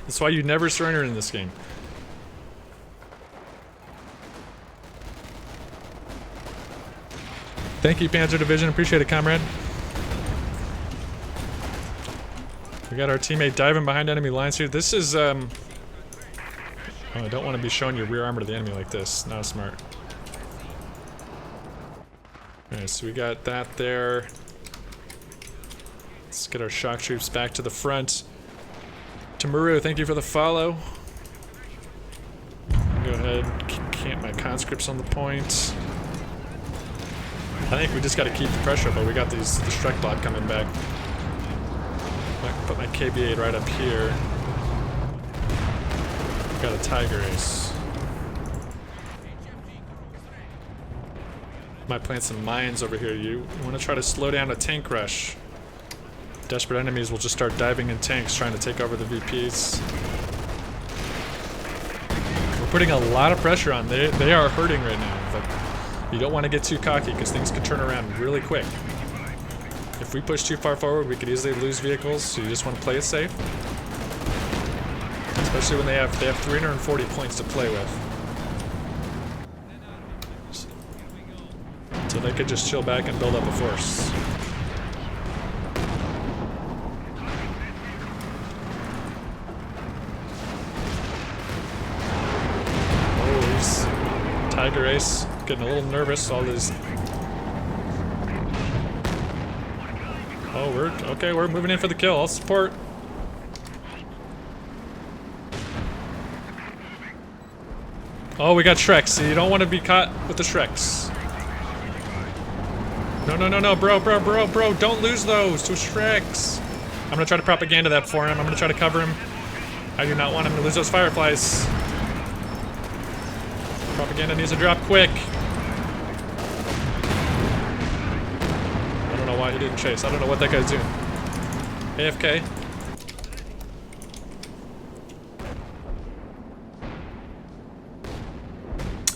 That's why you never surrender in this game. Thank you, Panzer Division. Appreciate it, comrade. We got our teammate diving behind enemy lines here. This is, oh, I don't want to be showing your rear armor to the enemy like this. Not smart. Alright, so we got that there. Let's get our shock troops back to the front. Tamuru, thank you for the follow. Go ahead, camp my conscripts on the point. I think we just got to keep the pressure, but we got the strike bot coming back. I can put my KB-8 right up here. Got a Tiger Ace. Might plant some mines over here. You want to try to slow down a tank rush. Desperate enemies will just start diving in tanks trying to take over the VPs. We're putting a lot of pressure on. They are hurting right now, but you don't want to get too cocky because things can turn around really quick. If we push too far forward, we could easily lose vehicles, so you just want to play it safe. Especially when they have 340 points to play with. So they could just chill back and build up a force. Oh, he's Tiger Ace getting a little nervous. All these. Oh, we're moving in for the kill. I'll support. Oh, we got Shreks. See, you don't want to be caught with the Shreks. No, bro, don't lose those to Shreks. I'm gonna try to propaganda that for him. I'm gonna try to cover him. I do not want him to lose those Fireflies. Propaganda needs to drop quick. I don't know why he didn't chase. I don't know what that guy's doing. AFK.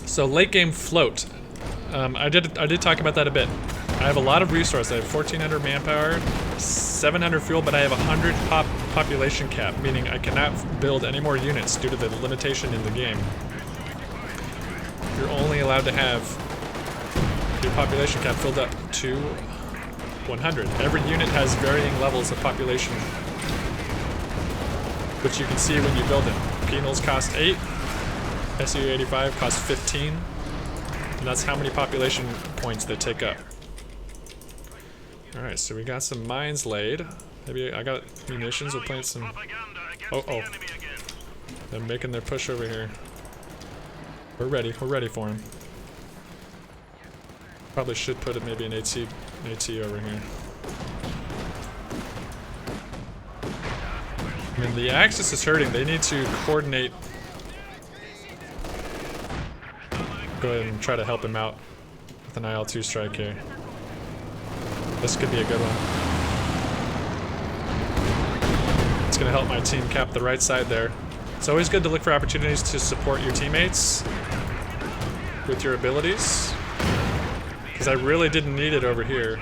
So late game float. I did talk about that a bit. I have a lot of resources. I have 1,400 manpower, 700 fuel, but I have 100 population cap, meaning I cannot build any more units due to the limitation in the game. You're only allowed to have your population cap filled up to 100. Every unit has varying levels of population, which you can see when you build it. Penals cost 8, SU-85 costs 15, and that's how many population points they take up. Alright, so we got some mines laid. Maybe I got munitions, we'll plant some... Oh. They're making their push over here. We're ready for them. Probably should put maybe an AT over here. I mean, the Axis is hurting, they need to coordinate. Go ahead and try to help him out with an IL-2 strike here. This could be a good one. It's going to help my team cap the right side there. It's always good to look for opportunities to support your teammates with your abilities, because I really didn't need it over here.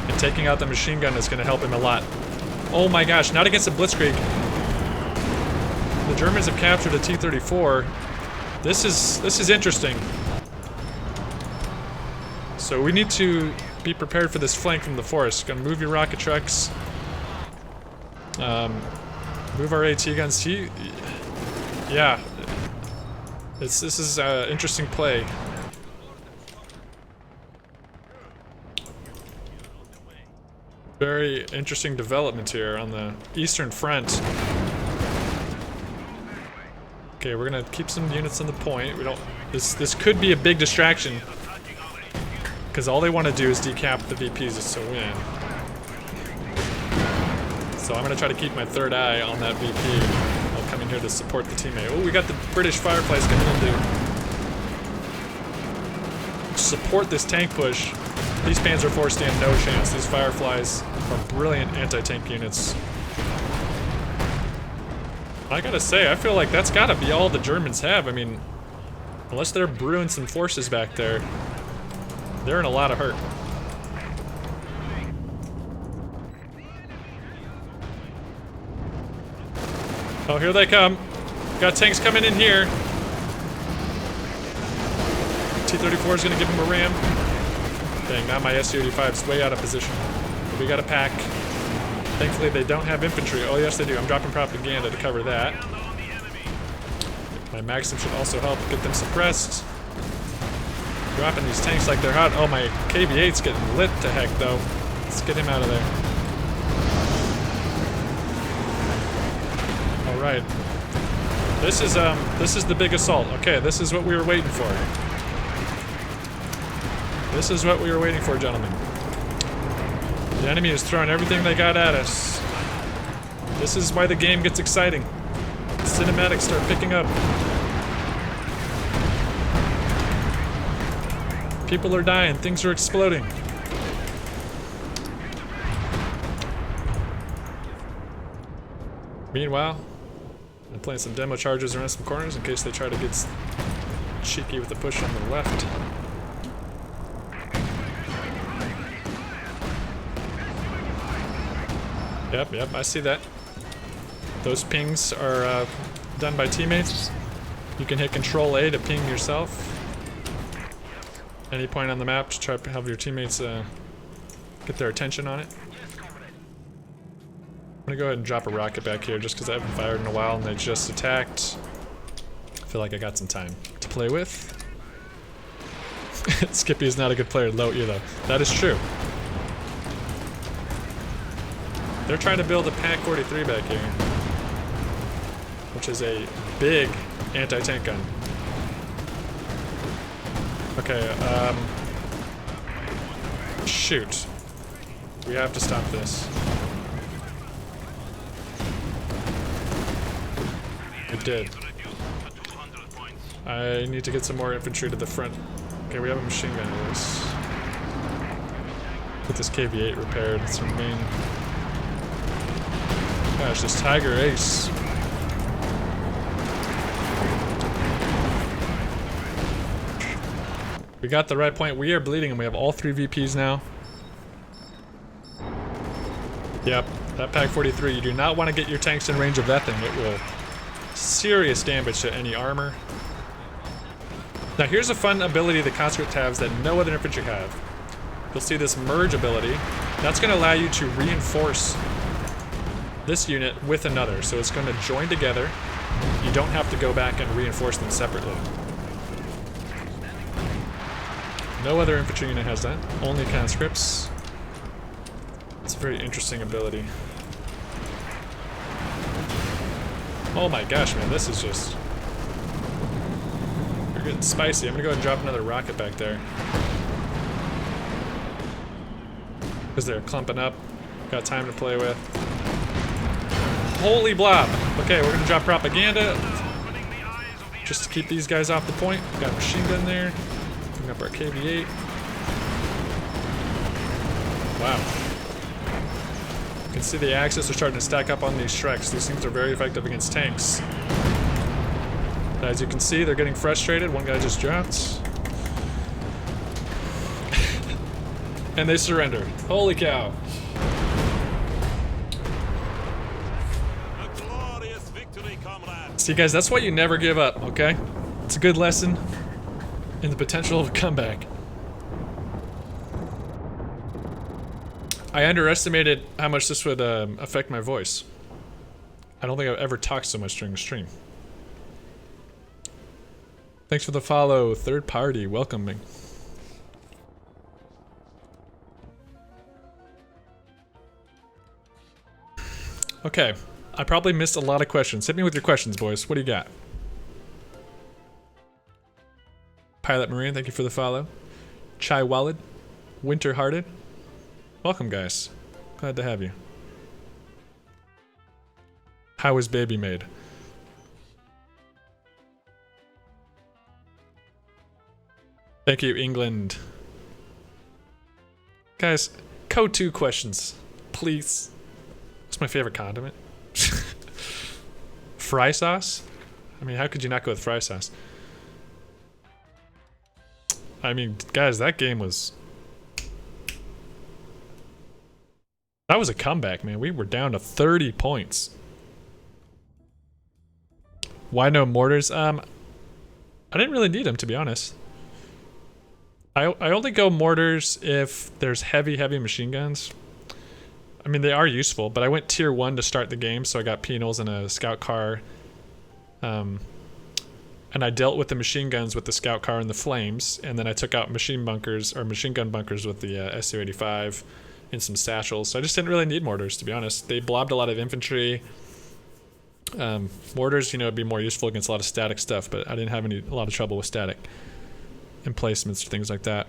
And taking out the machine gun is going to help him a lot. Oh my gosh, not against a Blitzkrieg. The Germans have captured a T-34. This is interesting. So we need to be prepared for this flank from the forest. Gonna move your rocket trucks. Move our AT guns. Yeah. This is an interesting play. Very interesting development here on the Eastern Front. Okay, we're gonna keep some units on the point. We don't. This could be a big distraction because all they want to do is decap the VPs just to win. So I'm gonna try to keep my third eye on that VP. I'll come in here to support the teammate. Oh, we got the British Fireflies coming in to support this tank push. These Panzer IV stand no chance. These Fireflies are brilliant anti-tank units. I gotta say, I feel like that's gotta be all the Germans have. I mean, unless they're brewing some forces back there, they're in a lot of hurt. Oh, here they come. Got tanks coming in here. T-34 is gonna give him a ram. Dang, now my Su-85 is way out of position. But we got a pack. Thankfully, they don't have infantry. Oh, yes, they do. I'm dropping propaganda to cover that. My Maxim should also help get them suppressed. Dropping these tanks like they're hot. Oh, my KV-8's getting lit to heck, though. Let's get him out of there. All right. This is the big assault. Okay, this is what we were waiting for. This is what we were waiting for, gentlemen. The enemy is throwing everything they got at us. This is why the game gets exciting. The cinematics start picking up. People are dying. Things are exploding. Meanwhile, I'm playing some demo charges around some corners in case they try to get cheeky with the push on the left. Yep, I see that. Those pings are done by teammates. You can hit Control-A to ping yourself. Any point on the map to try to have your teammates get their attention on it. I'm gonna go ahead and drop a rocket back here just because I haven't fired in a while and they just attacked. I feel like I got some time to play with. Skippy is not a good player low either. That is true. They're trying to build a Pack 43 back here, which is a big anti-tank gun. Okay, shoot. We have to stop this. We did. I need to get some more infantry to the front. Okay, we have a machine gun at least. Get this KV-8 repaired. It's our main. Gosh, this Tiger Ace. We got the right point. We are bleeding and we have all 3 VPs now. Yep, that Pack 43. You do not want to get your tanks in range of that thing. It will serious damage to any armor. Now here's a fun ability the conscript has that no other infantry have. You'll see this merge ability. That's going to allow you to reinforce this unit with another, so it's going to join together. You don't have to go back and reinforce them separately. No other infantry unit has that, only conscripts. It's a very interesting ability. Oh my gosh, man, this is just... You're getting spicy. I'm gonna go ahead and drop another rocket back there. Because they're clumping up. Got time to play with. Holy blob! Okay, we're gonna drop propaganda just to keep these guys off the point. Got a machine gun there. Bring up our KV-8. Wow. You can see the Axis are starting to stack up on these Shreks. These things are very effective against tanks. But as you can see, they're getting frustrated. One guy just dropped. And they surrendered. Holy cow. See guys, that's why you never give up, okay? It's a good lesson in the potential of a comeback. I underestimated how much this would affect my voice. I don't think I've ever talked so much during the stream. Thanks for the follow, third party, welcoming. Okay, I probably missed a lot of questions. Hit me with your questions, boys. What do you got? Pilot Marine, thank you for the follow. Chai Walid, Winter Hearted. Welcome, guys. Glad to have you. How was baby made? Thank you, England. Guys, coh2 questions, please. What's my favorite condiment? Fry sauce? I mean, how could you not go with fry sauce? I mean, guys, that game was... That was a comeback, man. We were down to 30 points. Why no mortars? I didn't really need them, to be honest. I only go mortars if there's heavy machine guns. I mean, they are useful, but I went tier 1 to start the game, so I got penals and a scout car. And I dealt with the machine guns with the scout car and the flames, and then I took out machine gun bunkers with the SU-85 and some satchels. So I just didn't really need mortars, to be honest. They blobbed a lot of infantry. Mortars, you know, would be more useful against a lot of static stuff, but I didn't have a lot of trouble with static emplacements or things like that.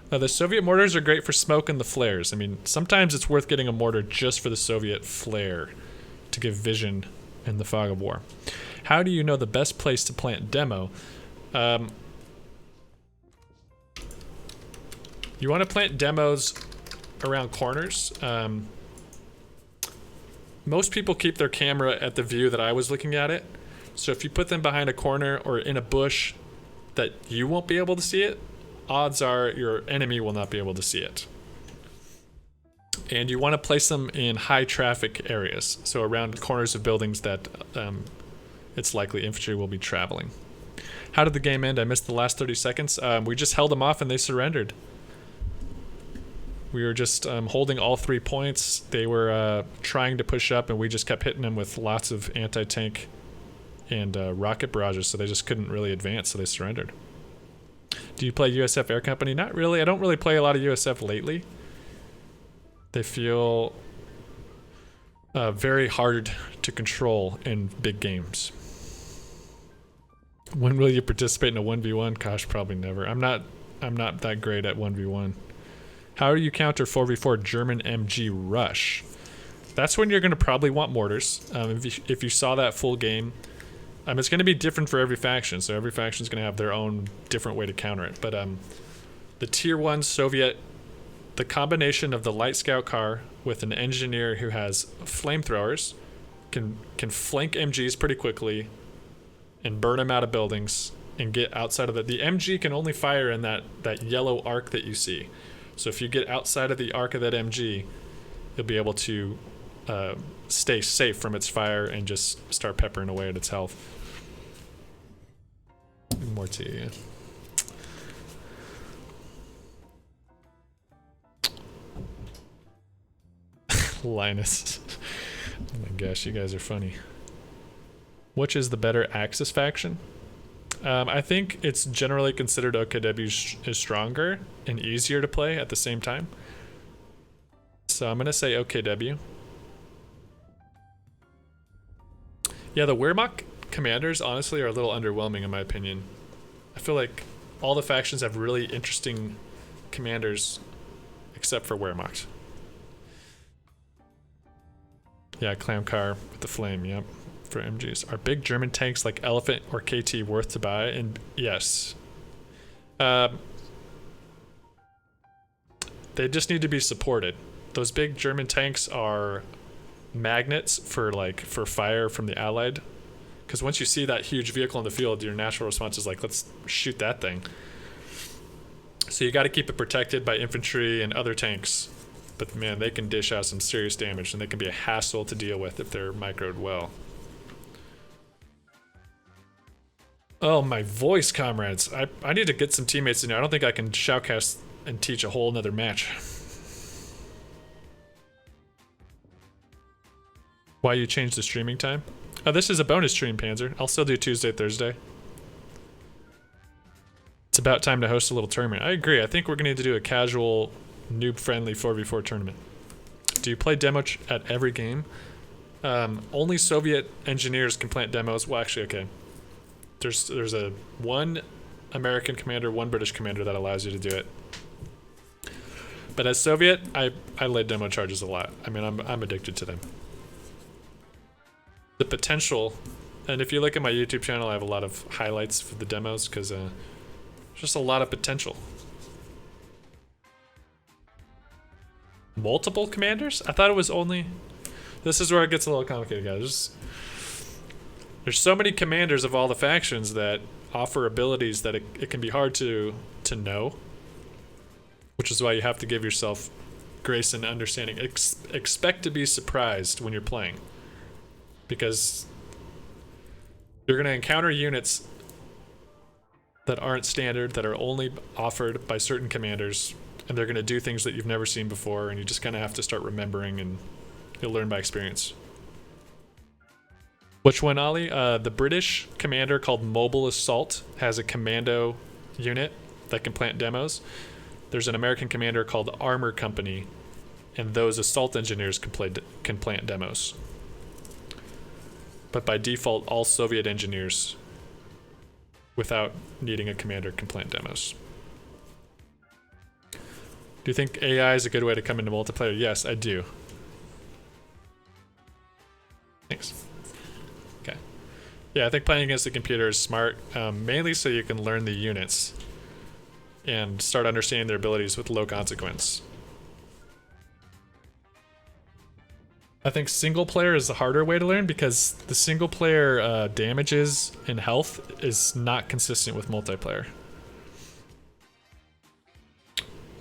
The Soviet mortars are great for smoke and the flares. I mean, sometimes it's worth getting a mortar just for the Soviet flare to give vision in the fog of war. How do you know the best place to plant demo? You want to plant demos around corners. Most people keep their camera at the view that I was looking at it. So if you put them behind a corner or in a bush that you won't be able to see it, odds are your enemy will not be able to see it. And you want to place them in high traffic areas, so around corners of buildings that it's likely infantry will be traveling. How did the game end? I missed the last 30 seconds. We just held them off and they surrendered. We were just holding all 3 points. They were trying to push up and we just kept hitting them with lots of anti-tank and rocket barrages, so they just couldn't really advance, so they surrendered. Do you play USF Air Company? Not really. I don't really play a lot of USF lately. They feel very hard to control in big games. When will you participate in a 1v1? Gosh, probably never. I'm not that great at 1v1. How do you counter 4v4 German MG rush? That's when you're going to probably want mortars. If you saw that full game, it's going to be different for every faction, so every faction is going to have their own different way to counter it. But the tier 1 Soviet, the combination of the light scout car with an engineer who has flamethrowers can flank MGs pretty quickly and burn them out of buildings and get outside of the MG can only fire in that yellow arc that you see. So if you get outside of the arc of that MG, you'll be able to stay safe from its fire and just start peppering away at its health. More tea. Linus. Oh my gosh, you guys are funny. Which is the better Axis faction? I think it's generally considered OKW is stronger and easier to play at the same time. So I'm gonna say OKW. Yeah, the Wehrmacht commanders honestly are a little underwhelming in my opinion. I feel like all the factions have really interesting commanders except for Wehrmacht. Yeah, clam car with the flame, yep, for MGs. Are big German tanks like Elephant or KT worth to buy? And yes. They just need to be supported. Those big German tanks are magnets for fire from the Allied. Because once you see that huge vehicle in the field, your natural response is like, let's shoot that thing. So you got to keep it protected by infantry and other tanks. But man, they can dish out some serious damage, and they can be a hassle to deal with if they're microed well. Oh, my voice, comrades. I need to get some teammates in here. I don't think I can shoutcast and teach a whole nother match. Why you changed the streaming time? Oh, this is a bonus stream, Panzer. I'll still do Tuesday, Thursday. It's about time to host a little tournament. I agree. I think we're going to need to do a casual, noob-friendly 4v4 tournament. Do you play demo at every game? Only Soviet engineers can plant demos. Well, actually, okay. There's a one American commander, one British commander that allows you to do it. But as Soviet, I lay demo charges a lot. I mean, I'm addicted to them. The potential, and if you look at my YouTube channel, I have a lot of highlights for the demos because there's just a lot of potential. Multiple commanders? I thought it was only... This is where it gets a little complicated, guys. There's so many commanders of all the factions that offer abilities that it can be hard to know. Which is why you have to give yourself grace and understanding. Expect to be surprised when you're playing. Because you're going to encounter units that aren't standard, that are only offered by certain commanders, and they're going to do things that you've never seen before, and you just kind of have to start remembering, and you'll learn by experience. Which one, Ollie? The British commander called Mobile Assault has a commando unit that can plant demos. There's an American commander called Armor Company, and those assault engineers can plant demos. But by default, all Soviet engineers, without needing a commander, can plant demos. Do you think AI is a good way to come into multiplayer? Yes, I do. Thanks. Okay. Yeah, I think playing against the computer is smart, mainly so you can learn the units and start understanding their abilities with low consequence. I think single player is the harder way to learn because the single player damages and health is not consistent with multiplayer.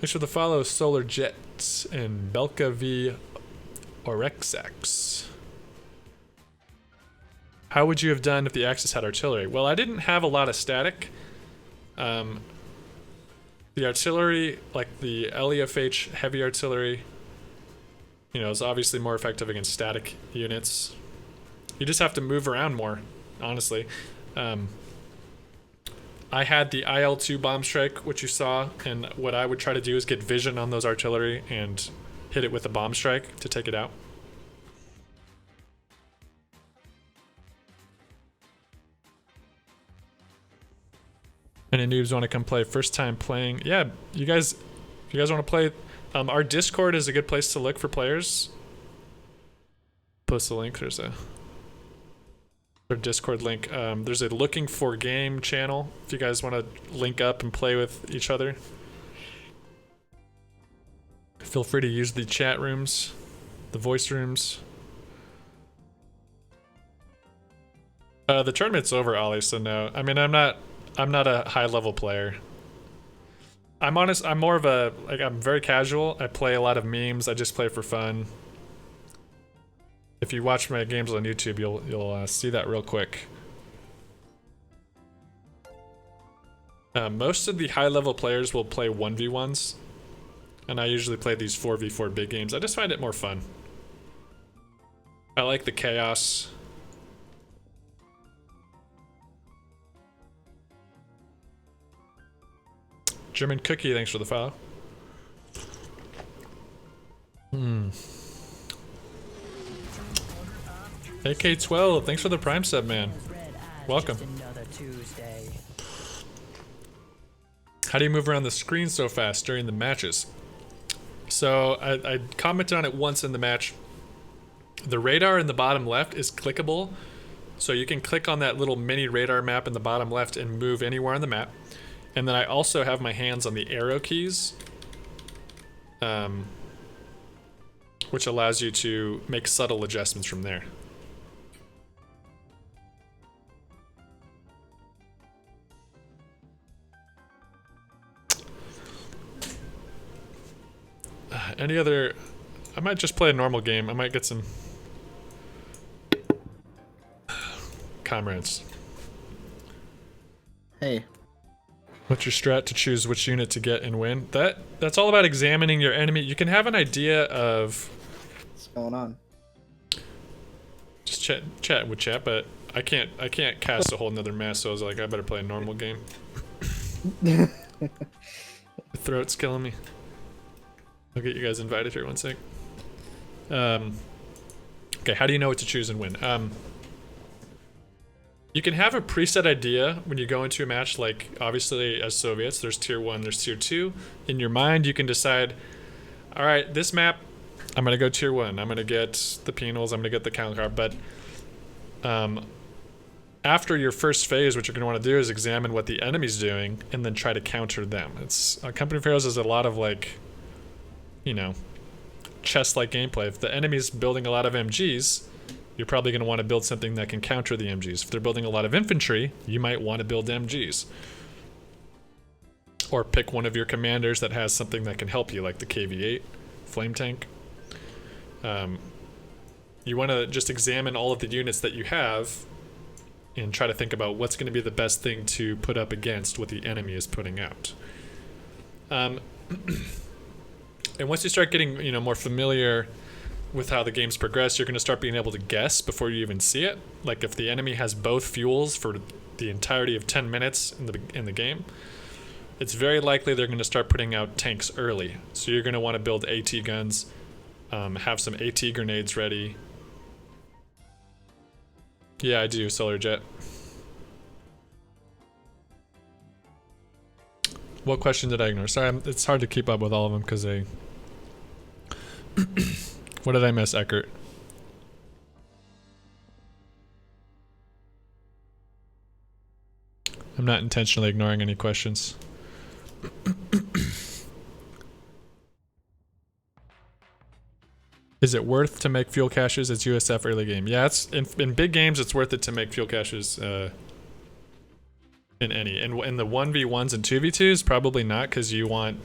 Thanks for the follow, Solar Jets and Belka V Orexax. How would you have done if the Axis had artillery? Well, I didn't have a lot of static. The artillery, like the LEFH heavy artillery, you know, is obviously more effective against static units. You just have to move around more, honestly. I had the IL-2 bomb strike, which you saw, and what I would try to do is get vision on those artillery and hit it with a bomb strike to take it out. Any noobs want to come play? First time playing? Yeah, you guys, if you guys want to play, our Discord is a good place to look for players. Post the link. There's a Discord link. There's a looking for game channel if you guys want to link up and play with each other. Feel free to use the chat rooms, the voice rooms. The tournament's over, Ollie, so no. I mean, I'm not a high level player. I'm honest, I'm more of a, like, I'm very casual. I play a lot of memes. I just play for fun. If you watch my games on YouTube, you'll see that real quick. Most of the high level players will play 1v1s, and I usually play these 4v4 big games. I just find it more fun. I like the chaos. German Cookie, thanks for the follow. AK12, thanks for the Prime sub, man. Welcome. How do you move around the screen so fast during the matches? So I commented on it once in the match. The radar in the bottom left is clickable. So you can click on that little mini radar map in the bottom left and move anywhere on the map. And then I also have my hands on the arrow keys, which allows you to make subtle adjustments from there. Any other... I might just play a normal game. I might get some... comrades. Hey. What's your strat to choose which unit to get and win? That's all about examining your enemy. You can have an idea of... What's going on? Just chat with chat, but I can't cast a whole nother mess, so I was like, I better play a normal game. The throat's killing me. I'll get you guys invited here one sec. Okay, how do you know what to choose and when? You can have a preset idea when you go into a match, like obviously as Soviets, there's tier 1, there's tier 2. In your mind, you can decide, all right, this map, I'm going to go tier 1. I'm going to get the penals, I'm going to get the counter card. But after your first phase, what you're going to want to do is examine what the enemy's doing and then try to counter them. It's Company of Heroes is a lot of like, you know, chess-like gameplay. If the enemy's building a lot of MGs, you're probably going to want to build something that can counter the MGs. If they're building a lot of infantry, you might want to build MGs. Or pick one of your commanders that has something that can help you, like the KV-8, Flame Tank. You want to just examine all of the units that you have and try to think about what's going to be the best thing to put up against what the enemy is putting out. And once you start getting, you know, more familiar with how the games progress, you're going to start being able to guess before you even see it. Like if the enemy has both fuels for the entirety of 10 minutes in the game, it's very likely they're going to start putting out tanks early. So you're going to want to build AT guns, have some AT grenades ready. Yeah, I do, Solar Jet. What question did I ignore? Sorry, it's hard to keep up with all of them because they... What did I miss, Eckert? I'm not intentionally ignoring any questions. Is it worth to make fuel caches as USF early game? Yeah, it's in big games it's worth it to make fuel caches in any. In the 1v1s and 2v2s, probably not, because you want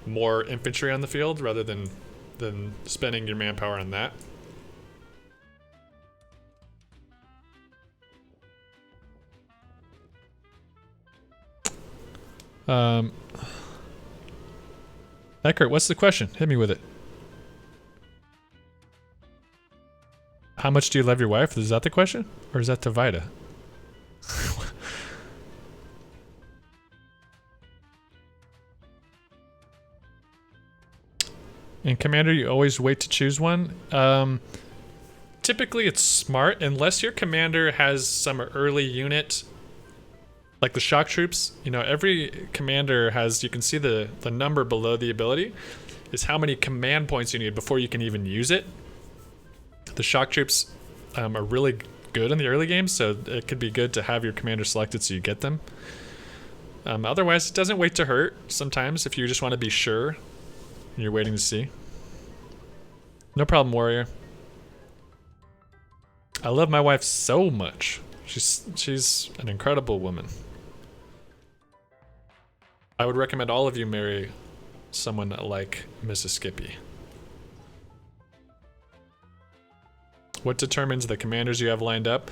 more infantry on the field rather than spending your manpower on that. Eckert, what's the question? Hit me with it. How much do you love your wife? Is that the question? Or is that to Vida? In Commander, you always wait to choose one. Typically, it's smart unless your commander has some early unit, like the shock troops. You know, every commander has, you can see the number below the ability is how many command points you need before you can even use it. The shock troops are really good in the early game, so it could be good to have your commander selected so you get them. Otherwise, it doesn't wait to hurt sometimes if you just want to be sure. You're waiting to see. No problem, warrior. I love my wife so much. She's an incredible woman. I would recommend all of you marry someone like Mrs. Skippy. What determines the commanders you have lined up?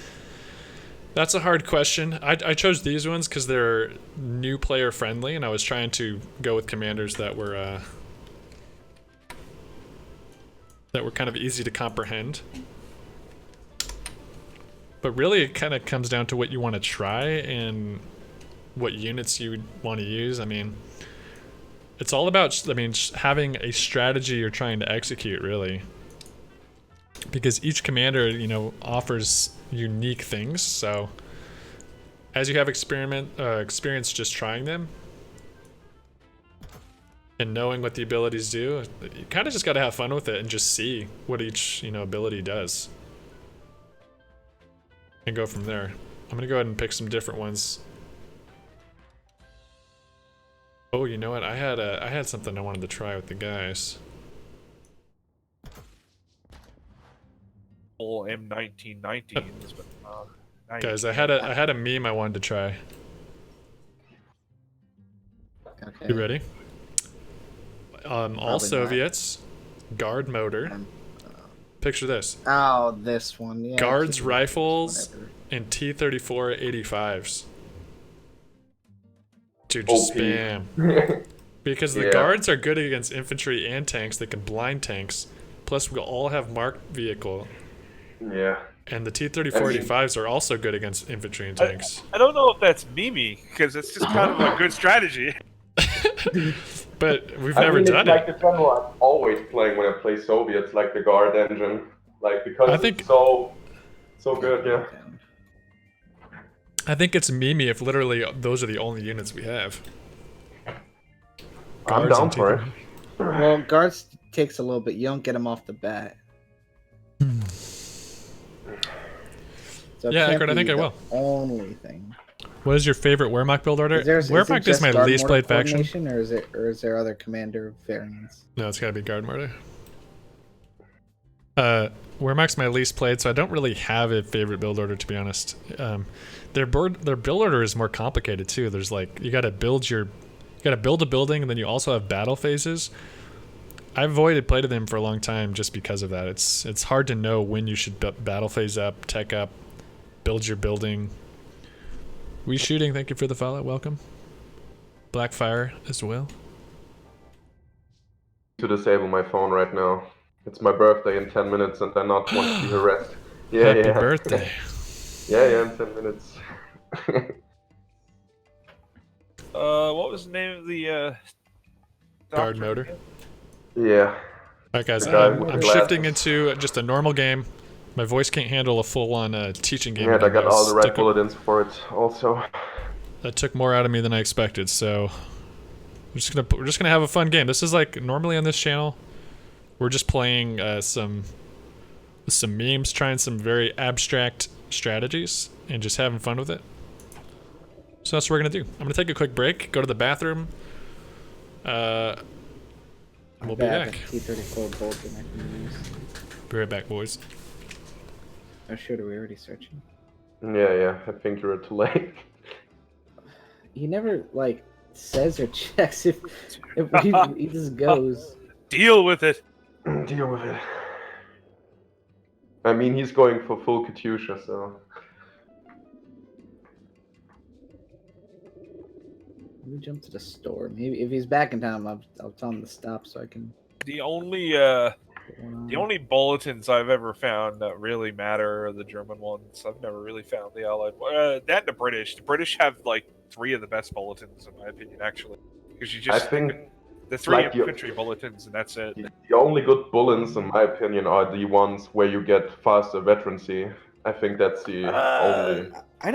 That's a hard question. I chose these ones because they're new player friendly, and I was trying to go with commanders that were kind of easy to comprehend. But really, it kind of comes down to what you want to try and what units you want to use. I mean, it's all about, having a strategy you're trying to execute, really. Because each commander, you know, offers unique things. So, as you have experience just trying them, and knowing what the abilities do, you kind of just got to have fun with it and just see what each, you know, ability does. And go from there. I'm gonna go ahead and pick some different ones. Oh, you know what? I had something I wanted to try with the guys. Full M1919s, but Guys, I had a meme I wanted to try. Okay. You ready? All Soviets, guard motor. Picture this. Oh, this one. Yeah. Guards rifles whatever. and T-34 85s. Dude, just OP. spam. Because the Yeah. guards are good against infantry and tanks. They can blind tanks. Plus, we all have marked vehicle. Yeah. And the T-34 85s are also good against infantry and tanks. I don't know if that's Mimi, because it's just kind of a good strategy. But we've I never mean, done it's like it. the general I'm always playing when I play Soviets, like the guard engine, like because I think- it's so good, yeah. I think it's memey if literally those are the only units we have. I'm Guards down and for teeth. it. Well, guards takes a little bit. You don't get them off the bat. So it Yeah, can't Eckert, I think be I the will. only thing. What is your favorite Wehrmacht build order? Is it Wehrmacht is just my guard least mortar played faction. coordination, or is there other commander variants? No, it's gotta be guard mortar. Wehrmacht's my least played, so I don't really have a favorite build order, to be honest. Their build order is more complicated too. There's like you gotta build a building, and then you also have battle phases. I avoided playing them for a long time just because of that. It's hard to know when you should battle phase up, tech up, build your building. We shooting. Thank you for the follow. Welcome. Blackfire as well. To disable my phone right now. It's my birthday in 10 minutes and I not want to be harassed. Yeah, Happy yeah. birthday. yeah, in 10 minutes. What was the name of the Guard doctor motor. again? Yeah. Alright guys, The guy I'm with the shifting glasses. into just a normal game. My voice can't handle a full-on teaching game. Yeah, I got all the right Took- bulletins for it also. That took more out of me than I expected, so we're just gonna have a fun game. This is like normally on this channel, we're just playing some memes, trying some very abstract strategies, and just having fun with it. So that's what we're gonna do. I'm gonna take a quick break, go to the bathroom. We'll be back. T-34 Bolton I can use. Be right back, boys. Oh shit, are we already searching? Yeah, I think you're too late. He never like says or checks if he just goes. Deal with it. Deal with it. I mean, he's going for full Katyusha, so... Let me jump to the store. Maybe if he's back in time, I'll tell him to stop so I can. The only put one on. the only bulletins I've ever found that really matter are the German ones. I've never really found the Allied one. That and the British. The British have like 3 of the best bulletins in my opinion, actually, because you just I think the 3 like you- infantry bulletins and that's it. the only good bullets, in my opinion, are the ones where you get faster veterancy. I think that's the only... I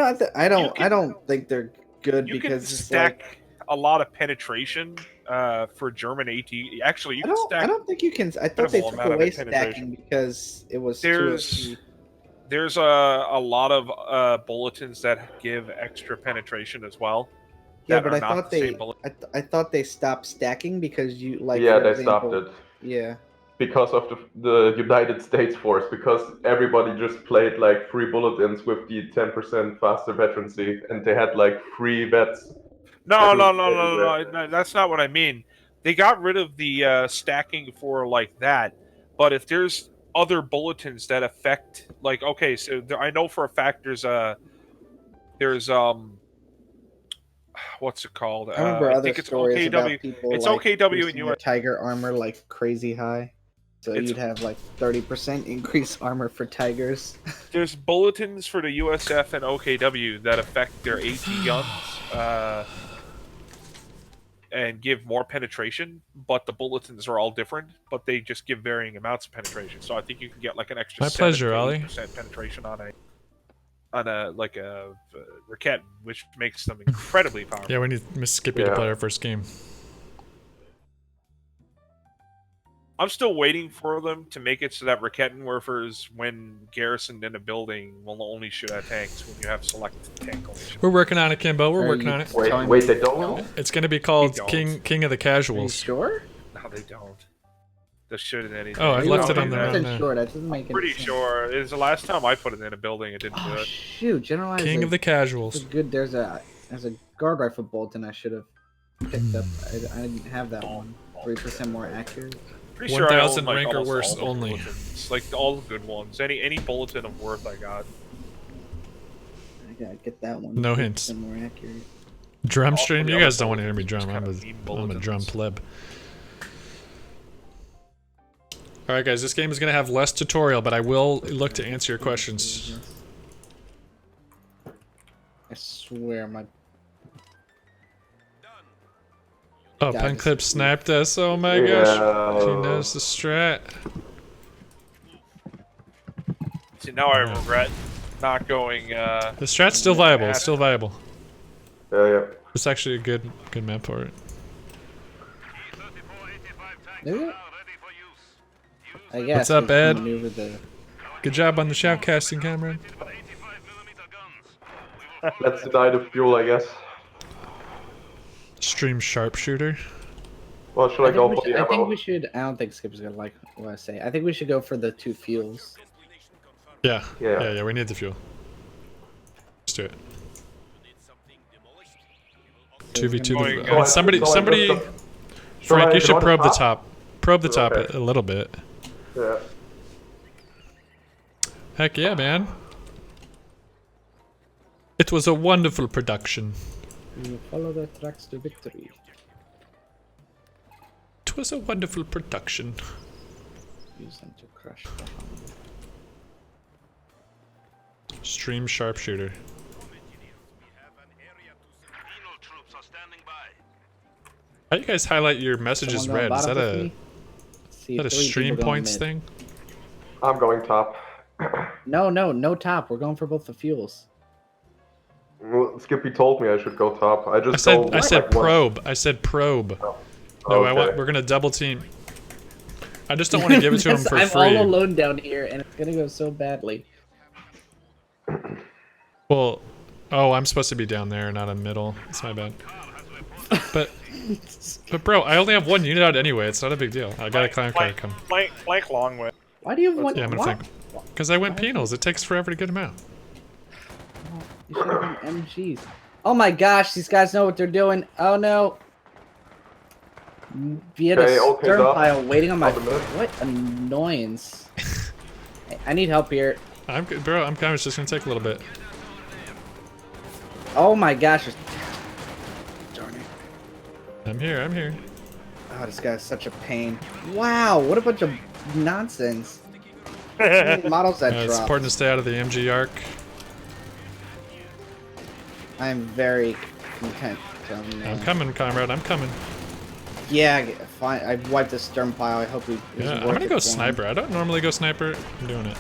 don't think they're good You can because it's stack like, a lot of penetration for German AT. Actually, you can stack. I don't think you can. I thought they minimal took amount of away penetration. stacking because it was There's a lot of bulletins that give extra penetration as well. Yeah, that but are I not thought the same they bullet. I thought they stopped stacking because you like yeah, for they example, stopped it. Yeah. Because of the United States Force, because everybody just played like 3 bulletins with the 10% faster veterancy, and they had like 3 vets. No, that's not what I mean. They got rid of the stacking for like that, but if there's other bulletins that affect, like, okay, so I know for a fact there's what's it called? I remember I other think it's stories OKW. about people It's like OKW in boosting their US. tiger armor like crazy high. So It's- you'd have like 30% increased armor for tigers. There's bulletins for the USF and OKW that affect their AT guns and give more penetration, but the bulletins are all different, but they just give varying amounts of penetration. So I think you can get like an extra My pleasure, 7 to Ollie. 8% penetration on a Raketin, which makes them incredibly powerful. Yeah, we need Miss Skippy to Yeah. play our first game. I'm still waiting for them to make it so that Raketin Werfers, when garrisoned in a building, will only shoot at tanks when you have select tank coalition. We're working on it, Kimbo. We're Are working you on it. telling Wait, me they don't? It's gonna be called They don't. King of the Are you Casuals. sure? No, they don't. They shouldn't anything. Oh, I They left don't it on do the that. run. 100% sure. That doesn't make any Pretty sense. sure. It's the last time I put it in a building, it didn't do Oh it. shoot! General King of the Casuals. good. There's a guard rifle bolt, and I should have picked up. I didn't have that one. 3% more accurate. Pretty sure I 1,000 own, like, rank or almost worse all the only. bulletins. Like all the good ones. Any bulletin of worth I got. I gotta get that one. No 3% hints. More accurate. Drum All stream? the You other guys don't want to hear me bulletins drum. are I'm just kinda meme a drum bulletins. pleb. Alright guys, this game is going to have less tutorial, but I will look to answer your questions. I swear my. Oh, God, Pen this- Clip sniped us. Oh my Yeah. gosh. He knows the strat. See, now I Yeah. regret not going. The strat's still viable. It's still viable. Yeah. It's actually a good map for it. Is it? I guess. What's up, 'cause you Ed? maneuver the- Good job on the shoutcasting, Cameron. Let's deny the fuel, I guess. Stream sharpshooter. Well, should I go for the I think ammo? we should. I don't think Skip's gonna like what I say. I think we should go for the 2 fuels. Yeah. Yeah. Yeah, we need the fuel. Let's do it. 2v2. Going, I mean, somebody, Frank, you should probe the top. Probe the top Okay. a little bit. Yeah. Heck yeah, man. It was a wonderful production. You follow the tracks to victory. It was a wonderful production. Use them to crush the Humvee. Stream sharpshooter. How do you guys highlight your messages Someone red? going Is that bottom with a me? See, that a 3 people stream going points mid. thing? I'm going top. No top. We're going for both the fuels. Well, Skippy told me I should go top. I I just said go I said like one- probe. I said probe. Oh, No, okay. we're gonna double team. I just don't want to give it to him for I'm free. all alone down here, and it's gonna go so badly. Well, oh, I'm supposed to be down there, not in middle. It's my bad. But bro, I only have 1 unit out anyway. It's not a big deal. I got a clown car come. Flank long way. Why do you have one? Yeah, I'm gonna what? think. Because I went penals. It takes forever to get them out. You should have been MGs. Oh my gosh, these guys know what they're doing. Oh no. Be at Okay, a okay, stern Doc. pile waiting on my. Hold a minute. What annoyance. Hey, I need help here. I'm good, bro. I'm kind of just gonna take a little bit. Oh my gosh. Darn it. I'm here. I'm here. Oh, this guy's such a pain. Wow, what a bunch of nonsense. How many models that It's drop. important to stay out of the MG arc. I am very content. I'm coming, comrade. I'm coming. Yeah, fine. I wiped the stern pile. I hope we. Yeah, I'm gonna go sniper. I don't normally go sniper. I'm doing it.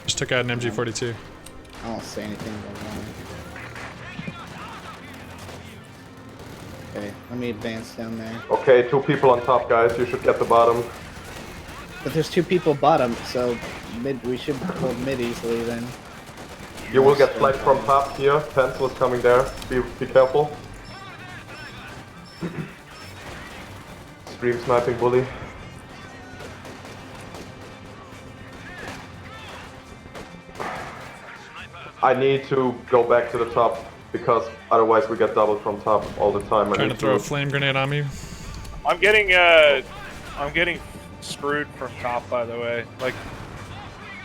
Just took out an MG42. I won't say anything about that. Okay, let me advance down there. Okay, 2 people on top, guys. You should get the bottom. But there's 2 people bottom, so mid. We should hold mid easily then. You will get flanked from top here. Pencil is coming there. Be careful. Stream sniping bully. I need to go back to the top because otherwise we get doubled from top all the time. I Trying to need throw a flame grenade on me. I'm getting screwed from top, by the way. Like,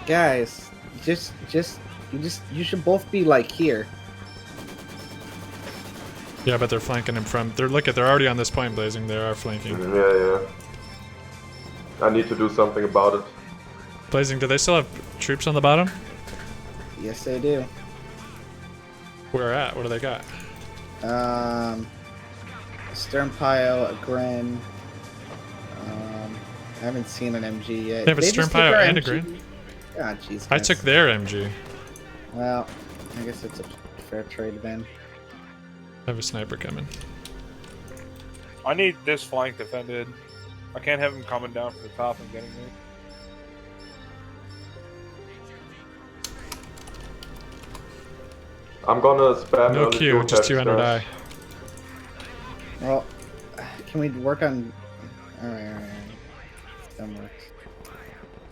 Guys, you should both be like here. Yeah, but they're flanking him from. They're already on this point, blazing. They are flanking. Yeah. I need to do something about it. Blazing. Do they still have troops on the bottom? Yes, they do. Where at? What do they got? Stern pile, a Gren. I haven't seen an MG yet. They have a Did stern just take pile our and a MG? Gren? God, jeez. I guys. took their MG. Well, I guess it's a fair trade then. I have a sniper coming. I need this flank defended. I can't have him coming down from the top and getting me. I'm gonna spam No the Q, dual just text 200 guys. I. Well, can we work on? Alright. That works.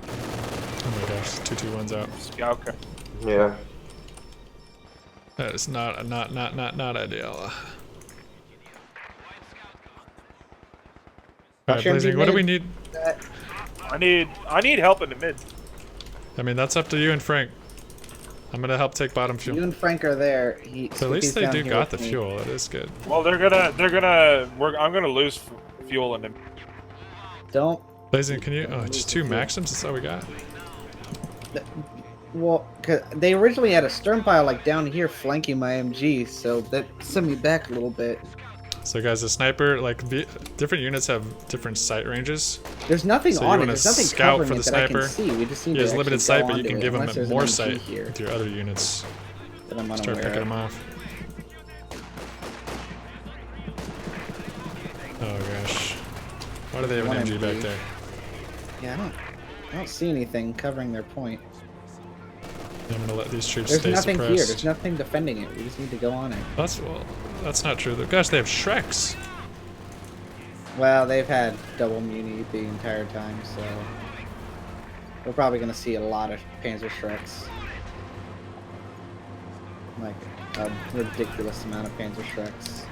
Oh my gosh, 221's out. Yeah, okay. Yeah. That is not ideal. Alright, Sure, Blazing, what do we mid. need? I need help in the mid. I mean, that's up to you and Frank. I'm gonna help take bottom You fuel. and Frank are there. But at least they do got the fuel. That is good. Well, I'm gonna lose fuel in the. Don't. Blazing, can you? Oh, just 2 maxims? That's all we got? Well, 'cause they originally had a stern pile like down here flanking my MG, so that sent me back a little bit. So guys, the sniper, like different units have different sight ranges. There's nothing So you on it. wanna There's nothing scout covering for it the that I sniper. can see. We just need He to has actually limited go sight, but you onto can it, give him unless there's more an MG sight here with your other units. that I'm Start unaware picking of. them off. Oh gosh. Why do they have an One MG back MG. there? Yeah, I don't see anything covering their point. I'm gonna let these troops There's stay nothing suppressed. here. There's nothing defending it. We just need to go on it. That's not true. Gosh, they have Shreks. Well, they've had double muni the entire time, so we're probably gonna see a lot of Panzer Shreks. Like a ridiculous amount of Panzer Shreks.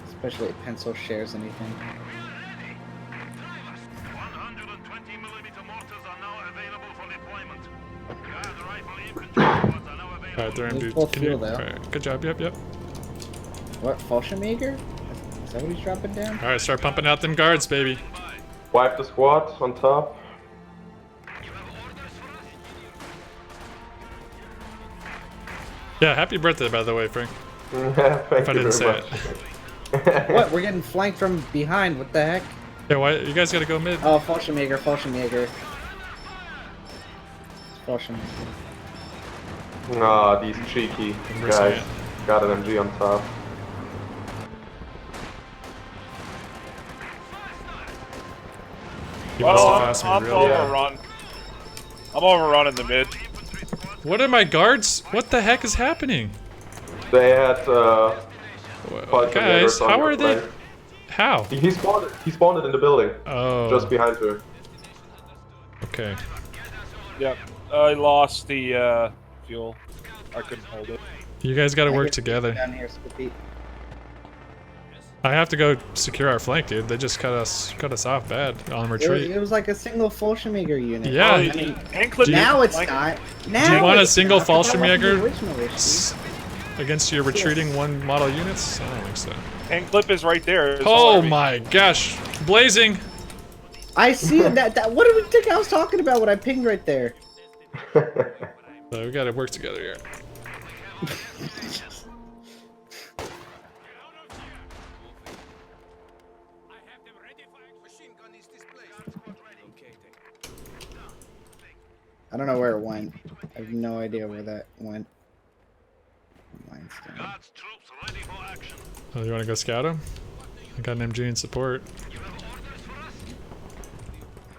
Especially if pencil shares anything. 120mm mortars are now available for deployment. Guard rifle infantry squads are now available. Alright, they're He's MG. full Can you? fuel, though. Alright, good job. Yep. What, Fallschirmjäger? Is that what he's dropping down? Alright, start pumping out them guards, baby. Wipe the squad on top. Yeah, happy birthday, by the way, Frank. Thank If I you didn't very say much. it. What? We're getting flanked from behind. What the heck? Yeah, why? You guys gotta go mid. Oh, Fallschirmjäger, Fallschirmjäger. It's Fallschirmjäger. Ah, these cheeky guys got an MG on top. He must Well, have asked me I'm really. overrun. I'm overrun in the mid. What are my guards? What the heck is happening? They had Guys, how are they? flank. How? He spawned it in the building, Oh. just behind her. Okay. Yep. I lost the fuel. I couldn't hold it. You guys gotta I work get together. Down here, Skippy. I have to go secure our flank, dude. They just cut us off bad on retreat. It was like a single Fallschirmjäger unit. Yeah, I he- mean, Anklet now it's like, not. Now Do you want a it's single not, 'cause that wasn't the Fallschirmjäger original issue. against your retreating one model units? I don't think so. Anklet is right there. It's Oh Harvey. my gosh. Blazing. I see it. That what did we think I was talking about when I pinged right there? So we gotta work together here. I don't know where it went. I have no idea where that went. Mine's down. Guards troops ready for action. Oh, you wanna go scout him? I got an MG in support.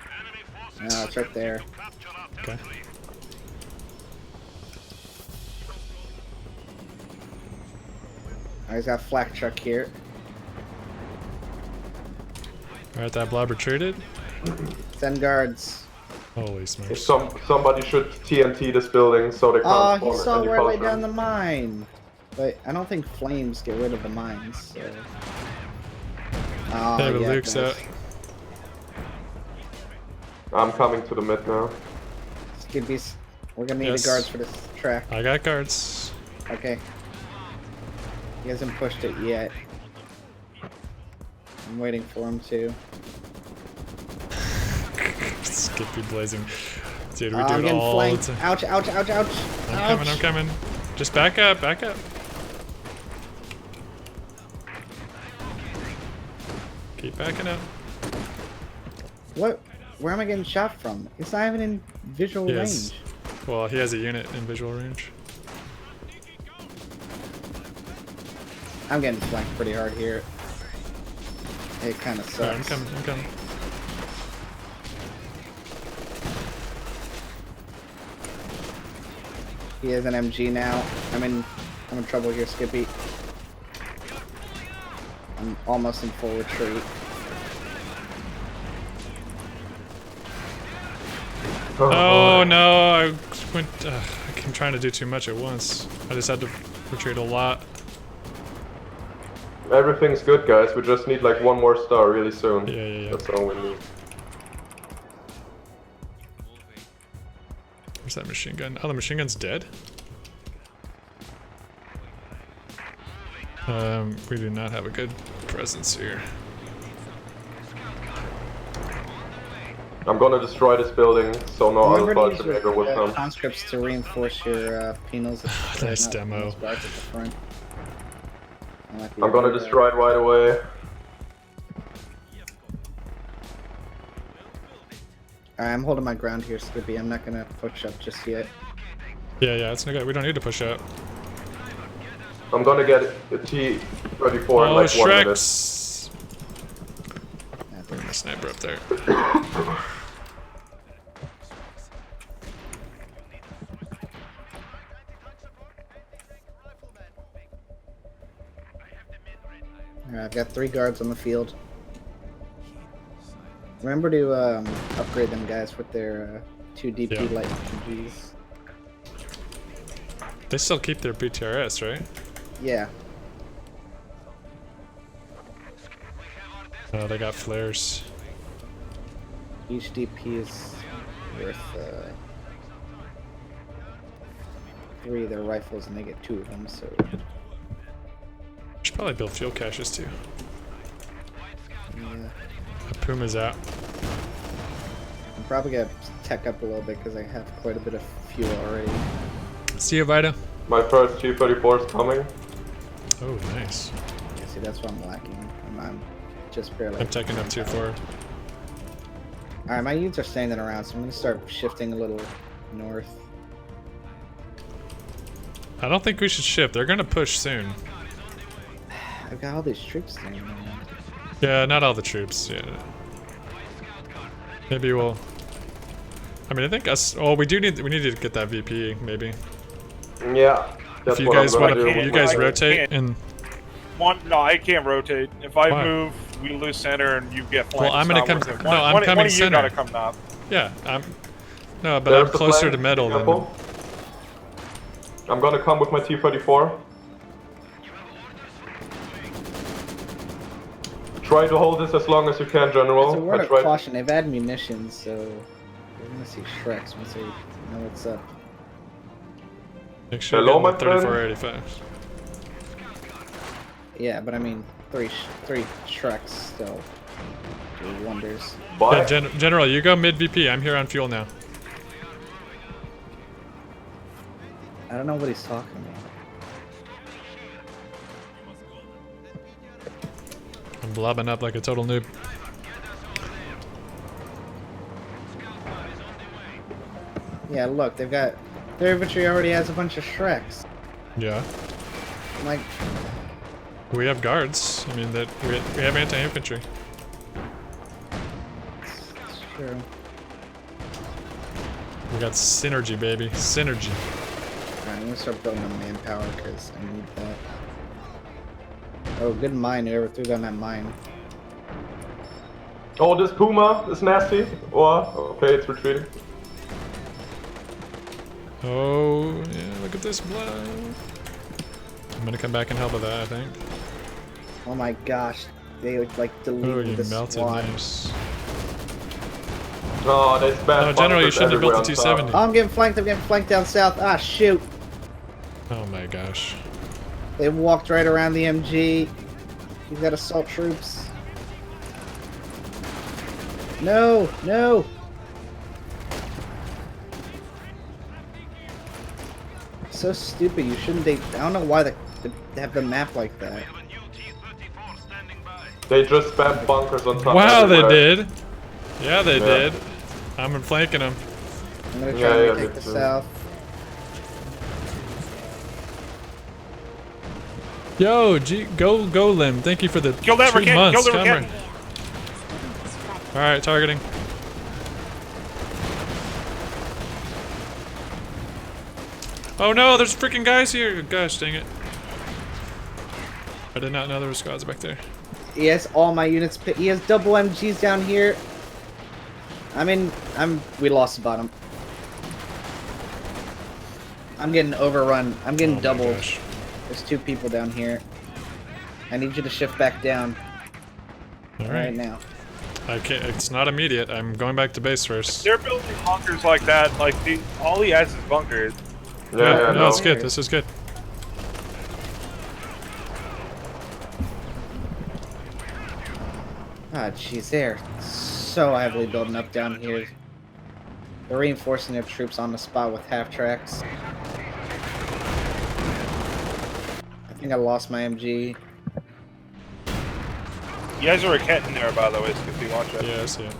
Enemy forces No, it's right there. capture our Okay. territory. I just got flak truck here. Alright, that blob retreated. Send guards. Holy smokes. Somebody should TNT this building so they can't Oh, spawn he saw any where I laid culture. down the mine. But I don't think flames get rid of the mines, so. Oh, Hey, but yeah, Luke's guys. out. I'm coming to the mid now. Skibbies. We're gonna need Yes. the guards for this track. I got guards. Okay. He hasn't pushed it yet. I'm waiting for him to. Skippy blazing. Dude, we Oh, do I'm it getting all flanked. the time. Ouch, ouch, ouch, ouch. I'm coming. Just back up, back up. Keep backing up. What? Where am I getting shot from? It's not even in visual Yes. range. Well, he has a unit in visual range. I'm getting flanked pretty hard here. It kind of Alright, I'm sucks. coming, I'm coming. He has an MG now. I'm in trouble here, Skippy. I'm almost in full retreat. Oh no, I went. I'm trying to do too much at once. I just had to retreat a lot. Everything's good, guys. We just need like one more star really soon. Yeah. That's all we need. Where's that machine gun? Oh, the machine gun's dead? We do not have a good presence here. I'm gonna destroy this building so no Remember to other use your Schwarzenegger will come. conscripts to reinforce your penals. Nice not demo. penals, guards at the front. That might be I'm gonna very, destroy it right away. Alright, I'm holding my ground here, Skippy. I'm not gonna push up just yet. Yeah, it's no good. We don't need to push out. I'm gonna get a T-34 in Oh, like 1 minute. Shreks! Bring the sniper up there. Alright, I've got 3 guards on the field. Remember to upgrade them guys with their 2 DP Yeah. light MGs. They still keep their BTRS, right? Yeah. Oh, they got flares. Each DP is worth 3 of their rifles, and they get 2 of them. So Should probably build fuel caches too. yeah. The Puma's out. I'm probably gonna tech up a little bit because I have quite a bit of fuel already. See you, Vita. My first T-34 is coming. Oh, nice. Yeah, see, that's what I'm lacking. I'm just barely. I'm taking up 2-4. Alright, my units are standing around, so I'm gonna start shifting a little north. I don't think we should shift. They're gonna push soon. I've got all these troops standing around. Yeah, not all the troops. Yeah. Maybe we'll. I mean, I think us. Oh, we need to get that VP maybe. Yeah, that's If you what guys I'm want gonna to, do. you guys I rotate can't. and. No, I can't rotate. If I Why? move, we lose center and you get flanked. Well, I'm It's gonna not come. worth it. No, One- I'm one coming of you center. gotta come up. Yeah, I'm. No, but There's I'm the closer flank, to metal than. careful. I'm gonna come with my T-34. Try to hold this as long as you can, General. It's a word I of tried. caution. They've had munitions, so we're gonna see Shreks once they know what's up. Make sure Hello, you my get friend. 3485. Yeah, but I mean, three Shreks still do wonders. Bye. Yeah, General, you go mid VP. I'm here on fuel now. I don't know what he's talking about. I'm blobbing up like a total noob. Yeah, look, they've got their infantry already has a bunch of Shreks. Yeah. I'm like, We have guards. I mean, that we have anti-infantry. it's true. We got synergy, baby. Synergy. Alright, I'm gonna start building on manpower because I need that. Oh, good mine, whoever threw down that mine. Oh, this Puma is nasty. Oh, okay, it's retreating. Oh, yeah, look at this blood. I'm gonna come back and help with that, I think. Oh my gosh, they like Oh, deleted you the melted, squad. nice. Oh, they spam. No, General, you shouldn't have built the everywhere on T-70. Oh, I'm getting flanked down south. Ah, shoot. Oh my gosh. They walked right around the MG. He's got assault troops. No, no. So stupid. You shouldn't. I don't know why they have the map like that. We have a new T-34 standing by. They just spam bunkers on top. Wow, they everywhere. did. Yeah, they did. I'm flanking them. I'm gonna try Yeah, and me take the too. south. Yo, go Lim. Thank you for the Kill that 2 Ricket, months. kill the Cameron. Ricket. All right, targeting. Oh no, there's freaking guys here. Gosh, dang it. I did not know there were squads back there. He has all my units. He has double MGs down here. We lost the bottom. I'm getting overrun. I'm getting Oh my doubled. gosh. There's 2 people down here. I need you to shift back down All right right. now. I can't. It's not immediate. I'm going back to base first. They're building bunkers like that. Like all he has is bunkers. Yeah, no, it's good. This is good. Ah, jeez, they're so heavily building up down here. They're reinforcing their troops on the spot with half tracks. I think I lost my MG. You guys are a cat in there, by the way, so if you watch it. Yeah, I see it.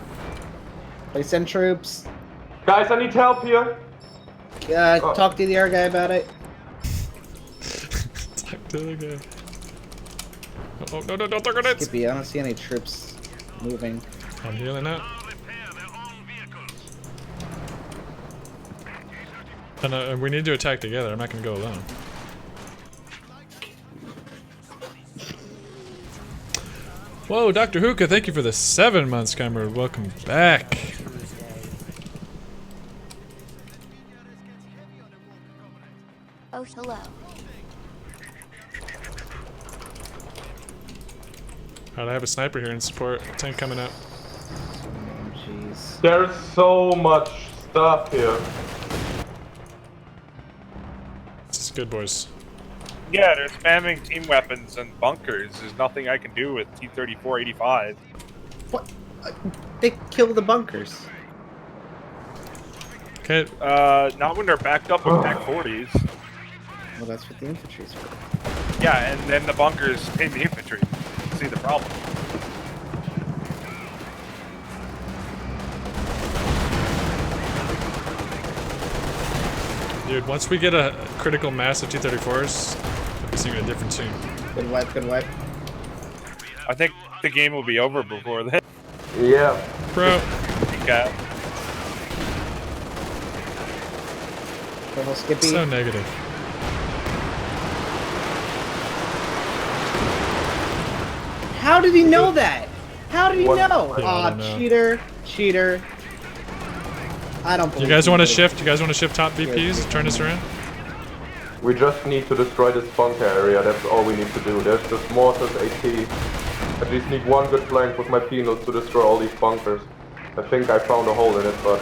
They send troops. Guys, I need help here. Talk to the air guy about it. Talk to the guy. Oh, no, no, don't throw grenades! Skippy, I don't see any troops moving. I'm healing up. And we need to attack together. I'm not gonna go alone. Whoa, Dr. Hookah, thank you for the 7 months, Skymmer. Welcome back. Oh, hello. Alright, I have a sniper here in support. Tank coming up. Oh, jeez. There's so much stuff here. This is good, boys. Yeah, they're spamming team weapons and bunkers. There's nothing I can do with T-34-85. What? They kill the bunkers. Okay, Not when they're backed up with Pac-40s. Well, that's what the infantry's for. Yeah, and then the bunkers hit the infantry. See the problem. dude, once we get a critical mass of T-34s, we'll be seeing a different scene. Good wipe, good wipe. I think the game will be over before then. Yeah. Bro, Okay. Little Skippy. so negative. How did he know that? How did he What? know? Yeah, I Aw, don't know. cheater, cheater. I don't believe You guys you, want to dude. shift? You guys want to shift top VPs? Turn this around? We just need to destroy this bunker area, that's all we need to do. There's just mortars, AT. At least need one good flank with my penals to destroy all these bunkers. I think I found a hole in it, but...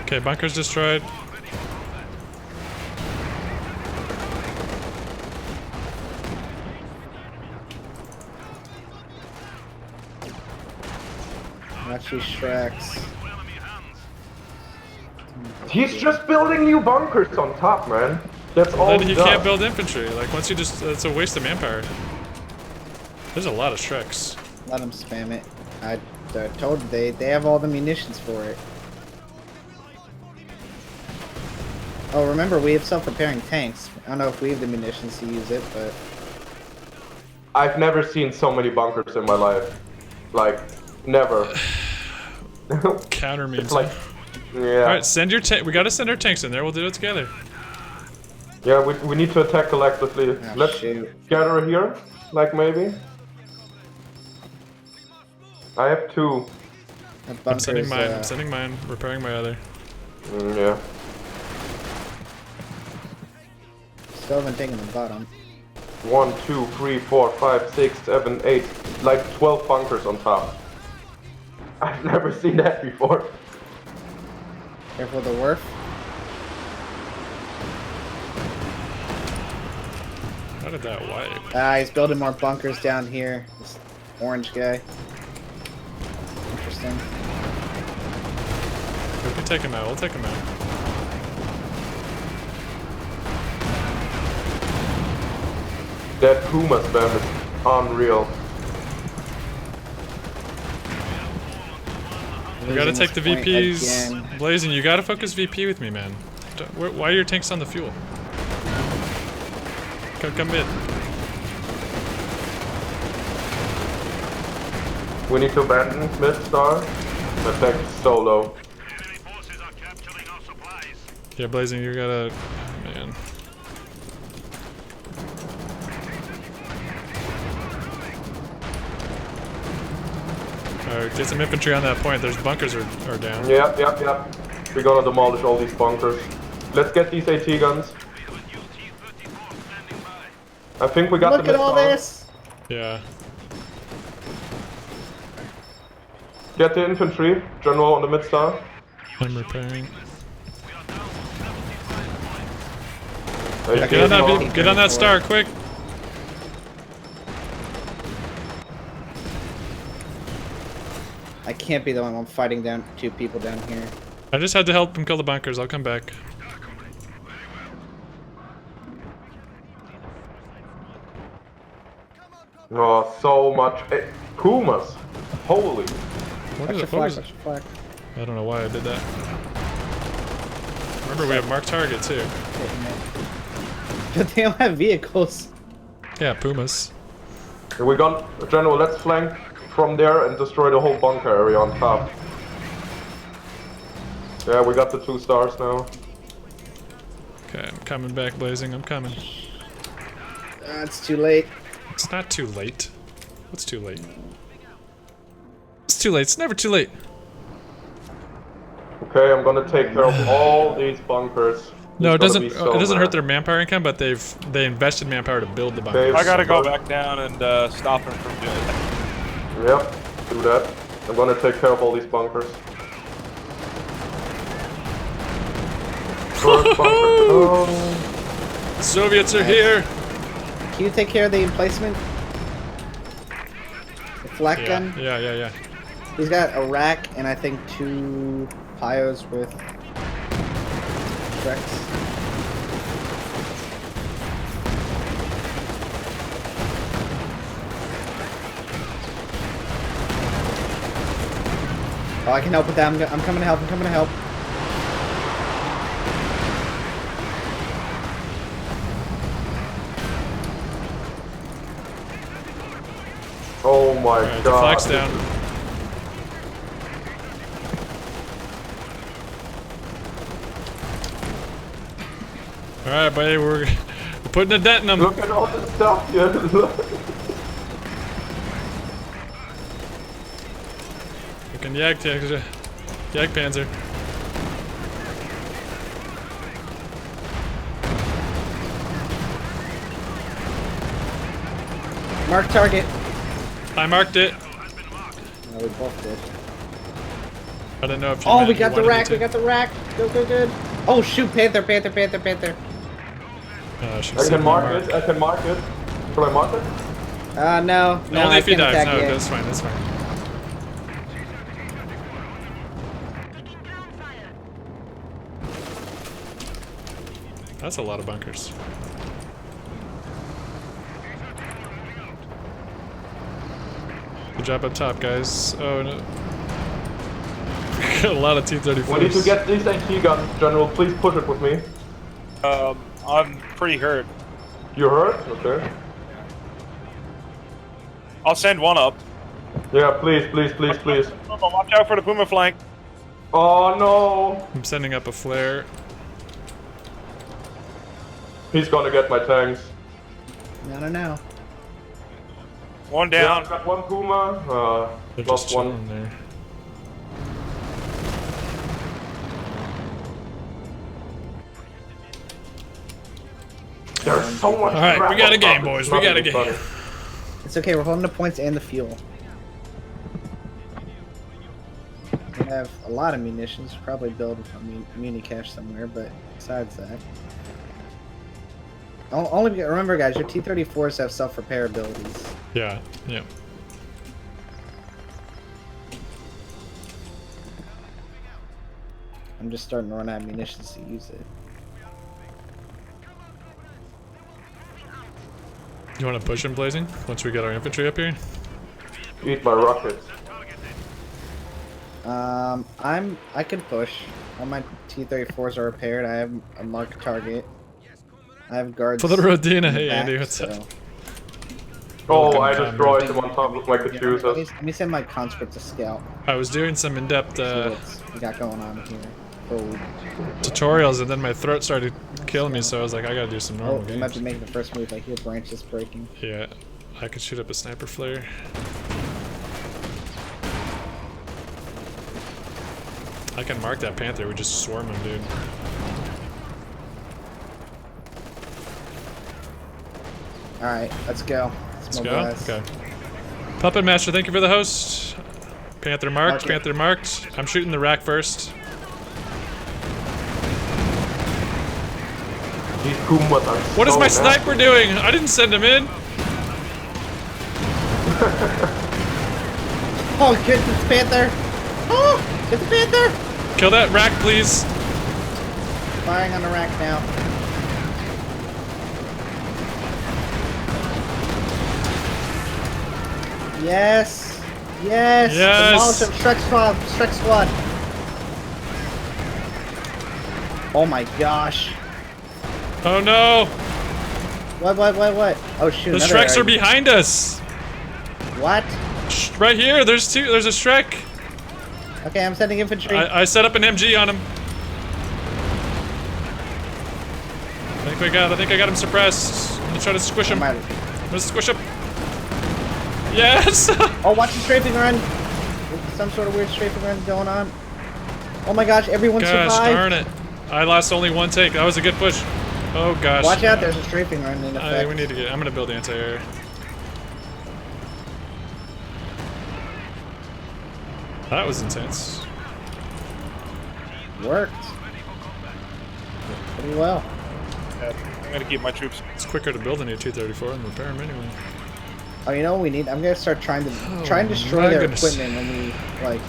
Okay, bunkers destroyed. Watch these tracks. He's just building new bunkers on top, man. That's all Then he he does. can't build infantry. Like, once you just, it's a waste of manpower. There's a lot of Shreks. Let them spam it. I told you, they have all the munitions for it. Oh, remember, we have self-repairing tanks. I don't know if we have the munitions to use it, but... I've never seen so many bunkers in my life. Like, never. Counter means. It's like, yeah. Alright, send your tank. We gotta send our tanks in there. We'll do it together. Yeah, we need to attack collectively. Ah, Let's shoot. gather here, like maybe. I have two. That I'm sending bunker's, mine. I'm sending mine. Repairing my other. Yeah. Still haven't taken the bottom. 1, 2, 3, 4, 5, 6, 7, 8. Like 12 bunkers on top. I've never seen that before. Careful of the wharf. How did that wipe? Ah, he's building more bunkers down here. This orange guy. Interesting. We can take him out. We'll take him out. That Puma spam is unreal. We gotta Losing take the this point VPs. again. Blazing, you gotta focus VP with me, man. Why are your tanks on the fuel? Come mid. We need to abandon mid-star. My tank is so low. Enemy forces are capturing our supplies. Yeah, Blazing, you gotta. Man. Alright, get some infantry on that point. There's bunkers are down. Yep. We're gonna demolish all these bunkers. Let's get these AT guns. I think we got Look the at all mid-star. this! Yeah. Get the infantry, general on the mid-star. I'm repairing. AT Get on that, on. get on that star, quick! I can't be the one. I'm fighting down 2 people down here. I just had to help him kill the bunkers. I'll come back. Oh, so much. Pumas. Holy. What Watch is your it? flag, What was watch it? your flag. I don't know why I did that. Remember, we have marked target too. But they don't have vehicles. Yeah, Pumas. Here we got General. Let's flank from there and destroy the whole bunker area on top. Yeah, we got the 2 stars now. Okay, I'm coming back, Blazing. I'm coming. It's too late. It's not too late. What's too late? It's too late. It's never too late. Okay, I'm gonna take care of all these bunkers. No, it It's doesn't. gonna be so It doesn't hurt mad. their manpower income, but they invested manpower to build the bunker. Okay. I gotta go back down and stop him from doing that. Yep, do that. I'm gonna take care of all these bunkers. First bunker. Oh. Soviets are here. Can you take care of the emplacement? The flak Yeah, gun? yeah. He's got a rack and I think 2 pyos with Rex. Oh, I can help with that. I'm coming to help. I'm coming to help. Oh my Alright, the god. flag's down. Alright, buddy, we're putting a dent in them. Look at all the stuff here. Fucking Jagdpanzer. Mark target. I marked it. No, we both did. I don't know if you Oh, meant we you got the wanted me rack. to. We got the rack. Good. Oh, shoot. Panther. I should I see can my mark it. I can mark it. Should I mark it? No. No, Only I if he can't dies. attack No, yet. that's fine. That's fine. That's a lot of bunkers. Good job up top, guys. Oh no. Got a lot of T-34s. We need to get these HE guns, General. Please push it with me. I'm pretty hurt. You hurt? Okay. I'll send one up. Yeah, please. Watch out for the Puma flank. Oh no! I'm sending up a flare. He's gonna get my tanks. No. One Yeah, down. I've got 1 Puma. They're Lost just 1. chilling there. There's so much. Alright, crap we got a on game, top, boys. it's We not got a even game. funny. It's okay. We're holding the points and the fuel. We have a lot of munitions. Probably build a muni cache somewhere, but besides that. Only remember, guys, your T-34s have self-repair abilities. Yeah. I'm just starting to run out of munitions to use it. You want to push him, Blazing? Once we get our infantry up here? Eat my rockets. I could push. All my T-34s are repaired. I have a marked target. I have guards. For the Rodina. in the Hey, back, Andy, what's so- up? Oh, Welcome, I comrade. destroyed them on top of my Yeah, Katyusas. let me send my conscript to scout. I was doing some in-depth See what we got going on here. Oh, tutorials, and then my throat started killing me, so I was like, I gotta do some oh, normal we might games. be making the first move. I hear branches breaking. Yeah, I could shoot up a sniper flare. I can mark that Panther. We just swarm him, dude. All right, let's go. Let's go. mobilize. Okay. Puppet Master, thank you for the host. Panther marked. Mark it. Panther marked. I'm shooting the rack first. These Pumas are What is so my nasty. sniper doing? I didn't send him in. Oh, get the Panther! Oh, get the Panther! Kill that rack, please. Firing on the rack now. Yes! Yes! Yes! Demolish him! Shrek Squad! Shrek Squad! Oh my gosh! Oh no! What? Oh shoot! The another Shreks are area. behind us. What? Right here. There's two. There's a Shrek. Okay, I'm sending infantry. I set up an MG on him. I think I got him suppressed. I'm gonna try to squish him. I'm gonna squish him. Yes! Oh, watch the strafing run! There's some sort of weird strafing run going on. Oh my gosh, everyone Gosh survived! darn it. I lost only one take. That was a good push. Oh gosh. Watch out, there's a strafing run in effect. We need to get. I'm gonna build anti-air. That was intense. Worked. Pretty well. I'm gonna keep my troops. It's quicker to build a new 234 than repair them anyway. Oh, you know what we need? I'm gonna start trying to my destroy their goodness. equipment when we like.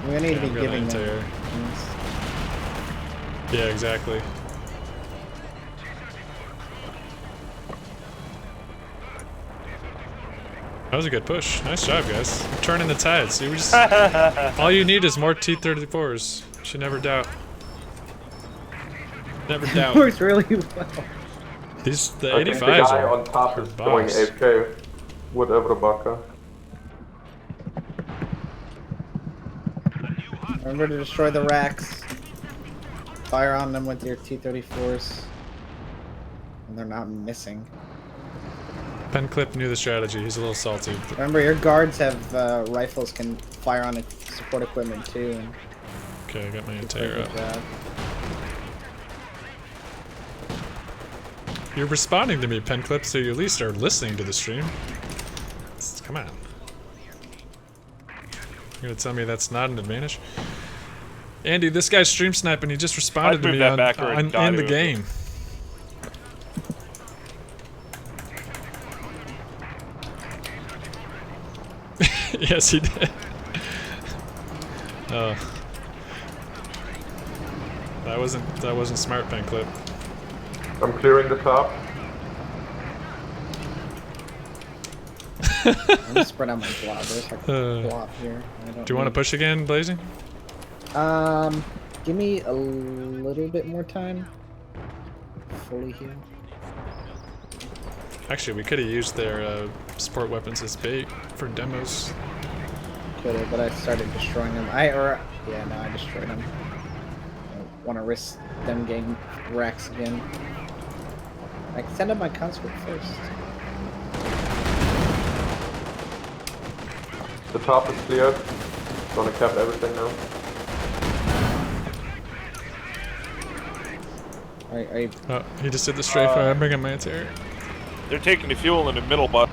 We're gonna need to I'm be gonna giving them. anti-air. things. Yeah, exactly. That was a good push. Nice job, guys. Turning the tides. See, we just all you need is more T-34s. Should never doubt. Never doubt. Works really well. These the I think the 85s guy are on top is boss. going AFK. Whatever, Baka. Remember to destroy the racks. Fire on them with your T-34s. And they're not missing. Penclip knew the strategy. He's a little salty. Remember, your guards have rifles, can fire on support equipment too. And Okay, I got my do a anti-air good up. job. You're responding to me, Penclip, so you at least are listening to the stream. Come on. You're gonna tell me that's not an advantage? Andy, this guy's stream sniping. He just responded I'd to move me that on, back or it'd die in the to it. game. Yes, he did. Oh. That wasn't smart, Penclip. I'm clearing the top. I'm gonna spread out my blob. There's like a blob here. Do you want to push again, Blazing? Give me a little bit more time. Fully heal. Actually, we could have used their support weapons as bait for demos. Could've, but I started destroying them. Yeah, no, I destroyed them. I don't want to risk them getting racks again. I can send up my conscript first. The top is cleared. Gonna cap everything now. Oh, he just did the strafe. I'm bringing my anti-air. They're taking the fuel in the middle, but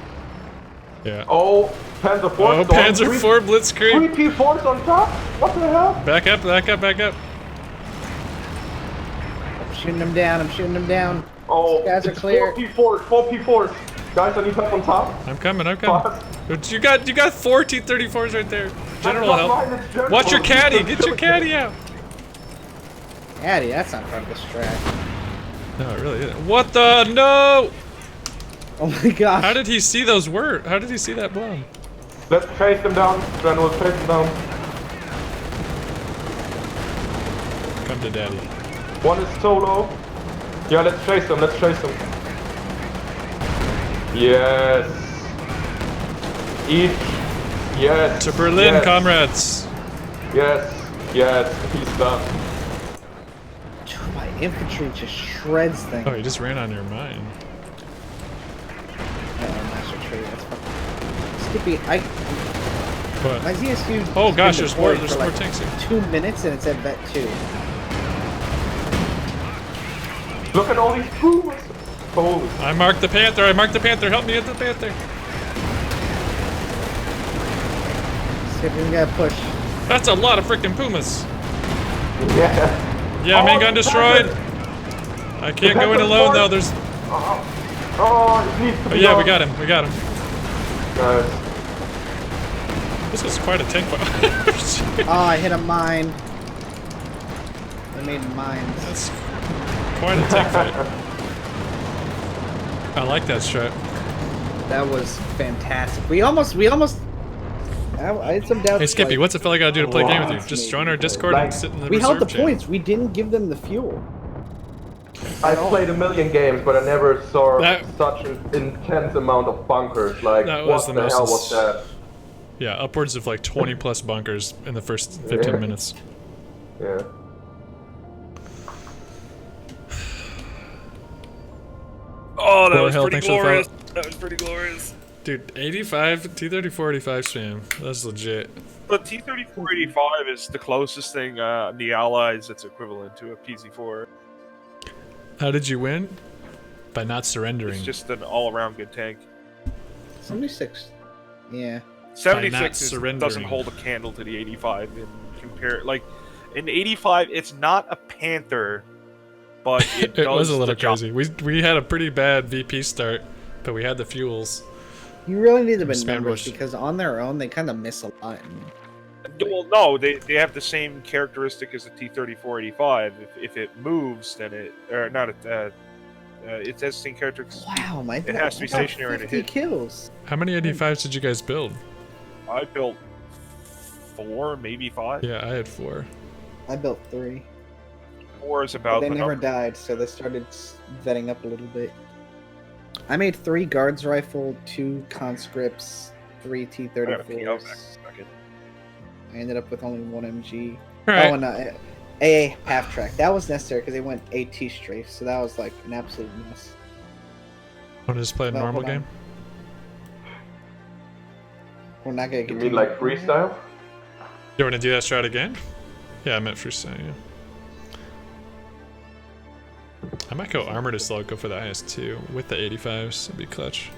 Yeah. Oh, Panzer 4 Oh, storm. Panzer IV Blitzkrieg. 3 P4s on top? What the hell? Back up, back up, back up. I'm shooting them down. I'm shooting them down. Oh, These guys are it's clear. 4 P4s. Guys, I need help on top. I'm coming, I'm coming. But you got 4 T-34s right there. General That's not help. mine, it's general. Watch your caddy. Get your caddy out. Addy, that's not part of the strat. No, it really isn't. What the? No! Oh my gosh. How did he see those words? How did he see that bomb? Let's chase them down. General, chase them down. Come to daddy. One is solo. Yeah, let's chase them. Let's chase them. Yes. Each. Yes. To Berlin, yes. comrades. Yes. Yes. He's done. My infantry just shreds things. Oh, he just ran on your mine. Master tree. That's fucking Skippy. My What? ZSU. Oh gosh, been there's more deployed for like tanks here. 2 minutes and it's at vet 2. Look at all these pumas. Holy. I marked the Panther. I marked the Panther. Help me get the Panther. Skippy, we gotta push. That's a lot of freaking Pumas. Yeah. Yeah, main gun the destroyed. Panther. I can't go in Panther's alone though. marked. There's. Oh, it needs to Oh be yeah, done. we got him. We got him. Guys. This is quite a tank fight. Oh, I hit a mine. I made mines. That's quite a tank fight. I like that strat. That was fantastic. We almost. I had some doubts. Hey Skippy, like, what's a fella gotta do to play a game with you? Wow. Just join our Discord Like, and sit in the we held the reserve channel. points. We didn't give them the fuel. I played a million games, but I never saw That- such an intense amount of bunkers. Like, That was what the the most hell was that? Yeah, upwards of like 20 plus bunkers in the first 15 Yeah. minutes. Yeah. Oh, that Well, was hell, pretty thanks for the glorious. That was pretty glorious. Dude, 85, T-34 85 spam. That's legit. But T-34-85 is the closest thing in the Allies that's equivalent to a PZ-4. How did you win? By not surrendering. It's just an all-around good tank. 76. Yeah. 76 surrendering. doesn't hold a candle to the 85 in compare. Like in 85, it's not a Panther, but it, It was does a little the job. crazy. We had a pretty bad VP start, but we had the fuels. You really need them in Spam numbers bush. because on their own they kind of miss a lot. Well, no, they have the same characteristic as the T-34-85. If it moves, then it or not it has the same characteristics. Wow, my It has to be I got stationary to 50 hit. kills. How many 85s did you guys build? I built 4, maybe 5. Yeah, I had 4. I built 3. 4 is But about they the never number. died, so they started vetting up a little bit. I made 3 guards rifle, 2 conscripts, 3 I gotta pee out T-34s. back in a second. I ended up with only 1 MG. Alright. Oh, and AA half track. That was necessary because they went AT strafe, so that was like an absolute mess. Want to just play a No, normal hold on. game? We're not gonna You get mean like freestyle? You want to do that strat again? Yeah, I meant freestyle, yeah. I might go armored as well, go for the IS-2 with the 85s. It'd be clutch.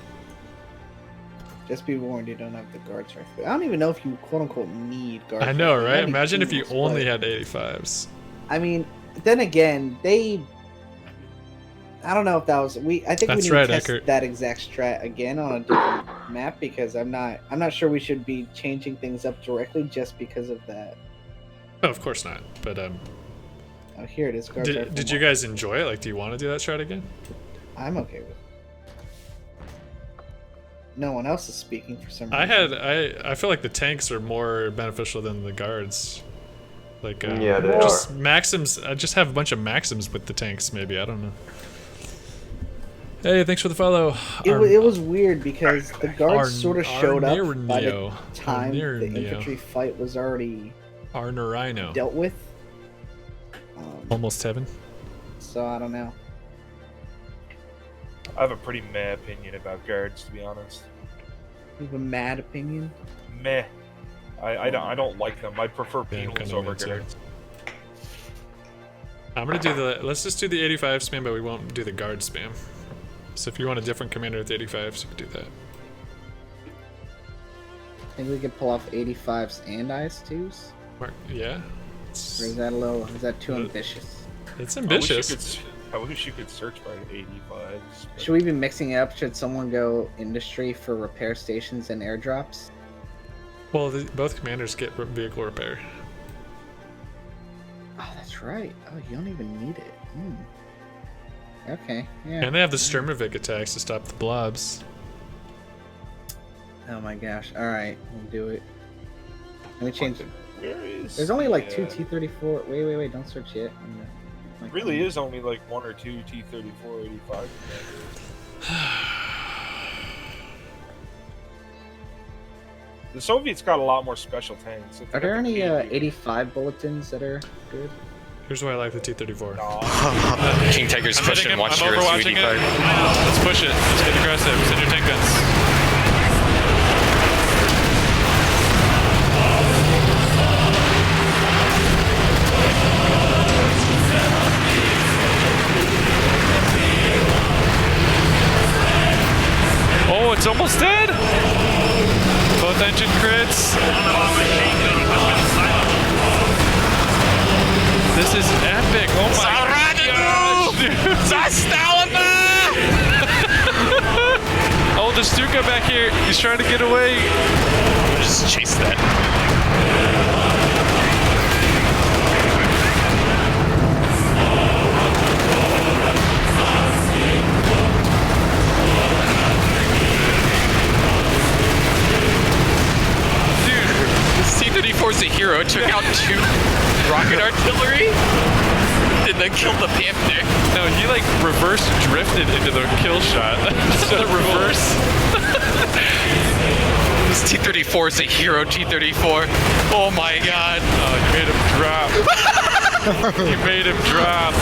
Just be warned, you don't have the guards rifle. I don't even know if you quote unquote need guards. I know, rifle. You right? need Imagine if you tools, only but- had 85s. I mean, then again, I don't know if that was I think That's we need right, to test Eckert. that exact strat again on a different map because I'm not sure we should be changing things up directly just because of that. Oh, of course not. But Oh, here it is. Guards rifle did you mod. guys enjoy it? Like, do you want to do that strat again? I'm okay with it. No one else is speaking for some reason. I feel like the tanks are more beneficial than the guards. Like, Yeah, they just are. maxims. I just have a bunch of maxims with the tanks. Maybe I don't know. Hey, thanks for the follow. It was weird because the guards sort of showed up by the Arnirnio. time the Arnirnio. infantry fight was already Arnirino. dealt with. Almost heaven. So I don't know. I have a pretty meh opinion about guards, to be honest. You have a mad opinion? Meh. I don't like them. I prefer Yeah, I'm penals kinda over meh, too. guards. I'm gonna do the. Let's just do the 85 spam, but we won't do the guard spam. So if you want a different commander with 85s, you can do that. Think we could pull off 85s and IS2s? Mark, yeah. Or is that too Uh, ambitious? It's I wish you ambitious. could- I wish you could search by 85s. but- Should we be mixing it up? Should someone go industry for repair stations and airdrops? Well, both commanders get vehicle repair. Oh, that's right. Oh, you don't even need it. Okay, yeah. And they have the Sturmovik attacks to stop the blobs. Oh my gosh. Alright, we'll do it. Let me change it. Where is? There's only like 2 the, T-34. Wait, don't search yet. Really is only like 1 or 2 T-34-85. The Soviets got a lot more special tanks. Are there any 85 bulletins that are good? Here's why I like the T-34. King Tiger's pushing. Watch your overwatching it. 85. Let's push it. Let's get aggressive. Send your tank guns. Oh, it's almost dead. Both engine crits. This is epic. Oh my gosh, dude. Oh, the Stuka back here. He's trying to get away. Just chase that. C-34's a hero. Took out 2 rocket artillery, and then killed the Panther. No, he like reverse drifted into the kill shot. The reverse. This T-34 is a hero. T-34. Oh my god. Oh, you made him drop. You made him drop.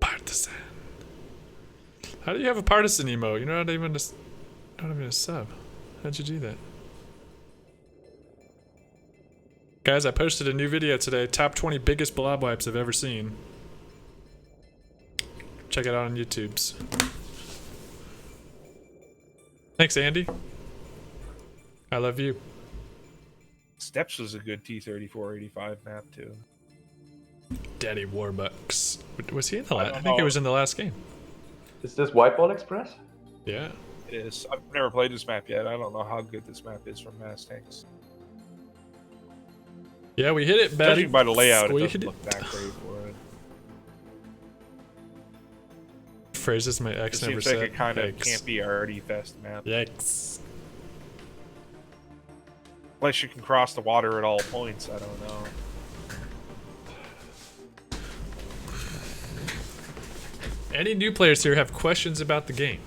Partisan. How do you have a partisan emo? You're not even a sub. How'd you do that? Guys, I posted a new video today. Top 20 biggest blob wipes I've ever seen. Check it out on YouTube's. Thanks, Andy. I love you. Steps was a good T-34-85 map too. Daddy Warbucks. Was he in the last? I think he was in the last game. Is this White Ball Express? Yeah. It is. I've never played this map yet. I don't know how good this map is from Mass Tanks. Yeah, we hit it, buddy. Judging by the layout, it We doesn't hit look that great for it. Phrases my It ex never seems said. like it kind of Yikes. can't be a arty fest map. Yikes. Unless you can cross the water at all points, I don't know. Any new players here have questions about the game?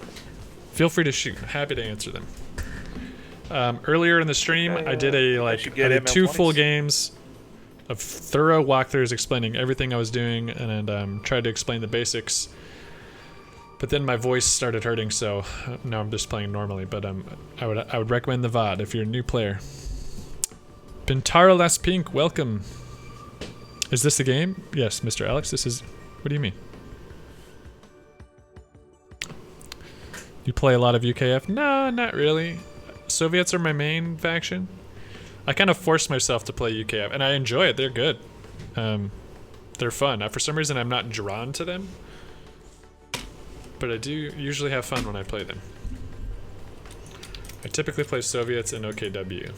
Feel free to shoot. I'm happy to answer them. Earlier in the stream, I did should get 2 ML20s. full games of thorough walkthroughs explaining everything I was doing, and tried to explain the basics. But then my voice started hurting, so now I'm just playing normally. But I would recommend the VOD if you're a new player. Bintaro Last Pink, welcome. Is this the game? Yes, Mr. Alex. This is. What do you mean? You play a lot of UKF? No, not really. Soviets are my main faction. I kind of forced myself to play UKF, and I enjoy it. They're good. They're fun. For some reason, I'm not drawn to them, but I do usually have fun when I play them. I typically play Soviets and OKW.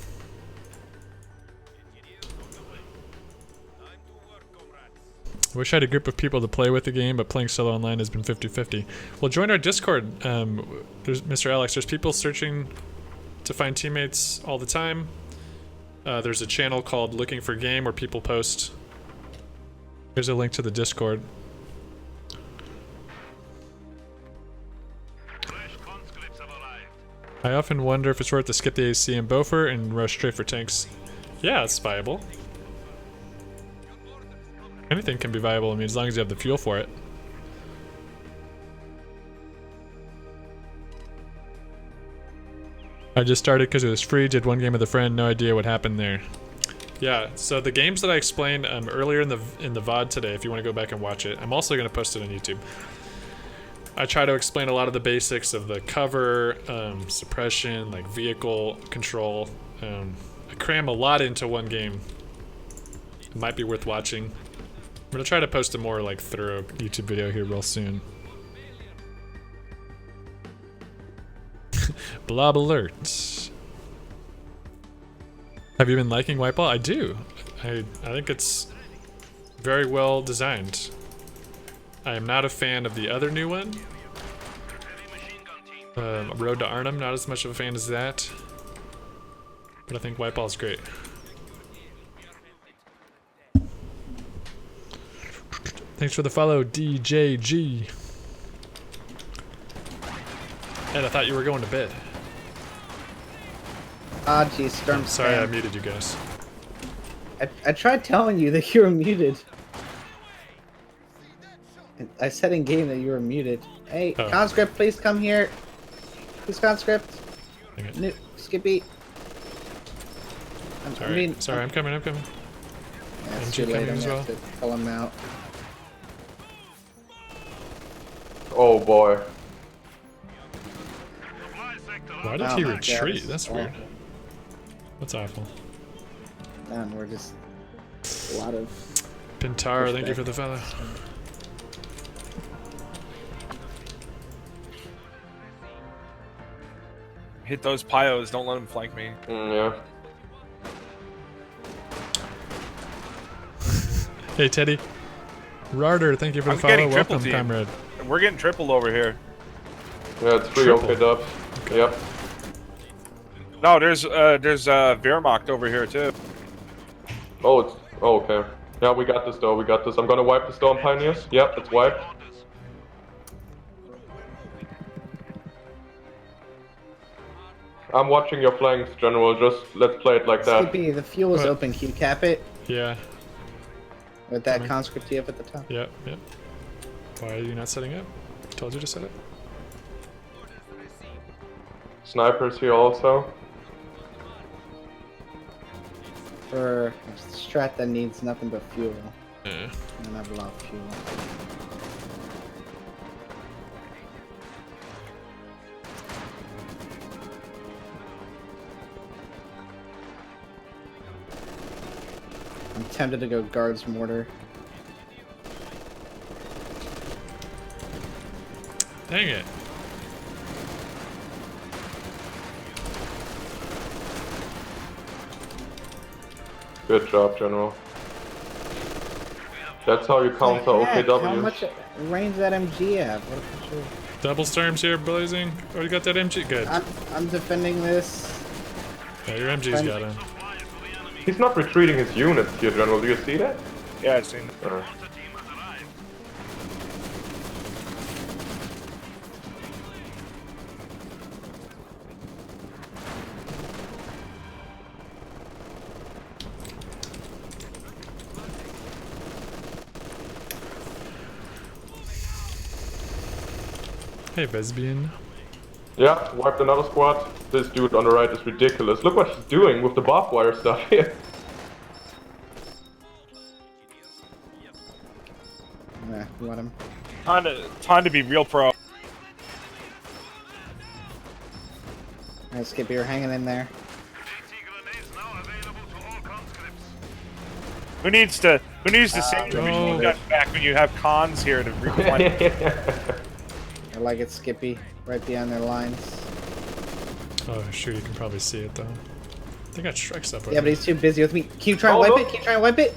I wish I had a group of people to play with the game, but playing solo online has been 50-50. Well, join our Discord. There's Mr. Alex. There's people searching to find teammates all the time. There's a channel called Looking for Game where people post. Here's a link to the Discord. I often wonder if it's worth to skip the AC and Beaufort and rush straight for tanks. Yeah, it's viable. Anything can be viable, I mean, as long as you have the fuel for it. I just started because it was free, did 1 game with a friend, no idea what happened there. Yeah, so the games that I explained earlier in the VOD today, if you want to go back and watch it, I'm also going to post it on YouTube. I try to explain a lot of the basics of the cover, suppression, like vehicle control. I cram a lot into 1 game. It might be worth watching. I'm gonna try to post a more like thorough YouTube video here real soon. Blob alert. Have you been liking Whiteball? I do. I think it's very well designed. I am not a fan of the other new one. Road to Arnhem, not as much of a fan as that. But I think Whiteball is great. Thanks for the follow, DJG. Ed, I thought you were going to bed. Ah, geez, Storm. Sorry, I muted you guys. I tried telling you that you were muted. I said in game that you were muted. Hey, conscript, please come here. Who's conscript? No, Skippy. Sorry, I'm coming. Yeah, it's MG too late. coming I'm as gonna well. have to pull him out. Oh boy. Why did Oh he my God, retreat? this is That's weird. awful. What's awful? And we're just a lot of Pintar, thank you for the follow. Hit those pyos. Don't let them flank me. Yeah. Hey Teddy. Rarder, thank you for the I'm follow. getting triple Welcome, team. comrade. We're getting tripled over here. Yeah, it's 3 Triple. okay dubs. Yep. No, there's Wehrmacht over here too. Oh, it's... Oh, okay. Yeah, we got this though, we got this. I'm gonna wipe the Storm Pioneers. Yep, it's wiped. I'm watching your flanks, General. Just let's play it like that. Skippy, the fuel is What? open. Can you cap it Yeah. with that Coming. conscript TF at the top? Yep. Yep. Why are you not setting up? Told you to set it. Snipers here also. For a strat that needs nothing but fuel. Yeah. I don't have a lot of fuel. I'm tempted to go guards mortar. Dang it. Good job, General. That's how you counter Heck, how OKW. much range that MG have? What if you- Double storms here, blazing. Oh, you got that MG? Good. I'm defending this. Yeah, your MG's got him. He's not retreating his units here, General. Do you see that? Yeah, I've seen. Hey, Vesbian. Yeah, wiped another squad. This dude on the right is ridiculous. Look what he's doing with the barbed wire stuff here. Nah, you want him? Time to be real pro. Alright, Skippy, you're hanging in there. Who needs to save your no. machine gun back when you have cons here to replenish? I like it, Skippy. Right behind their lines. Oh, shoot, you can probably see it, though. They got strikes up. Yeah, but he's too busy with me. Can you try and Oh, wipe look. it? Can you try and wipe it?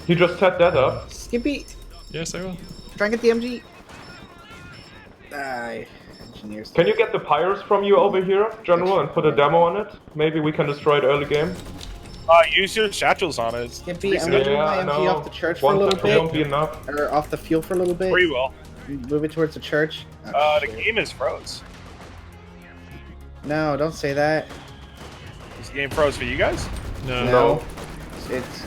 He just set that up. Skippy, Yes, I will. try and get the MG. Die. Engineers. Can you get the pyres from you over here, General, and put a demo on it? Maybe we can destroy it early game. Use your satchels on it. Skippy, I'm gonna move my MG off the church for a little One won't be bit. enough. Or off the fuel for a little bit. Free will. Move it towards the church. Oh, The shit. game is froze. No, don't say that. Is the game froze for you guys? No. No. It's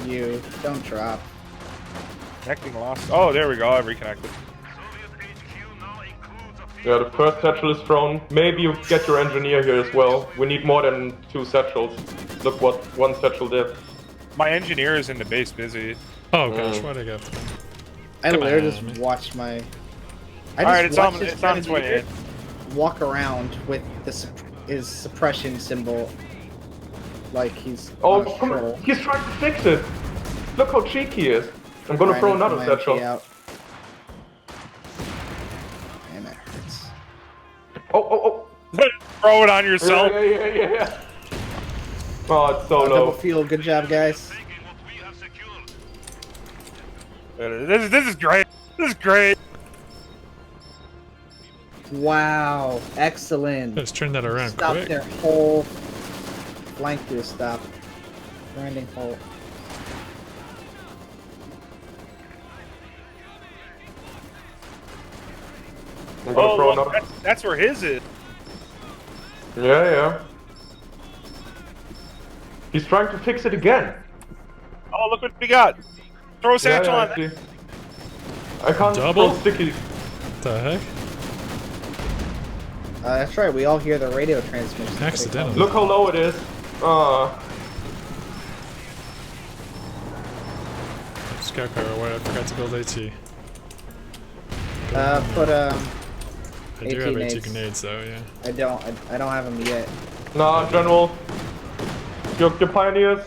you. Don't drop. Connecting lost. Oh, there we go. I reconnected. Yeah, the first satchel is thrown. Maybe you get your engineer here as well. We need more than 2 satchels. Look what one satchel did. My engineer is in the base busy. Oh, gosh, why'd I go? I Come literally on, just man. watched my. I just Alright, it's watched on this its way grenadier in. walk around with the his suppression symbol, like he's Oh, on a come troll. on. He's trying to fix it. Look how cheeky he is. I'm gonna Alright, throw I need to another put my satchel. MG out. Man, that hurts. Oh. Throw it on yourself. Yeah. Oh, it's so Double low. fuel, good job, guys. This is great. This is great. Wow, excellent. Let's turn that around Stop quick. their whole flank to a stop. Grinding halt. I'm gonna throw look, another. that's where his is. Yeah. He's trying to fix it again. Oh, look what we got. Throw a satchel on I that. see. I can't Double? throw sticky. What the heck? That's right, we all hear the radio transmission. Accidentally. Look how low it is. Scout car, why I forgot to build AT. Put I do have 18 AT nades. grenades though, yeah. I don't have them yet. Nah, General. Your pioneers.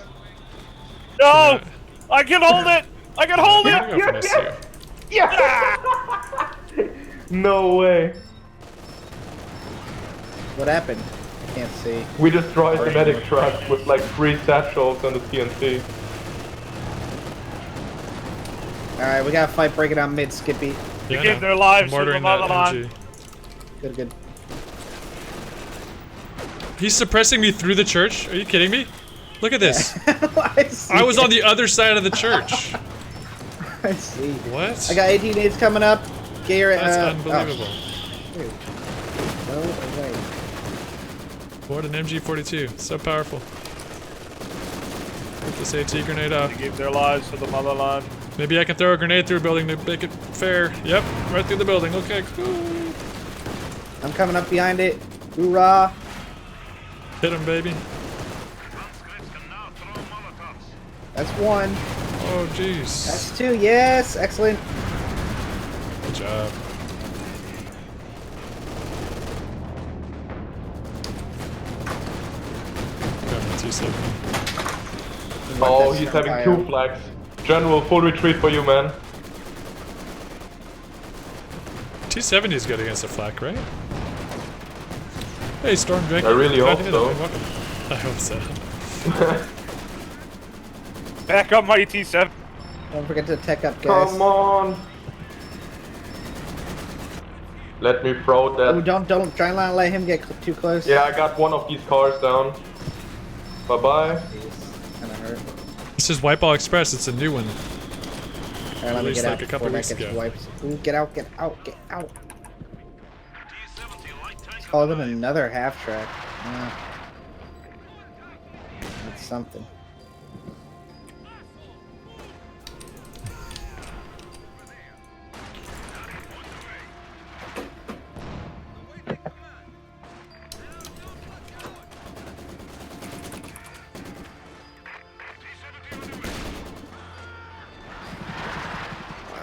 No! I can hold it! I can hold I'm it! gonna go for this here. No way. What happened? I can't see. We destroyed the medic truck with like 3 satchels and the TNT. Alright, we gotta fight, break it on mid, Skippy. Yeah, gave no. their lives I'm to the ordering that motherland. MG. Good, good. He's suppressing me through the church? Are you kidding me? Look at this. I was it. on the other side of the church. I see. What? I got 18 nades coming up. Garrett, That's unbelievable. Dude. Go away. What an MG42. So powerful. Get this AT grenade off. They gave their lives to the motherland. Maybe I can throw a grenade through a building to make it fair. Yep, right through the building. Okay, cool. I'm coming up behind it. Hoorah. Hit him, baby. Conscripts can now throw Molotovs. That's one. Oh, jeez. That's two. Yes. Excellent. Good job. Grab my T7. Oh, he's having 2 flags. General, full retreat for you, man. T70 is good against a flak, right? Hey, Storm Drake. I really hope so. Welcome. I hope so. Back up my T7. Don't forget to tech up, guys. Come on. Let me throw that. Oh, don't try not let him get too close. Yeah, I got one of these cars down. Bye-bye. Kinda hurt. This is Wipeout Express. It's a new one. Alright, let me Released get like out a couple before that weeks gets ago. wiped. Ooh, get out, get out, get out. T-70 light tank Call them another half track. That's something.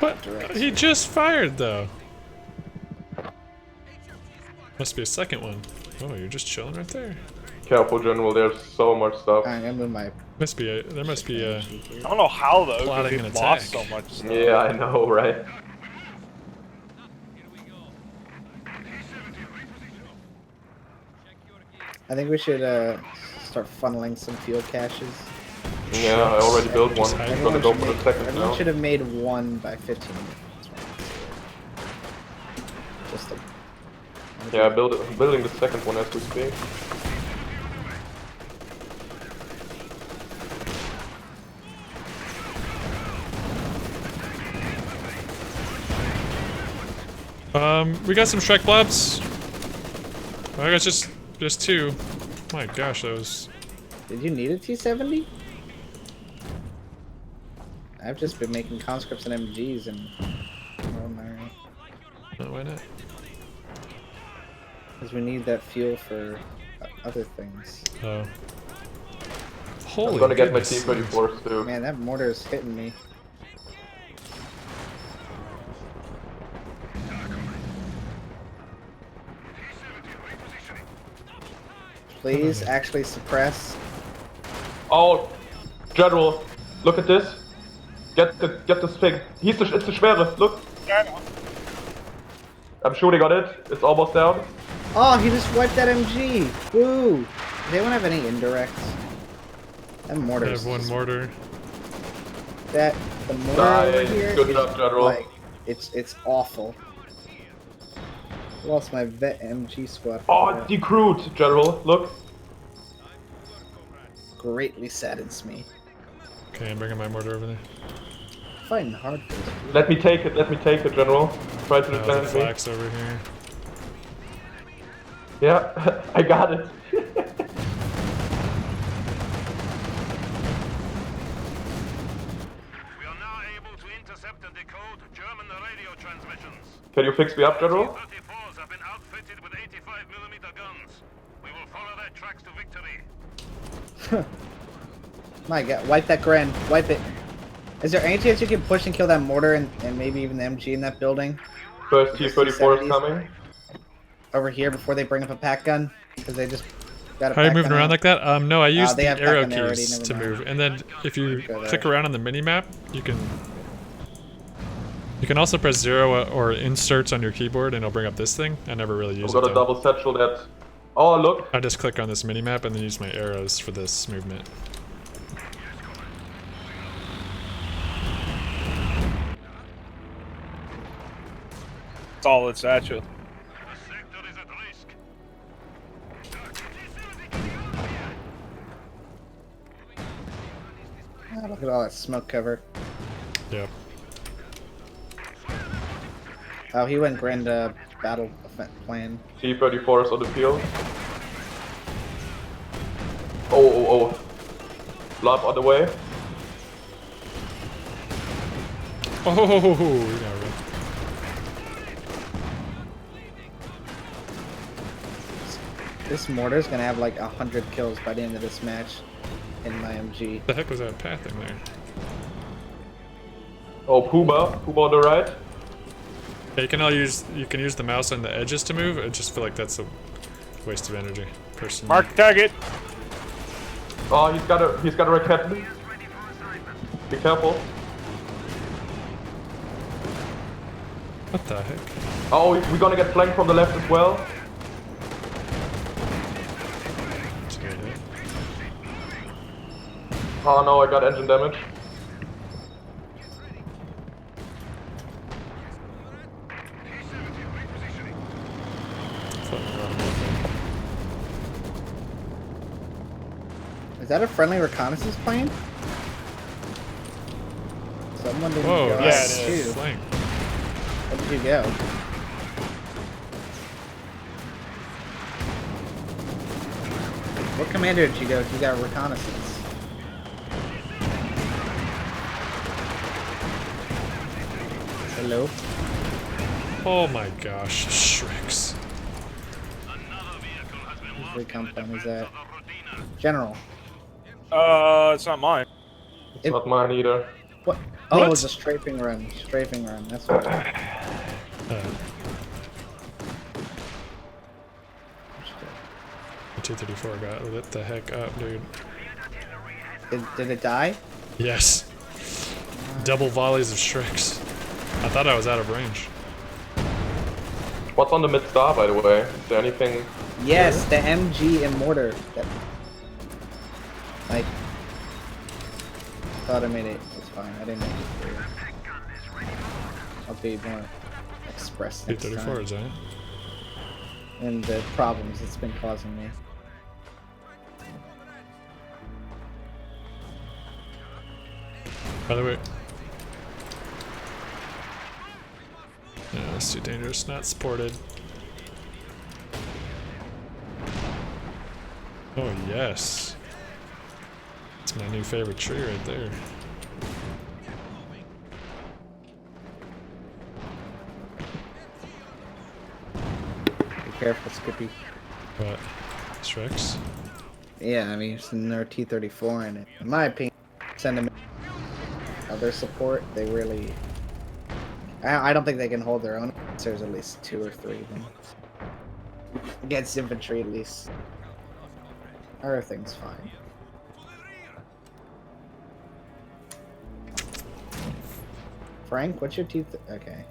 What? He just fired, though. Must be a second one. Oh, you're just chilling right there. Careful, General, there's so much stuff. I'm gonna move my. Must be a. There must be a. I don't know how though, because Plotting we've an lost attack. so much stuff. Yeah, I know, right? I think we should start funneling some fuel caches. Yeah, I already built one. Just I'm gonna go for the second Everyone now. should have made one by 15 minutes. Just a. Yeah, I'm building the second one as we speak. We got some Shrek blobs. I got just 2. My gosh, that was. Did you need a T70? I've just been making conscripts and MGs and. Oh my. No, why not? Because we need that fuel for other things. Oh. Holy. I'm gonna get my goodness. T-34s too. Man, that mortar is hitting me. Please actually suppress. Oh, General, look at this. Get this thing. It's the Schwere. Look. I'm shooting on it. It's almost down. Oh, he just wiped that MG. Woo! Does anyone have any indirects? That mortar. I have one mortar. The mortar over Nice. here. Good is, job, General. Like, it's awful. Lost my vet MG squad. Oh, it's decrewed, General. Look. Greatly saddens me. Okay, I'm bringing my mortar over there. Fighting hard for this. Let me take it, General. Try to Oh, the defend me. flax over here. Yeah, I got it. We are now able to intercept and decode German radio transmissions. Can you fix me up, General? T-34s have been outfitted with 85mm guns. We will follow their tracks to victory. My god, wipe that Gren. Wipe it. Is there any chance you can push and kill that mortar and maybe even the MG in that building? First T-34 is coming. Over here before they bring up a pack gun, because they just got a How are you pack moving gun around out. like that? No, I used they the have arrow pack gun already, keys never to mind. move, and then if you Go there. click around on the mini map, you can also press 0 or insert on your keyboard, and it'll bring up this thing. I never really I've use it got a though. double satchel that... Oh, look! I just click on this mini map and then use my arrows for this movement. Solid satchel. The sector is at risk. Ah, look at all that smoke cover. Yep. Oh, he went grand battle plan. T-34 is on the field. Oh. Blob on the way. Oh, you got it. This mortar's gonna have like 100 kills by the end of this match in my MG. What the heck was that path in there? Oh, Puma on the right. Yeah, you can use the mouse on the edges to move. I just feel like that's a waste of energy, personally. Mark target. Oh, he's got a racket. Be careful. What the heck? Oh, we're gonna get flanked from the left as well. That's a good hit. Oh no, I got engine damage. Floating around a little bit. Is that a friendly reconnaissance plane? Someone didn't Whoa, go that's out too. flank. Where did you go? What commander did you go? You got reconnaissance. Hello? Oh my gosh, Shreks. Whose recon plane is that? General. It's not mine. It's not mine either. What? Oh, What? it's a strafing run. Strafing run. That's what. The T-34 got lit the heck up, dude. Did it die? Yes. Double volleys of Shreks. I thought I was out of range. What's on the mid star, by the way? Is there anything? Yes, the MG and mortar. That, like, thought I made it. It's fine. I didn't make it clear. I'll be more express next T-34, time. is that it? And the problems it's been causing me. By the way. No, it's too dangerous. Not supported. Oh, yes. It's my new favorite tree right there. Be careful, Skippy. What? Shreks? Yeah, I mean, it's another T-34 in it. In my opinion, send them other support. They really... I don't think they can hold their own. There's at least 2 or 3 of them. Against infantry, at least. Everything's fine. Frank, what's your teeth? Okay.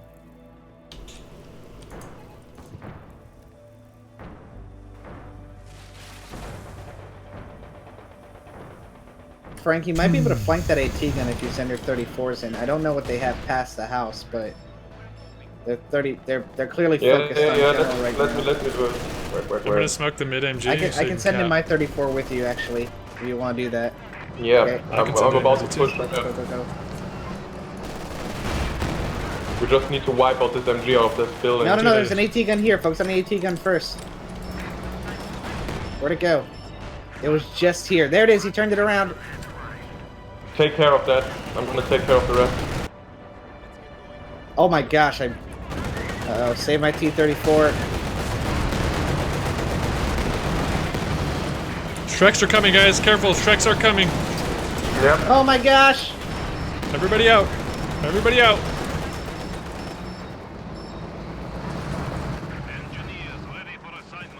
Frank, you might be able to flank that AT gun if you send your 34s in. I don't know what they have past the house, but they're they're clearly focused on general right now. Let me do it. Wait. I'm gonna smoke the mid MG. I can send in my 34 with you actually, if you want to do that. Yeah, Okay. I'm can send it about to easy push. too. Go. We just need to wipe out this MG out of this building. No, there's an AT gun here. Focus on the AT gun first. Where'd it go? It was just here. There it is. He turned it around. Take care of that. I'm gonna take care of the rest. Oh my gosh, save my T-34. Shreks are coming, guys. Careful, Shreks are coming. Yep. Oh my gosh! Everybody out. Everybody out.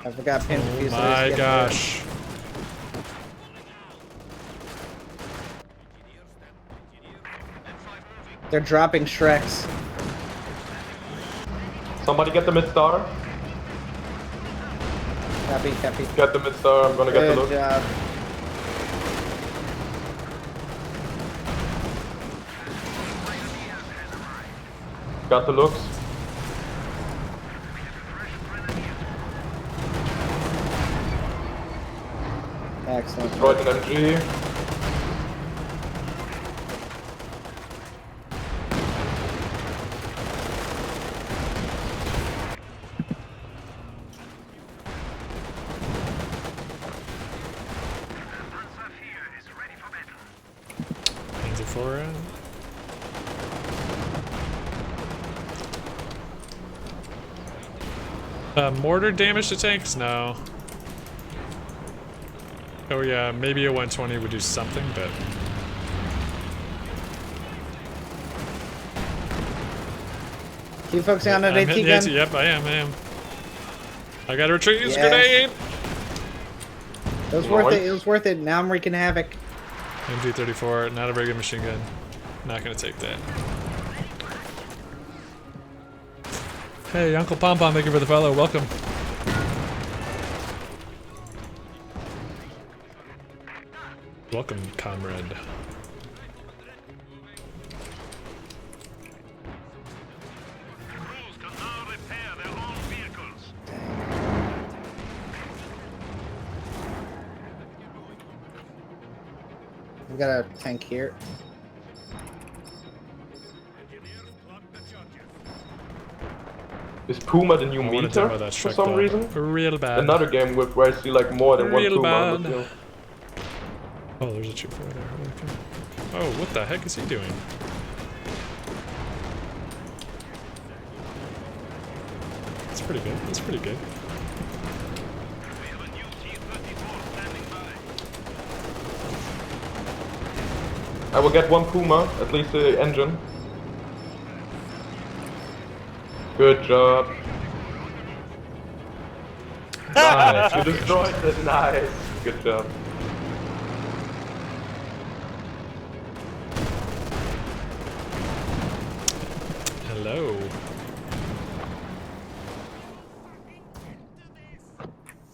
I forgot pin Oh defusers. my get gosh. hurt. They're dropping Shreks. Somebody get the mid star. Copy, copy. Get the mid star. I'm gonna get the Good look. job. Got the looks. Excellent. Destroyed an MG. Hands it forward. Mortar damage to tanks? No. Oh yeah, maybe a 120 would do something, but... Keep focusing on an I'm AT hitting the gun. AT. Yep, I am. I gotta retreat, use Yes. grenade! It was worth Nice. it. It was worth it. Now I'm wreaking havoc. MG34, not a very good machine gun. Not gonna take that. Hey, Uncle Pom Pom, thank you for the follow. Welcome. Welcome, comrade. Crews can now repair their own vehicles. We got a tank here. Is Puma the new I want to meter demo that for Shrek some dog. reason? Real bad. Another game where I see like more than one Real Puma on the bad. field. Oh, there's a trooper over there. Okay. Oh, what the heck is he doing? That's pretty good. That's pretty good. We have a new T-34 standing by. I will get one Puma, at least the engine. Good job. Nice, you destroyed it, nice. Good job. Hello.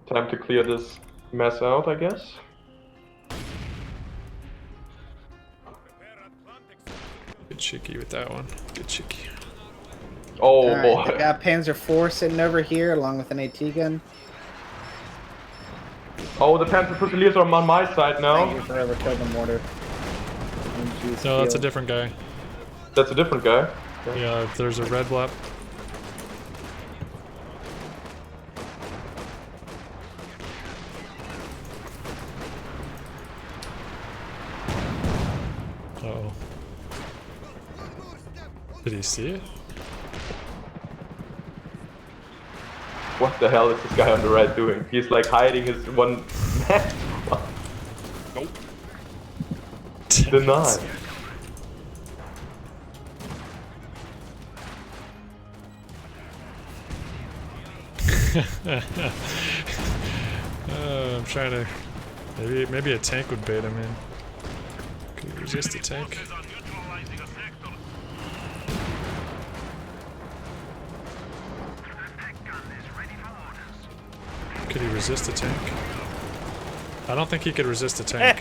Time to clear this mess out, I guess. Good cheeky with that one. Good cheeky. Oh Alright, boy. I got Panzer IV sitting over here along with an AT gun. Oh, the Panther Fusiliers are on my side Thank now. you for ever killed the mortar. No, that's a different guy. That's a different guy. Yeah, there's a red blob. Uh-oh. Did he see it? What the hell is this guy on the right doing? He's like hiding his one. Nope. Denied. I'm trying to... Maybe a tank would bait him in. Could he resist a tank? Forces are neutralizing a sector. The tech gun is ready for orders. Could he resist a tank? I don't think he could resist a tank.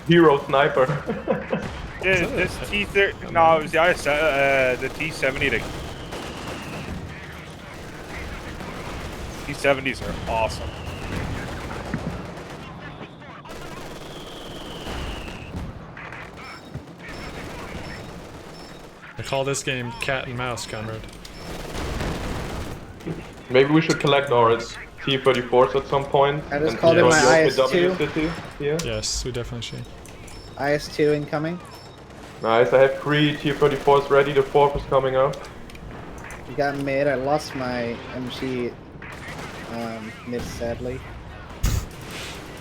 Hero sniper. This T30. No, it was the T70. T70s are awesome. I call this game cat and mouse, Conrad. Maybe we should collect our T-34s at some point. I just and called in destroy my the IS-2. OPW city here. Yes, we definitely should. IS-2 incoming. Nice, I have 3 T-34s ready, the 4th is coming up. You got mid. I lost my MG mid, sadly.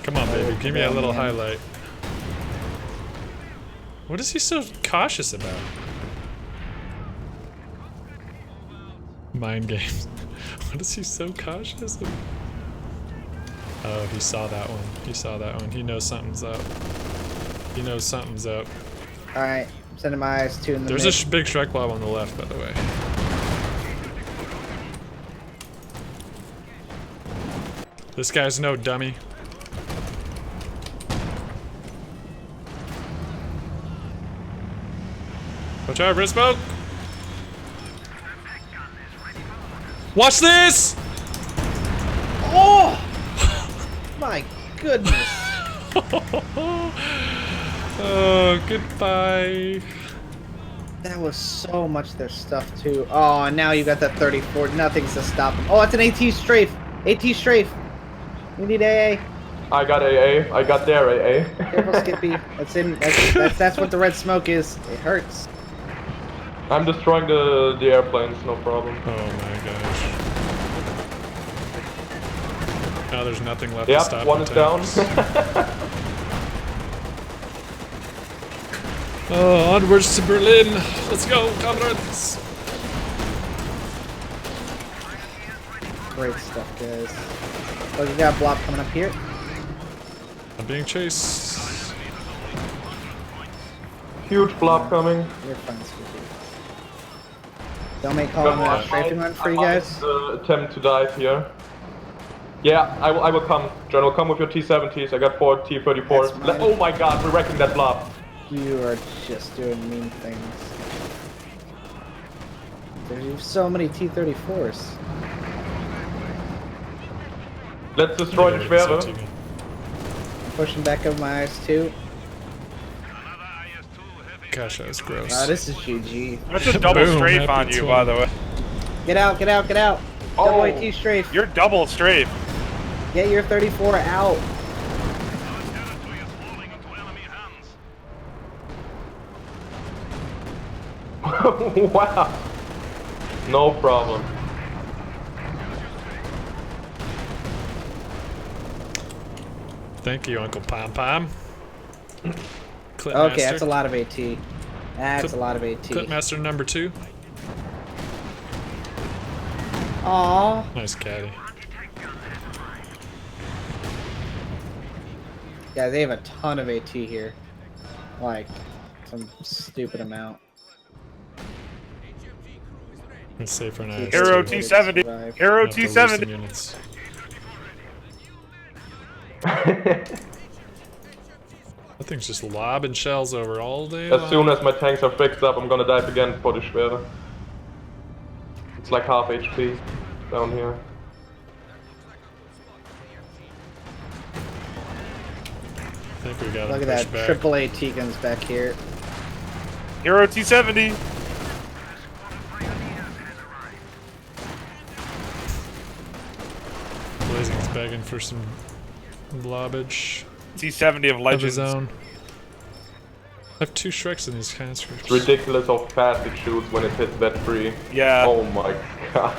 Come on, baby, give me a little highlight. What is he so cautious about? Mind games. What is he so cautious about? Oh, he saw that one. He saw that one. He knows something's up. He knows something's up. Alright, I'm sending my eyes to in the There's mid. a big Shrek blob on the left, by the way. This guy's no dummy. Watch out, red smoke! Watch this! Oh! My goodness. Oh, goodbye. That was so much their stuff too. Oh, and now you got that 34. Nothing's to stop them. Oh, it's an AT strafe. AT strafe. We need AA. I got AA. I got their AA. Careful, Skippy. That's what the red smoke is. It hurts. I'm destroying the airplanes, no problem. Oh my gosh. Now there's nothing left to Yep, stop one the is down. tanks. Oh, onwards to Berlin. Let's go, comrades. Great stuff, guys. Oh, you got a blob coming up here. I'm being chased. Huge blob coming. You're fine, Skippy. Don't make call on a strafing run for you guys. Attempt to dive here. Yeah, I will come. John, will come with your T-70s. I got 4 T-34s. That's mine. Oh my god, we're wrecking that blob. You are just doing mean things. There's so many T-34s. Let's destroy the Schwere. Pushing back up my eyes too. Gosh, that was gross. This is GG. That's a double Boom, strafe on happy you, 20. by the way. Get out, get out, get out. Oh. Double AT strafe. You're double strafe. Get your 34 out. Territory is falling into enemy hands. Wow. No problem. Thank you, Uncle Pom Pom. Clip Okay, master. that's a lot of AT. That's Clip- a lot of AT. Clipmaster number 2. Aww. Nice caddy. Yeah, they have a ton of AT here. Like, some stupid amount. Let's save for an IS-2. Hero T- T70. survive. Hero Have to lose some T70. units. That thing's just lobbing shells over all day As long. soon as my tanks are fixed up, I'm gonna dive again for the Schwere. It's like half HP down here. I think we got Look him at pushed that back. triple AT guns back here. Hero T70. Blazing's begging for some blobbage T70 of of Legends. his own. I have 2 Shreks in these conscripts. It's ridiculous how fast it shoots when it hits that tree. Yeah. Oh my god.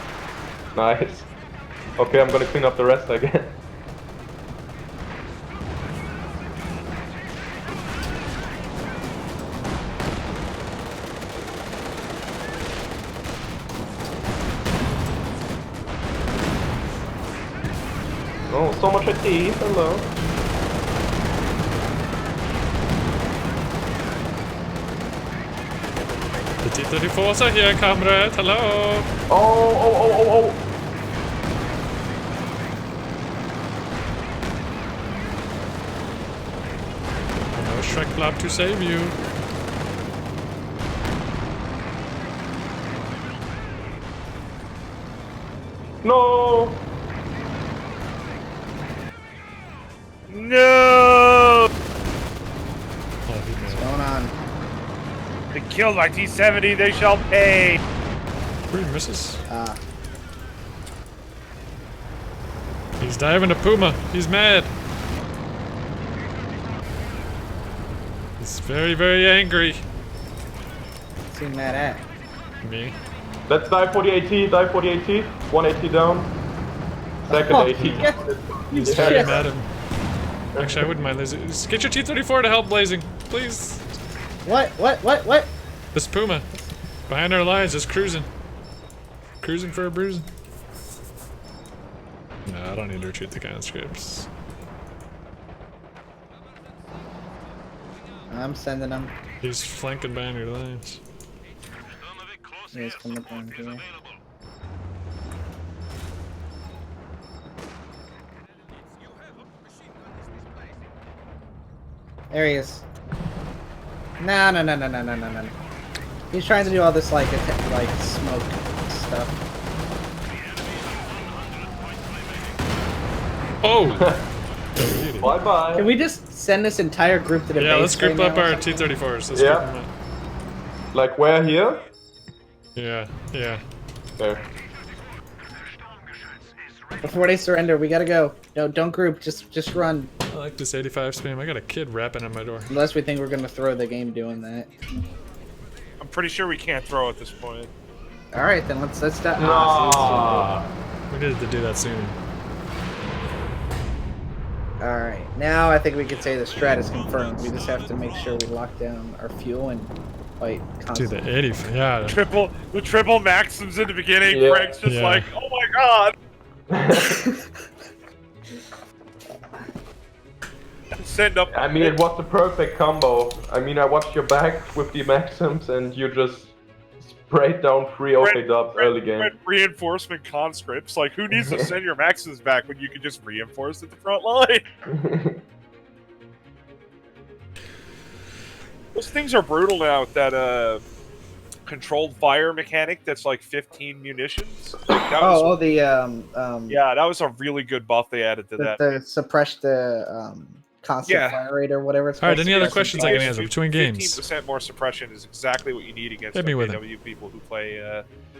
Nice. Okay, I'm gonna clean up the rest again. Oh, so much at tea. Hello. The T-34s are here, comrade. Hello. Oh. No Shrek blob to save you. No. No! Oh, he made What's it. going on? They killed my T70. They shall pay. 3 misses. He's diving to Puma. He's mad. He's very, very angry. Seeing that at. Me. Let's dive for the AT. Dive for the AT. 1 AT down. Second Oh, AT. yeah. He's Shit. very mad at him. Actually, I wouldn't mind losing. Just get your T-34 to help Blazing, please. What? This Puma. Behind our lines, just cruising. Cruising for a bruising. No, I don't need to retreat the conscripts. I'm sending them. He's flanking behind your lines. Donovic close He's air coming support down is here. available. There he is. No. He's trying to do all this like smoke stuff. Oh! Bye bye. Can we just send this entire group to the base? Yeah, let's group right up now or our something? T-34s. Let's Yeah. group them up. Like where here? Yeah. There. Before they surrender, we gotta go. No, don't group. Just run. I like this 85 spam. I got a kid rapping on my door. Unless we think we're gonna throw the game doing that. I'm pretty sure we can't throw at this point. All right, then let's stop. We needed to do that sooner. All right, now I think we can say the strat is confirmed. We just have to make sure we lock down our fuel and fight Dude, constantly. the 80. Yeah. The triple maxims in the beginning. Yeah. Frank's just Yeah. like, oh my god. Send up. I mean, it was the perfect combo. I mean, I watched your back with the Maxims and you just sprayed down 3 OK dubs early game. Reinforcement conscripts. Like, who needs to send your maxims back when you can just reinforce at the front line? Those things are brutal now with that controlled fire mechanic that's like 15 munitions. Like, that was, the yeah, that was a really good buff they added to that. the suppress the constant Yeah. fire rate or whatever it's All right, called. any other Suppress questions the I can fire. answer between games? 15% more suppression is exactly what you need against Hit me with it. W people who play.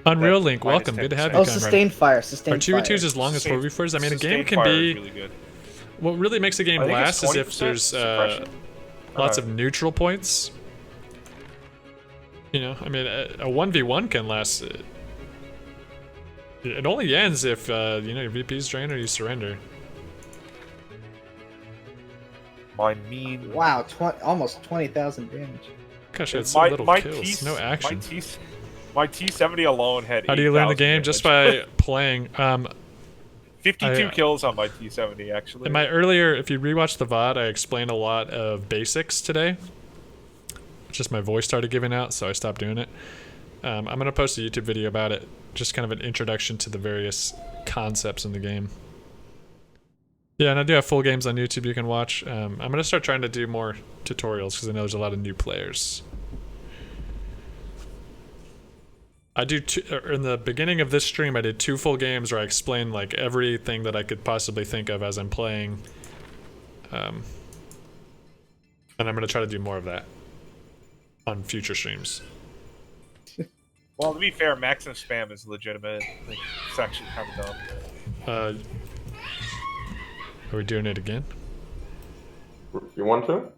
Unreal that Link, minus welcome. Good to have 10%. you, Oh, Conrad. sustained fire. Are Sustained 2v2s fire. as long as Sustain- 4v4s? I mean, a game sustained can fire be... is really good. What really makes a game I think last it's is if 20% there's suppression. lots of neutral points. You know, I mean, a 1v1 can last... It only ends if, you know, your VP's drained or you surrender. My mean. Wow, almost 20,000 damage. Gosh, I had so little kills. No action. My T70 alone had. How do you learn the 8,000 game? Just damage. by playing. 52 kills on my T70 actually. In my earlier, if you rewatch the VOD, I explained a lot of basics today. Just my voice started giving out, so I stopped doing it. I'm gonna post a YouTube video about it. Just kind of an introduction to the various concepts in the game. Yeah, and I do have full games on YouTube you can watch. I'm gonna start trying to do more tutorials because I know there's a lot of new players. I do in the beginning of this stream, I did 2 full games where I explained like everything that I could possibly think of as I'm playing. And I'm gonna try to do more of that on future streams. Well, to be fair, Maxim spam is legitimate. Like, it's actually kind of dumb. Are we doing it again? You want to?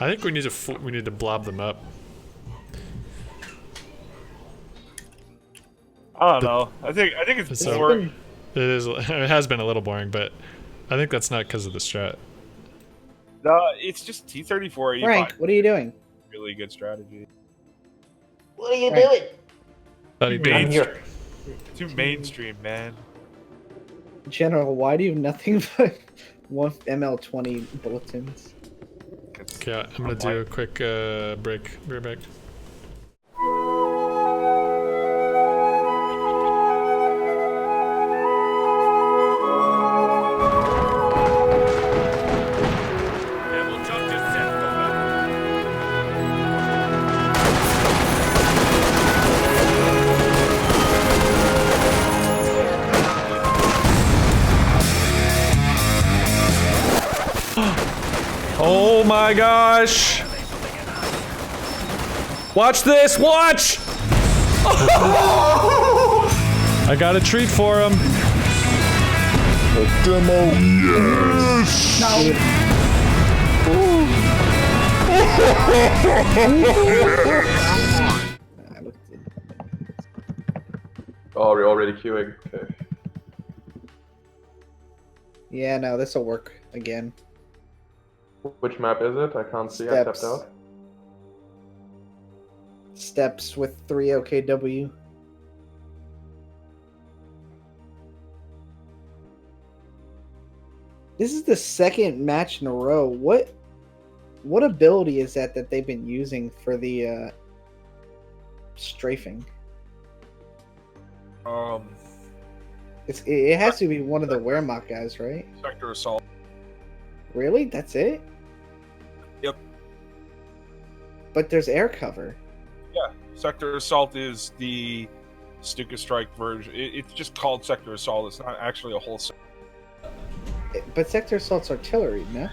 I think we need to blob them up. I don't know. I think it's So- boring. It is. It has been a little boring, but I think that's not because of the strat. No, it's just T34. Frank, what are you doing? Really good strategy. What are you doing? Thought he'd be- I'm here. Too mainstream, man. General, why do you have nothing but one ML20 bulletins? Okay, I'm gonna do a quick break. Be right back. Oh my gosh! Watch this! Watch! I got a treat for him. A demo. Yes! Oh, we're already queuing. Okay. Yeah, no, this will work again. Which map is it? I can't see. I Steps. tapped out. Steps with 3 OKW. This is the second match in a row. What? What ability is that they've been using for the strafing? It has to be one of the Wehrmacht guys, right? Sector assault. Really? That's it? Yep. But there's air cover. Yeah, sector assault is the Stuka strike version. It's just called sector assault. It's not actually a whole. But sector assault's artillery, no?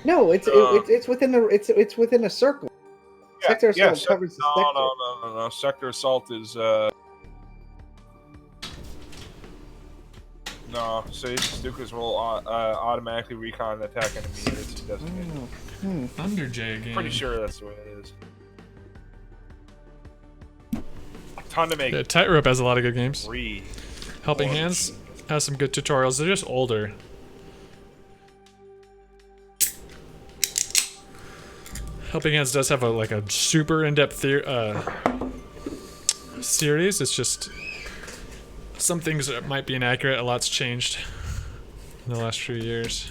No, it's within the it's within a circle. Yeah, Sector assault yeah, covers the sector. No. Sector assault is no. So Stukas will automatically recon attack enemy units. It doesn't. Thunder J game. Pretty sure that's the way it is. A ton to make. Yeah, Tightrope has a lot of good games. 3. Helping Hands has some good tutorials. They're just older. Helping Hands does have a super in-depth series. It's just some things that might be inaccurate. A lot's changed in the last few years.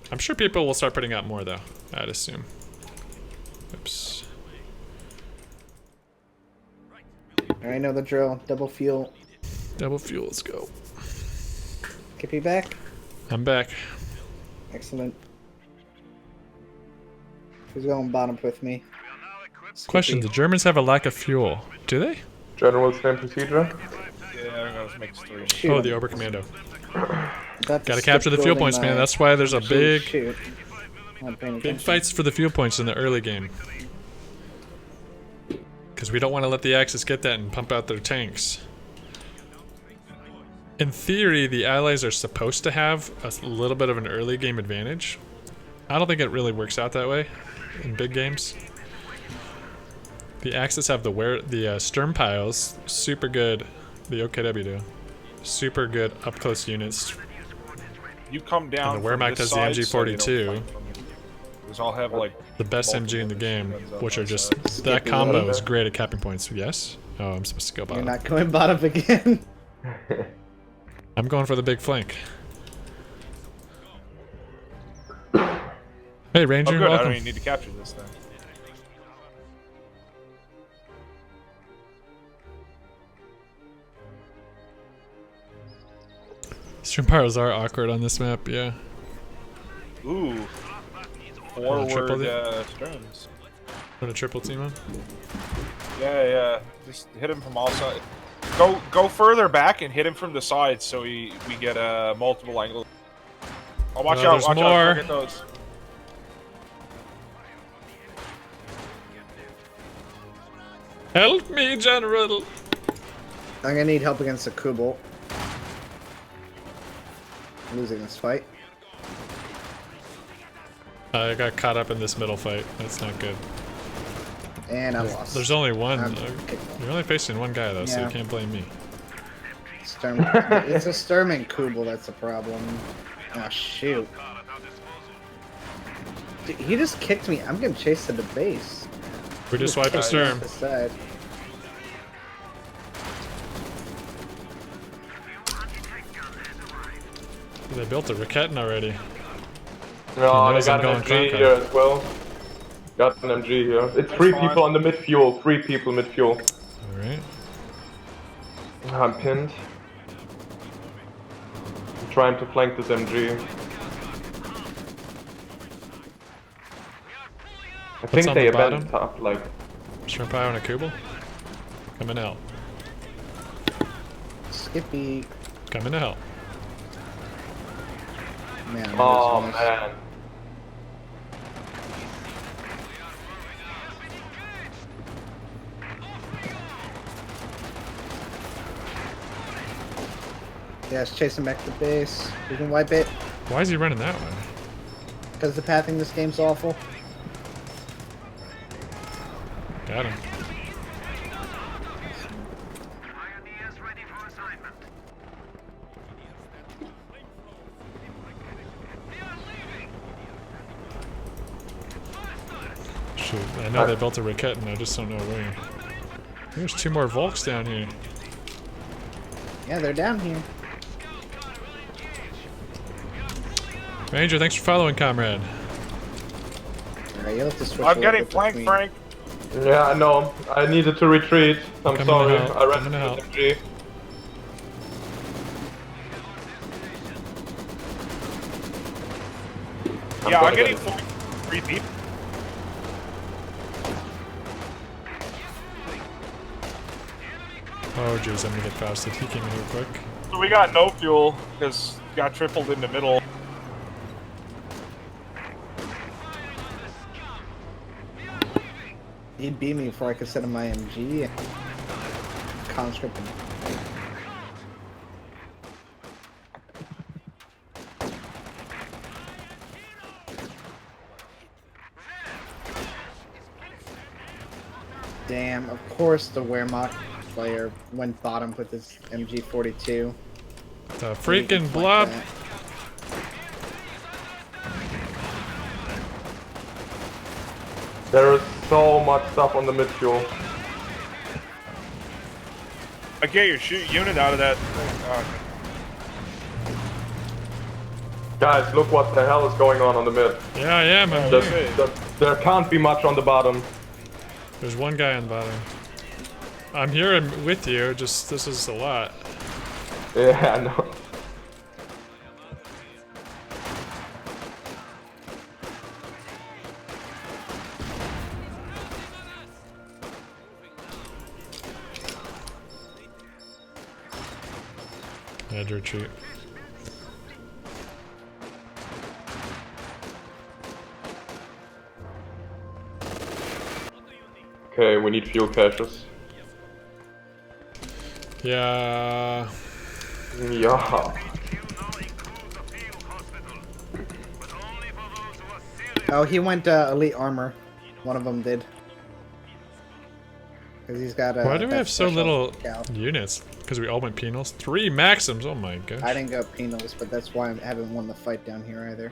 I'm sure people will start putting out more though, I'd assume. Oops. I know the drill. Double fuel. Double fuel, let's go. Kippy back. I'm back. Excellent. Who's going bottom with me? Question, the Germans have a lack of fuel. Do they? General stand procedure. Yeah, that makes 3. Shoot. Oh, the Oberkommando. About to Gotta skip capture the fuel building points, man. my- That's why there's a big, Shoot. Not paying big attention. fights for the fuel points in the early game. Because we don't want to let the Axis get that and pump out their tanks. In theory, the Allies are supposed to have a little bit of an early game advantage. I don't think it really works out that way in big games. The Axis have the Sturmpiles, super good. The OKW do. Super good up close units. You come down. And the from Wehrmacht this has the side, so you don't MG42. fight from me. Because I'll have like The best MG in the game, which are just that combo is great at capping points. Yes. Oh, I'm supposed to go You're bottom. not going bottom again. I'm going for the big flank. Hey, Ranger, Oh, good. I welcome. don't even need to capture this then. Sturmpiles are awkward on this map, yeah. Ooh. triple Forward it? Sturms. Put a triple team on. Yeah. Just hit him from all sides. Go further back and hit him from the sides so we get multiple angles. Oh, watch out! There's Watch more. out! Look at those. Help me, General! I'm gonna need help against the Kubel. Losing this fight. I got caught up in this middle fight. That's not good. And I lost. There's only one. I'm You're only facing one guy though, so you Yeah. can't blame me. Sturm. It's a Sturm and Kubel that's the problem. Oh shoot. Dude, he just kicked me. I'm getting chased to the base. We just wiped a Sturm. Off the side. They built a Raketin already. No, they knows I'm got going an MG Kronka. here as well. Got an MG here. It's 3 people on the mid fuel. 3 people mid fuel. Alright. I'm pinned. I'm trying to flank this MG. I think on they the abandoned bottom? top, like. Sturmpile and a Kubel. Coming out. Skippy. Coming to help. Man. Oh that was man. nice. Yeah, it's chasing back to base. We can wipe it. Why is he running that way? Because the pathing in this game's awful. Got him. Shoot, I know they built a Raketin, I just don't know where. There's 2 more Volks down here. Yeah, they're down here. Ranger, thanks for following, comrade. Alright, you'll have to switch. I'm a getting little bit flanked, between- Frank. Yeah, I know. I needed to retreat. I'm Coming to sorry. help, I ran coming to into help. SMG. Yeah, gonna I'm getting get- flanked 3 deep. Oh jeez, I'm gonna get fasted. He came in here quick. So we got no fuel because got tripled in the middle. He beat me before I could set him my MG. Conscript. Damn, of course the Wehrmacht player went bottom with his MG42. The freaking blob. There is so much stuff on the mid fuel. I get your shoot unit out of that thing. Guys, look what the hell is going on the mid. Yeah, I am. I'm There, here. there can't be much on the bottom. There's one guy on the bottom. I'm here and with you. Just this is a lot. Yeah, I know. I had to retreat. Okay, we need fuel caches. Yeah. Yeah. Oh, he went elite armor. One of them did. Because he's got a. Why do we have so little scout. units? Because we all went penals? 3 maxims, oh my gosh. I didn't go penals, but that's why I haven't won the fight down here either.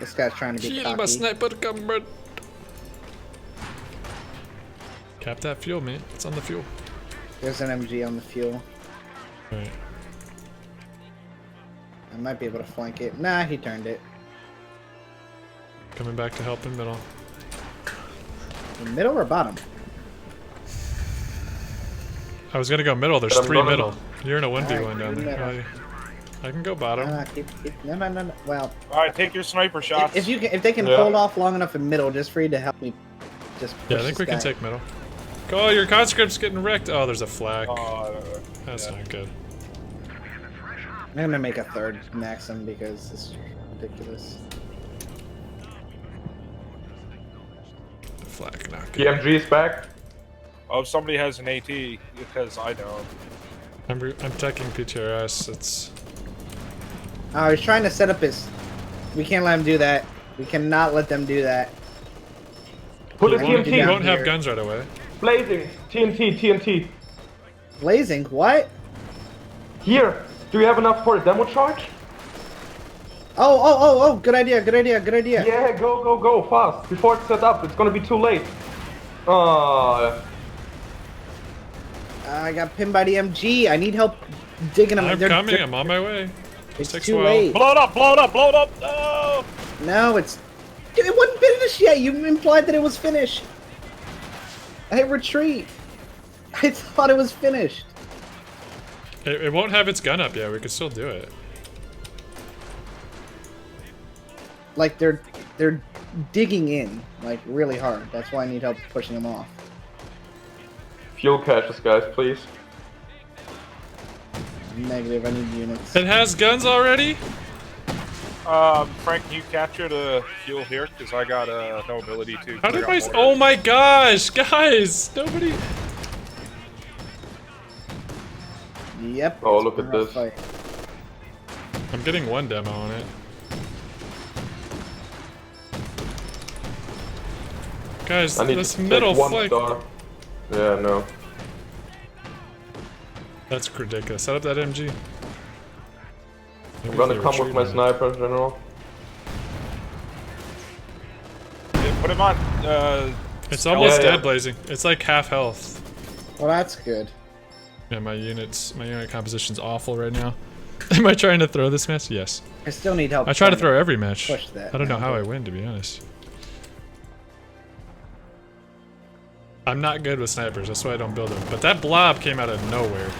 This guy's trying to be Kill my cocky. sniper comrade. Cap that fuel, man. It's on the fuel. There's an MG on the fuel. Alright. I might be able to flank it. Nah, he turned it. Coming back to help in middle. The middle or bottom? I was gonna go middle. There's I'm 3 gonna- middle. You're in a 1v1 Alright, down you're there. middle. I can go bottom. No, no, no, no. Well, Alright, take your sniper shots. if you can, if they can Yeah. hold off long enough in middle, just for you to help me, just. Yeah, I push think we this can guy. take middle. Oh, your conscript's getting wrecked. Oh, there's a flak. That's yeah. not good. I'm gonna make a third Maxim because it's ridiculous. Flak, not The good. MG is back. Oh, if somebody has an AT, because I don't. I'm checking PTRS. It's Oh, he's trying to set up his. We can't let him do that. We cannot let them do that. Put a He won't you down TNT. won't have here. guns right away. Blazing. TNT, TNT. Blazing, what? Here. Do you have enough for a demo charge? Oh, good idea, good idea, good idea. Yeah, go, go, go, fast. Before it's set up, it's gonna be too late. I got pinned by the MG. I need help digging them. I'm coming. I'm on my way. It's Takes too a while. late. Blow it up, blow it up, blow it up! No! No, it's. Dude, it wasn't finished yet. You implied that it was finished. I retreat. I thought it was finished. It won't have its gun up yet. We could still do it. Like they're digging in like really hard. That's why I need help pushing them off. Fuel caches, guys, please. Negative. I need units. It has guns already? Frank, can you capture the fuel here? Because I got no ability to. How did I my... got Oh my gosh! Guys! Nobody... Yep. Oh, it's look been at a rough this. fight. I'm getting 1 demo on it. Guys, I need this to middle take 1 flank... star. Yeah, no. That's ridiculous. Set up that MG. I'm Maybe gonna if they come with retreat my now. sniper, General. Yeah, put him on. It's almost Yeah, yeah. dead, Blazing. It's like half health. Well, that's good. Yeah, my unit composition's awful right now. Am I trying to throw this match? Yes. I still need help. I try to trying throw every match. push that I don't know now, how I but- win, to be honest. I'm not good with snipers, that's why I don't build them. But that blob came out of nowhere.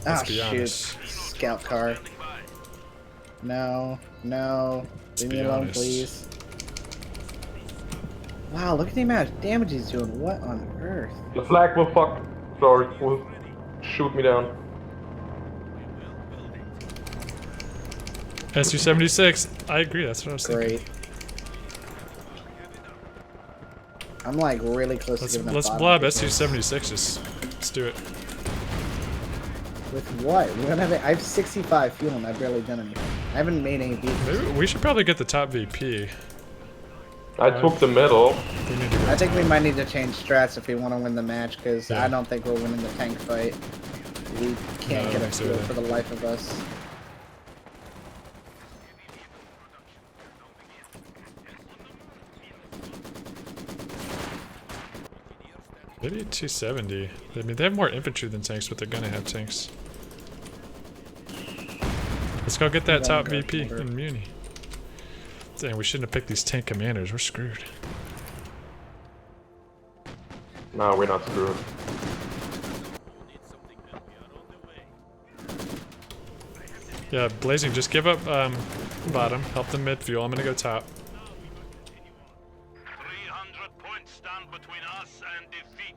Let's Ah, be shoot. honest. Scout car. No, no. Leave me be alone, honest. please. Wow, look at the amount of damage he's doing. What on earth? The flag will will shoot me down. SU-76, I agree, that's what I was thinking. Great. I'm like really close to giving them Let's bottom blob because- SU-76s. Let's do it. With what? I have 65 fuel and I've barely done anything. I haven't made any beats. Maybe we should probably get the top VP. I took the middle. We need to go I think we might need to change strats if we want to win the match, because Yeah. I don't think we're winning the tank fight. We can't No, I get a don't think so fuel either. for the life of us. Maybe 270. I mean, they have more infantry than tanks, but they're gonna have tanks. Let's go get that Yeah, top go VP for it. in Muni. Dang, we shouldn't have picked these tank commanders. We're screwed. No, we're not screwed. Yeah, Blazing, just give up bottom. Help the mid fuel. I'm gonna go top. 300 points stand between us and defeat.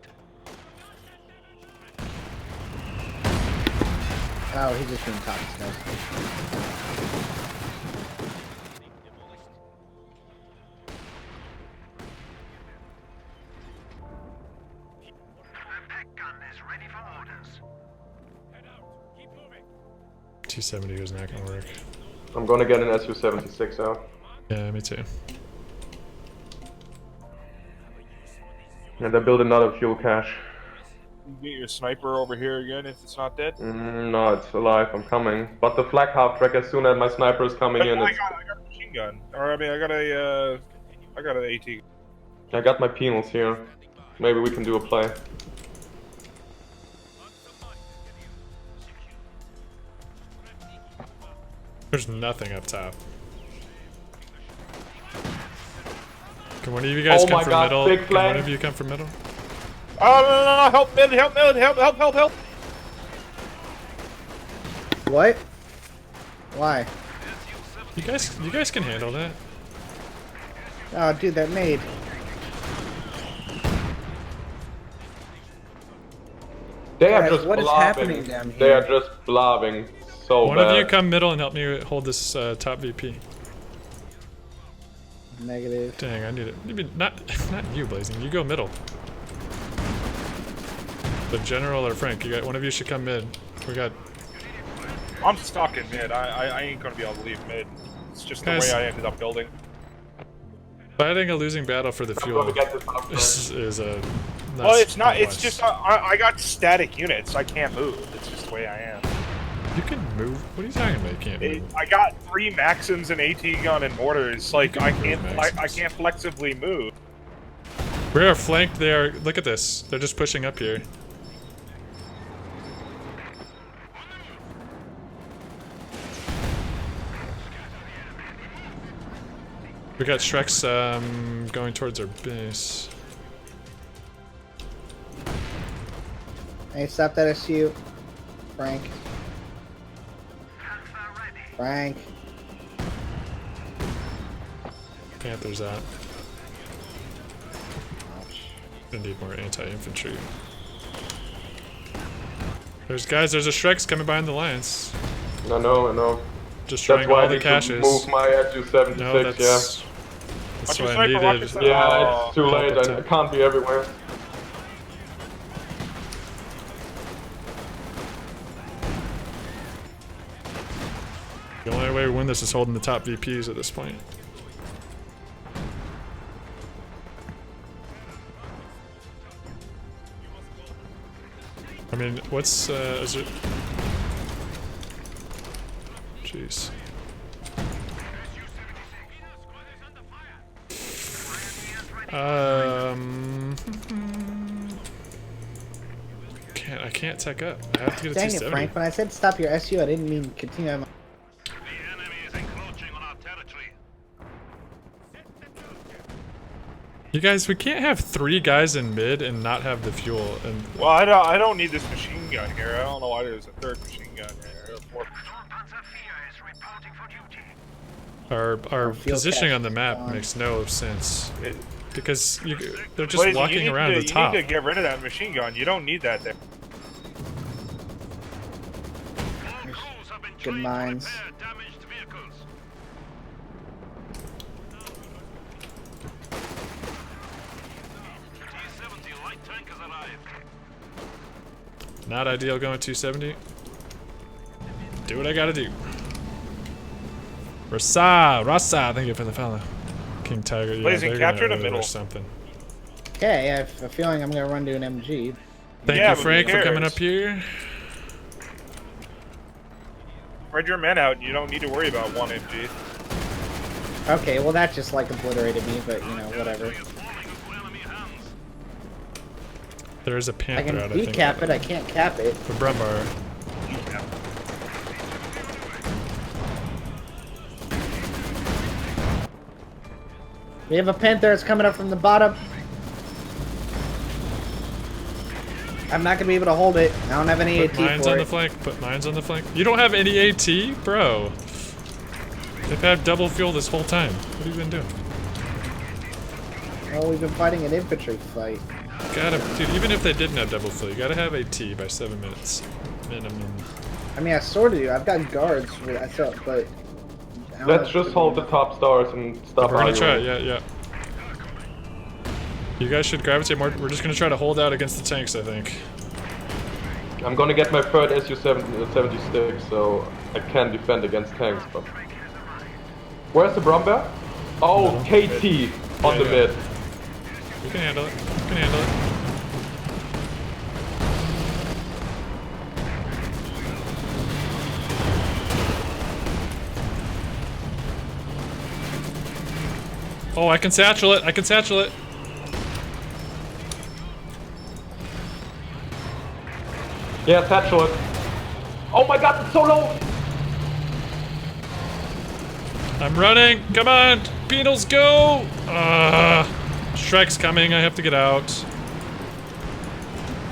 Oh, he's just being top stuff. The pack gun is ready for orders. 270 was not gonna work. I'm gonna get an SU-76 out. Yeah, me too. And then build another fuel cache. You get your sniper over here again if it's not dead. No, it's alive. I'm coming. But the flag half track, as soon as my sniper is coming in, I got a machine gun. Or I mean, I got an AT. I got my penals here. Maybe we can do a play. There's nothing up top. Can one of you guys Oh come my from God, middle? big Can flank. one of you come from middle? Oh no! Help! Mid! Help! Mid! Help! What? Why? You guys can handle that. Oh, dude, that made. They are Guys, just what is blobbing. happening down They here? are just blobbing so One bad. of you come middle and help me hold this top VP. Negative. Dang, I need it. Maybe not you, Blazing. You go middle. But General or Frank, you got one of you should come mid. We got I'm stuck in mid. I ain't gonna be able to leave mid. It's just the Guys. way I ended up building. fighting a losing battle for the I'm fuel. gonna get this up. Is a. Well, it's not. It's wise. just I got static units. I can't move. It's just the way I am. You can move. What are you talking about? You can't move. I got 3 Maxims and AT gun and mortars. Like can I move can't. I Maxims. can't flexibly move. We are flanked there. Look at this. They're just pushing up here. We got Shreks going towards our base. Hey, stop that SU. Frank. Frank. Panther's out. Gonna need more anti-infantry. There's there's a Shreks coming behind the lines. I know. Destroying That's why all I the need to caches. move my SU-76, No, yeah. that's Watch your what I sniper needed. rockets. Yeah, it's too Oh, late. I can't be everywhere. The only way we win this is holding the top VPs at this point. I mean, what's is it? Jeez. I can't tech up. I have to get a Dang it, 270. Frank. When I said stop your SU, I didn't mean continue. The enemy is encroaching on our territory. You guys, we can't have 3 guys in mid and not have the fuel. And Well, I don't need this machine gun here. I don't know why there's a third machine gun here. Or Panzer IV is reporting for duty. our field positioning cache on the map on. makes no sense. It- Because they're just Blaze, you walking need around to, the top. You need to get rid of that machine gun. You don't need that there. All crews have been Good trained mines. to repair damaged vehicles. T-70 light tank has arrived. Not ideal going 270. Do what I gotta do. Rasa, thank you for the follow. King Tiger, yeah, Blazing, they're capture gonna the middle. or something. Okay, I have a feeling I'm gonna run to an MG. Thank Yeah, you, but who Frank, for coming cares? up here. Spread your men out. You don't need to worry about one MG. Okay, well that just like obliterated me, but you know, whatever. There's a I Panther can out, I think. decap it, I can't cap it. For Brumbar. We have a Panther that's coming up from the bottom. I'm not gonna be able to hold it. I don't have any Put AT mines for on the it. flank. Put mines on the flank. You don't have any AT? Bro. They've had double fuel this whole time. What have you been doing? Oh, we've been fighting an infantry fight. Gotta, dude, even if they didn't have double fuel, you gotta have AT by 7 minutes. Minimum. I mean, I sort of do. I've got guards, but I thought, but... I don't Let's know. just hold the top stars and stop We're gonna try, arguing. yeah. You guys should gravitate more. We're just gonna try to hold out against the tanks, I think. I'm gonna get my third SU-76, so I can defend against tanks, but... Where's the Brumbear? Oh, KT on the yeah. mid. We can handle it. We can handle it. Oh, I can satchel it. I can satchel it. Yeah, satchel it. Oh my god, it's so low! I'm running. Come on. Beetles, go. Shrek's coming. I have to get out.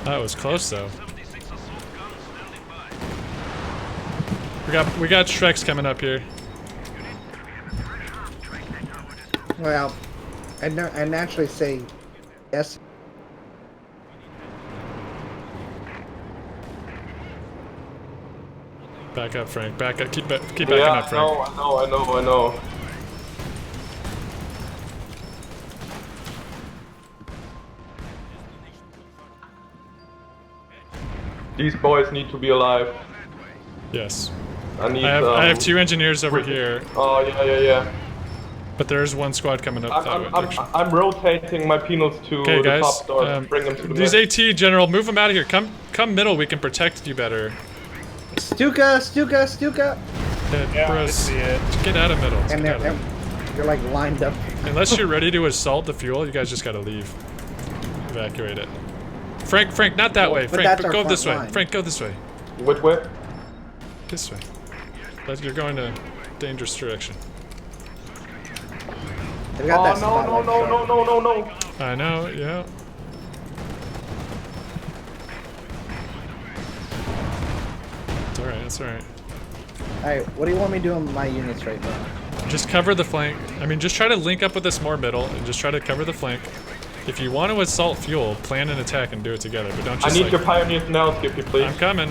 That was close, though. We got Shreks coming up here. Well, I naturally say yes. Back up, Frank. Back up. Keep backing Yeah, up, Frank. I know. These boys need to be alive. Yes. I have 2 engineers over here, Oh, yeah. but there's 1 squad coming up that direction. I'm rotating my penals to Okay, the guys. top stars, bring them to the These mid. AT, General, move them out of here. Come middle. We can protect you better. Stuka! Yeah, I bros, see it. get out of middle. And Get out of they're like lined up. Unless you're ready to assault the fuel, you guys just gotta leave. Evacuate it. Frank, not that way. But Frank, that's our go this way. front line. Frank, go this way. Which way? This way. You're going to dangerous direction. They've got that Oh, no. I know, yeah. It's alright. Alright, what do you want me to do on my units right now? Just cover the flank. I mean, just try to link up with us more middle and just try to cover the flank. If you want to assault fuel, plan an attack and do it together, but don't I just need like... your pioneers now, Skippy, please. I'm coming.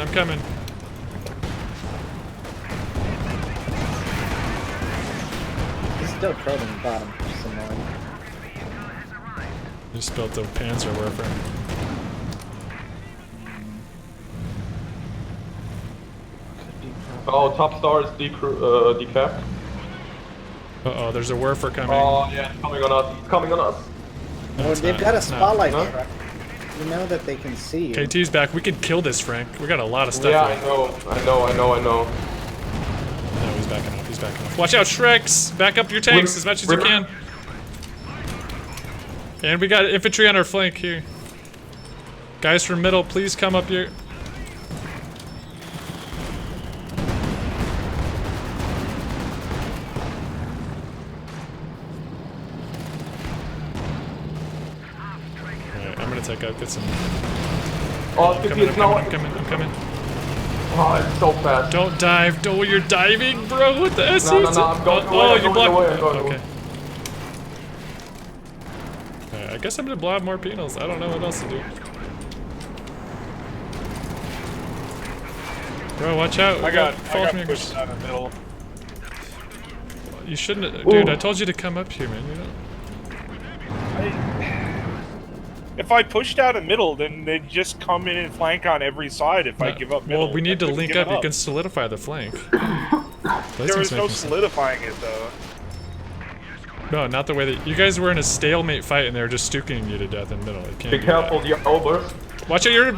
He's still probing the bottom. Just annoying. Just built a Panzerwerfer. Oh, top star is decapped. Uh-oh, there's a Werfer coming. Oh, yeah, it's coming on us. Well, it's they've not, got a it's not. spotlight Huh? truck. You know that they can see you. KT's back. We could kill this, Frank. We got a lot of stuff Yeah, here. I know. No, he's backing off. Watch out, Shreks! Back up your tanks as much as you can. And we got infantry on our flank here. Guys from middle, please come up here. Alright, I'm gonna take out, get some... Oh, I'm if coming, he's I'm coming. Oh, it's so fast. Don't dive. Oh, you're diving, bro, with the SE. No, I'm going away. Oh, I'm you going blocked. away, I'm going Okay. away. Alright, I guess I'm gonna blob more penals. I don't know what else to do. Bro, watch out. I got false pushed makers. out of the middle. You shouldn't have, dude, I told you to come up here, man. You know? If I pushed out a middle, then they'd just come in and flank on every side if I give up middle. Well, we need to That's link giving up. You can solidify the flank. There was no solidifying it, though. No, not the way that... You guys were in a stalemate fight and they were just stuking you to death in the middle. You can't Be do careful, that. the overs. Watch out, you're...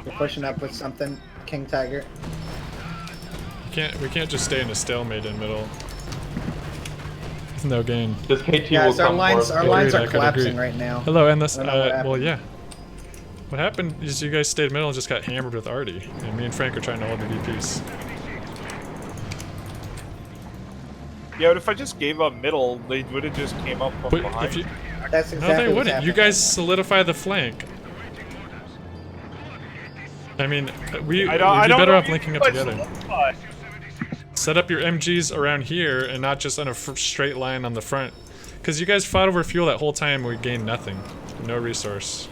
You're pushing up with something, King Tiger. We can't just stay in a stalemate in the middle. There's no gain. This KT will Guys, our come lines, for our us. lines Agreed, are I could collapsing agree. right now. Hello, Endless. I don't know what Well, happened. yeah. What happened is you guys stayed middle and just got hammered with Artie. And me and Frank are trying to hold the VPs. Yeah, but if I just gave up middle, they would have just came up from But behind. if you... That's No, exactly they what's wouldn't. happening. You guys solidify the flank. I mean, we'd be better off linking up together. Set up your MGs around here and not just on a straight line on the front. Because you guys fought over fuel that whole time and we gained nothing. No resource.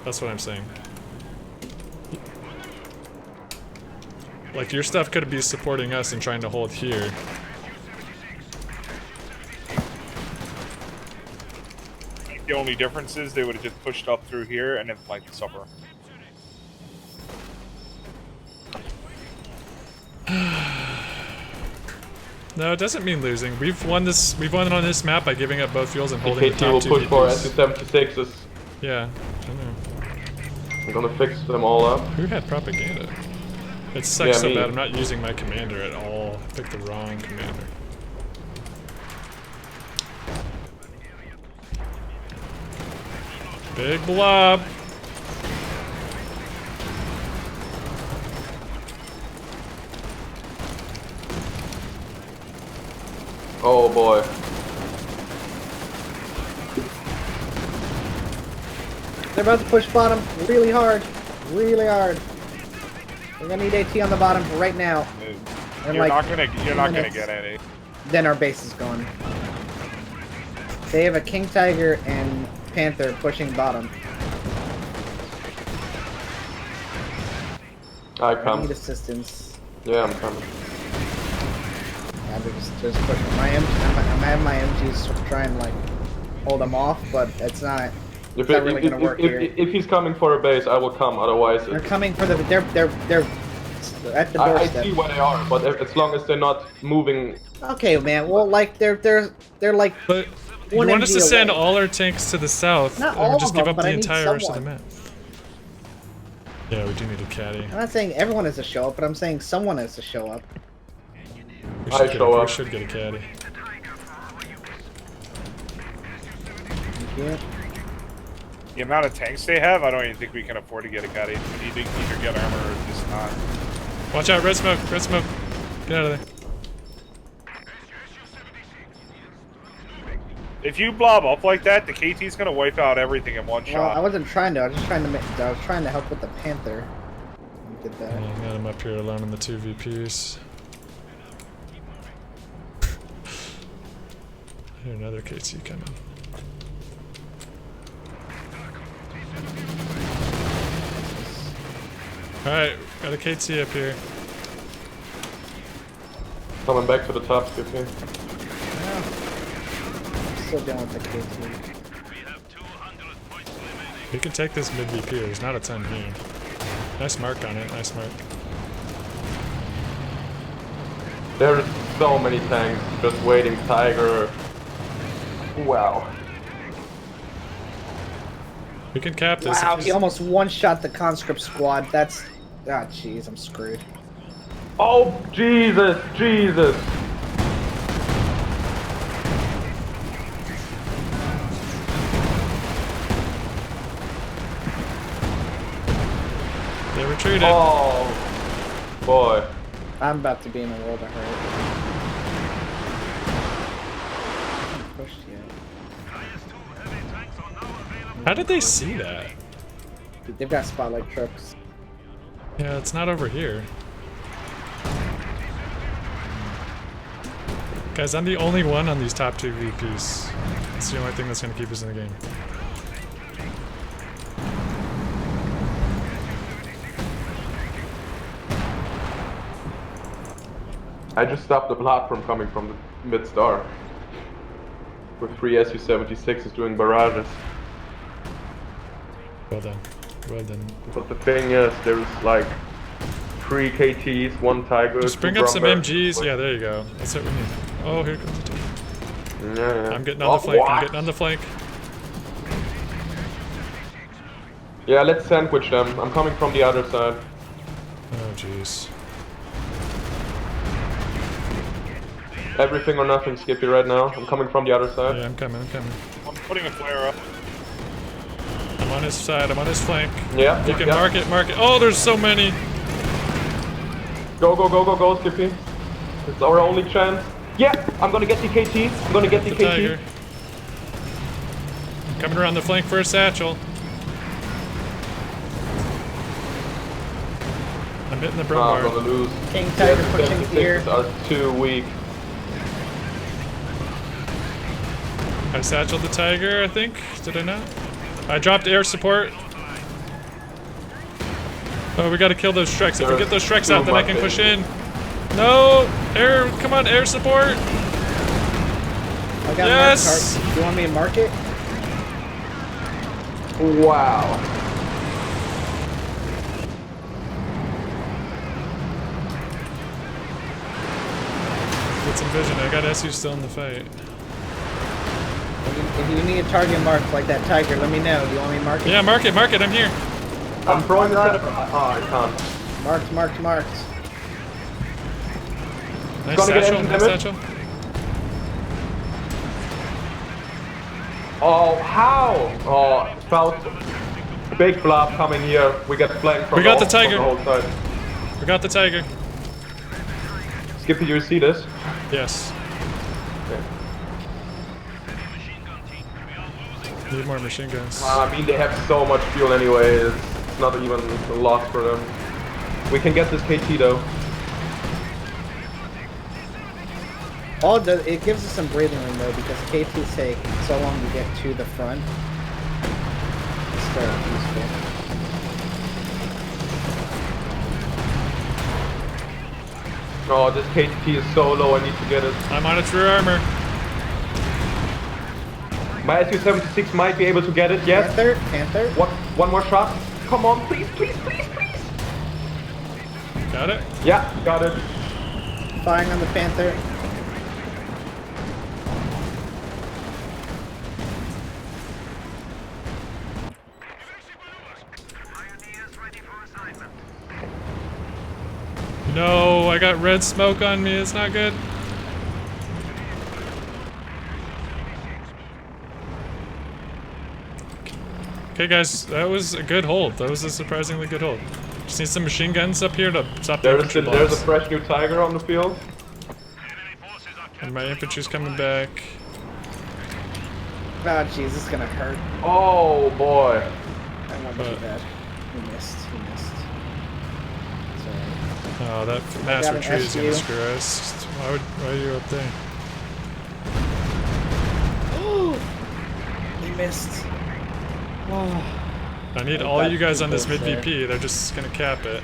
That's what I'm saying. Like, your stuff could be supporting us and trying to hold here. The only difference is they would have just pushed up through here and then flanked the supper. No, it doesn't mean losing. We've won this. We've won on this map by giving up both fuels and holding the KT top will two push for VPs. SU-76s. Yeah, I know. I'm gonna fix them all up. Who had propaganda? It sucks so me. bad. I'm not using my commander at all. I picked the wrong commander. Big blob. Oh boy. They're about to push bottom really hard. Really hard. We're gonna need AT on the bottom right now. And You're like not gonna minutes, get any. Then our base is gone. They have a King Tiger and Panther pushing bottom. I I come. need assistance. Yeah, I'm coming. Yeah, they're just pushing. I'm having my MGs try and like hold them off, but it's not. If, not really gonna work here. if he's coming for a base, I will come. Otherwise, They're coming for the. They're at the I doorstep. see where they are, but as long as they're not moving. Okay, man. Well, like they're like. But you One want us to MG send away. all our tanks to the south Not and all just of give them, up but the I need entire rest of the someone. map? Yeah, we do need a caddy. I'm not saying everyone has to show up, but I'm saying someone has to show up. We I should, show up. We should get a caddy. Thank you. The amount of tanks they have, I don't even think we can afford to get a caddy. We need to either get armor or just not. Watch out, red smoke, red smoke. Get out of there. If you blob up like that, the KT's gonna wipe out everything in one Well, shot. I wasn't trying to. I was just trying to make. I was trying to help with the Panther. Did that. Yeah, got him up here alone in the two VPs. I hear another KT coming. Alright, got a KT up here. Coming back to the top, excuse me. Still dealing with the KT. We can take this mid VP, there's not a ton here. Nice mark on it, nice mark. There's so many tanks just waiting. Tiger. Wow. We can cap this. Wow, if he he's- almost one-shot the conscript squad. That's. Ah, jeez, I'm screwed. Oh, Jesus, Jesus. retreated. Oh, boy. I'm about to be in a world of hurt. Pushed yet. How did they see that? Dude, they've got spotlight trucks. Yeah, it's not over here. Guys, I'm the only one on these top 2 VPs. It's the only thing that's gonna keep us in the game. I just stopped the platform coming from the mid-star. With 3 Su-76s doing barrages. Well done. Well done. But the thing is, there's like 3 KTs, 1 Tiger, Just 2 bring up some Brombears. MGs. Yeah, there you go. That's what we need. Oh, here comes the tank. Yeah. I'm getting on the flank. What? I'm getting on the flank. Yeah, let's sandwich them. I'm coming from the other side. Oh, jeez. Everything or nothing, Skippy, right now. I'm coming from the other side. Yeah, I'm coming. I'm coming. I'm putting a flare up. I'm on his side. I'm on his flank. Yeah, You can yeah. mark it. Mark it. Oh, there's so many. Go, go, go, go, go, Skippy. It's our only chance. Yeah, I'm gonna get the KT. I'm gonna get the The KT. tiger. I'm coming around the flank for a satchel. I'm hitting the I'm Brombar. gonna lose. King Tiger pushing 76s here. are too weak. I satcheled the tiger, I think. Did I not? I dropped air support. Oh, we gotta kill those Shreks. If we get those Shreks out, then I can push in. No! Air, come on, air support! I got Yes! marked. Do you want me to mark it? Wow. Get some vision. I got SU still in the fight. If you need a target mark like that tiger, let me know. Do you want me to mark it? Yeah, mark it, mark it. I'm here. I'm throwing that. Oh, I can't. Marked, marked, marked. Nice Gonna get satchel, engine nice damage. satchel. Oh, how? Oh, felt big blob coming here. We get flanked from We got the from tiger. the whole side. We got the tiger. Skippy, you see this? Yes. Okay. Need more machine guns. I mean, they have so much fuel anyway. It's not even a loss for them. We can get this KT though. All it does, it gives us some breathing room though, because KTs take so long to get to the front. It's very useful. Oh, this KT is so low. I need to get it. I'm on its rear armor. My Su-76 might be able to get it. Yes. Panther, Panther. One more shot. Come on, please, please, please, please. Got it? Yeah, got it. Firing on the Panther. No, I got red smoke on me. It's not good. Okay, guys, that was a good hold. That was a surprisingly good hold. Just need some machine guns up here to stop the infantry There's a blocks. fresh new tiger on the field. And my infantry's coming back. Oh jeez, this is gonna hurt. Oh boy. That won't be too bad. He missed, he missed. It's alright. Oh, that mass got an retreat is gonna SU. screw us. Why are you up there? He missed. Oh. I need I all got you guys two on this mid kills there. VP. They're just gonna cap it.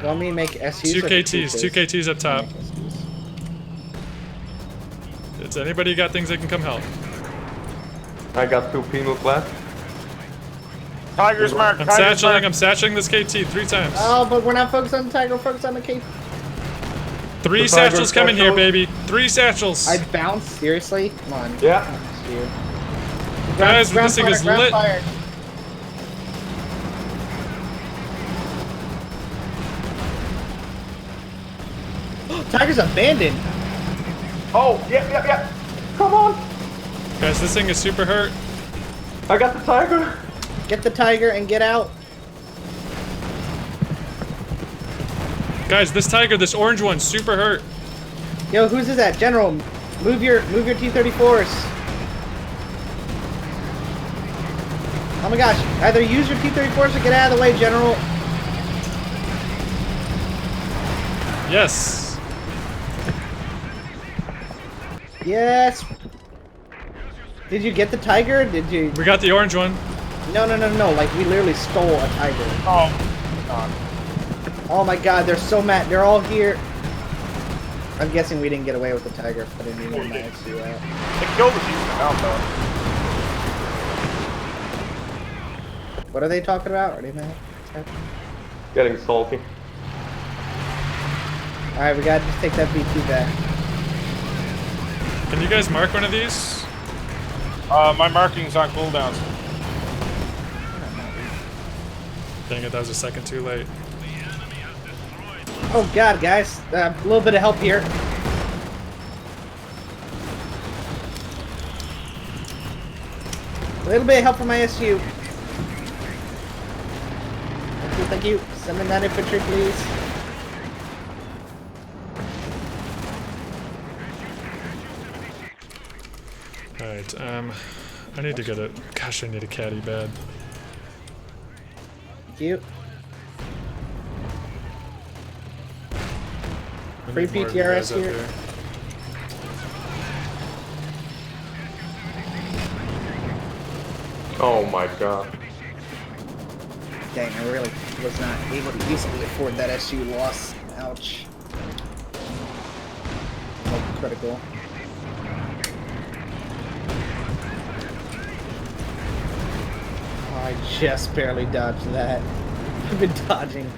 You want me to make SUs? Two or KTs, two KTs up top. Make SUs. Does anybody got things that can come help? I got 2 penals left. Tiger's mark. I'm Tiger's satcheling, mark. I'm satcheling this KT 3 times. Oh, but we're not focused on the tiger, we're focused on the KT. 3 the tiger satchels coming here, satchel. baby. 3 satchels. I bounced, seriously? Come on. Yeah. It's you. Guys, Ground this thing fire, is ground lit. fire. Tiger's abandoned. Oh, yeah, yeah, yeah. Come on. Guys, this thing is super hurt. I got the tiger. Get the tiger and get out. Guys, this tiger, this orange one, super hurt. Yo, who's this at? General, move your T-34s. Oh my gosh, either use your T-34s or get out of the way, General. Yes. Yes. Did you get the tiger? Did you? We got the orange one. No. Like, we literally stole a tiger. Oh, God. Oh my god, they're so mad. They're all here. I'm guessing we didn't get away with the tiger if I didn't even manage to out. They killed a decent amount, though. What are they talking about? Are they mad? What's happening? Getting salty. Alright, we gotta just take that B2 back. Can you guys mark one of these? My marking's on cooldowns. Dang it, that was a second too late. Oh god, guys. A little bit of help here. A little bit of help from my SU. Thank you. Send in that infantry, please. Alright, I need to get a... Gosh, I need a caddy bad. Thank you. We Free need more of you guys PTRS up here. Oh my god. Dang, I really was not able to easily afford that SU loss. Ouch. Like critical. Oh, I just barely dodged that. I've been dodging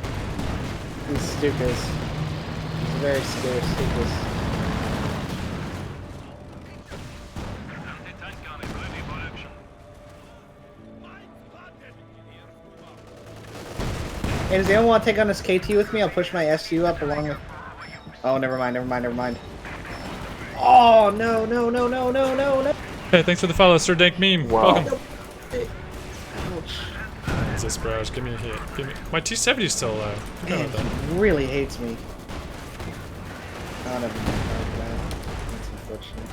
these Stukas. These very scary Stukas. Anti-tank gun is ready for action. Hey, does anyone want to take on this KT with me? I'll push my SU up along with... Oh, never mind. Oh, no. Hey, thanks for the follow, Sir Dank Meme. Wow. Welcome. Ouch. What's this, barrage? Give me a hit. Give me... My T-70's still alive. Forgot Man, about that. he really hates me. Oh, never mind. That's unfortunate.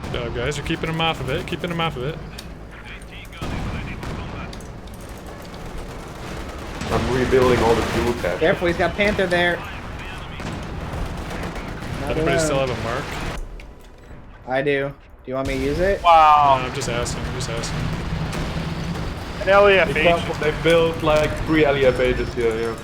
Good job, guys. You're keeping him off of it. Keeping him off of it. I'm rebuilding all the fuel caches. Careful, he's got Panther there. Not Everybody still alone. have a mark? I do. Do you want me to use it? Wow. I'm just asking. An LEF Be careful, they built like 3 LEFHs here, yeah.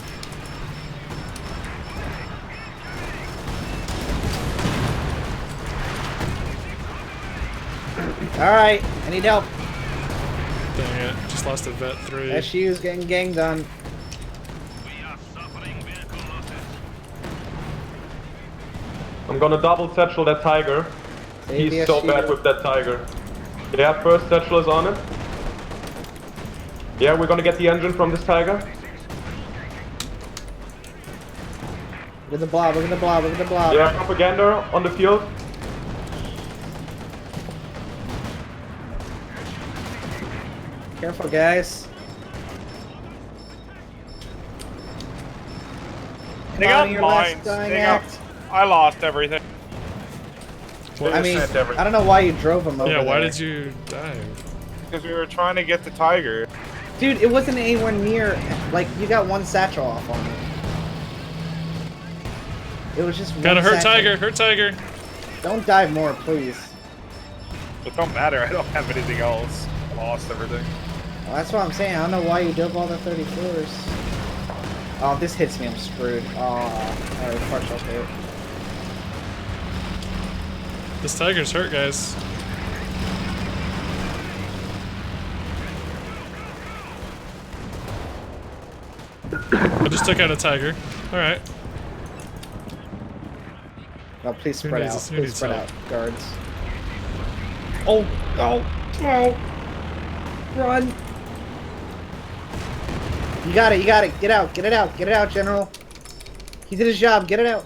Alright, I need help. Dang it. Just lost a Vet 3. SU's getting ganged on. We are suffering vehicle losses. I'm gonna double satchel that tiger. Save the He's so SU. bad with that tiger. Yeah, first satchel is on him. Yeah, we're gonna get the engine from this tiger. Look at the blob, look at the blob, look at the blob. Yeah, propaganda on the field. Careful, guys. They Come got on, your last mines. dying They got, act. I lost everything. I mean, sent everything. I don't know why you drove him over Yeah, why there. did you dive? Because we were trying to get the tiger. Dude, it wasn't anywhere near... Like, you got one satchel off on it. It was just Got a one hurt satchel. tiger. Hurt tiger. Don't dive more, please. It don't matter. I don't have anything else. I lost everything. Well, that's what I'm saying. I don't know why you dove all the 34s. Oh, if this hits me, I'm screwed. Oh, alright, partial hit. This tiger's hurt, guys. I just took out a tiger. Alright. No, please spread needs- out. who Please needs spread help? out, guards. Oh! Run! You got it, Get out, General. He did his job, get it out.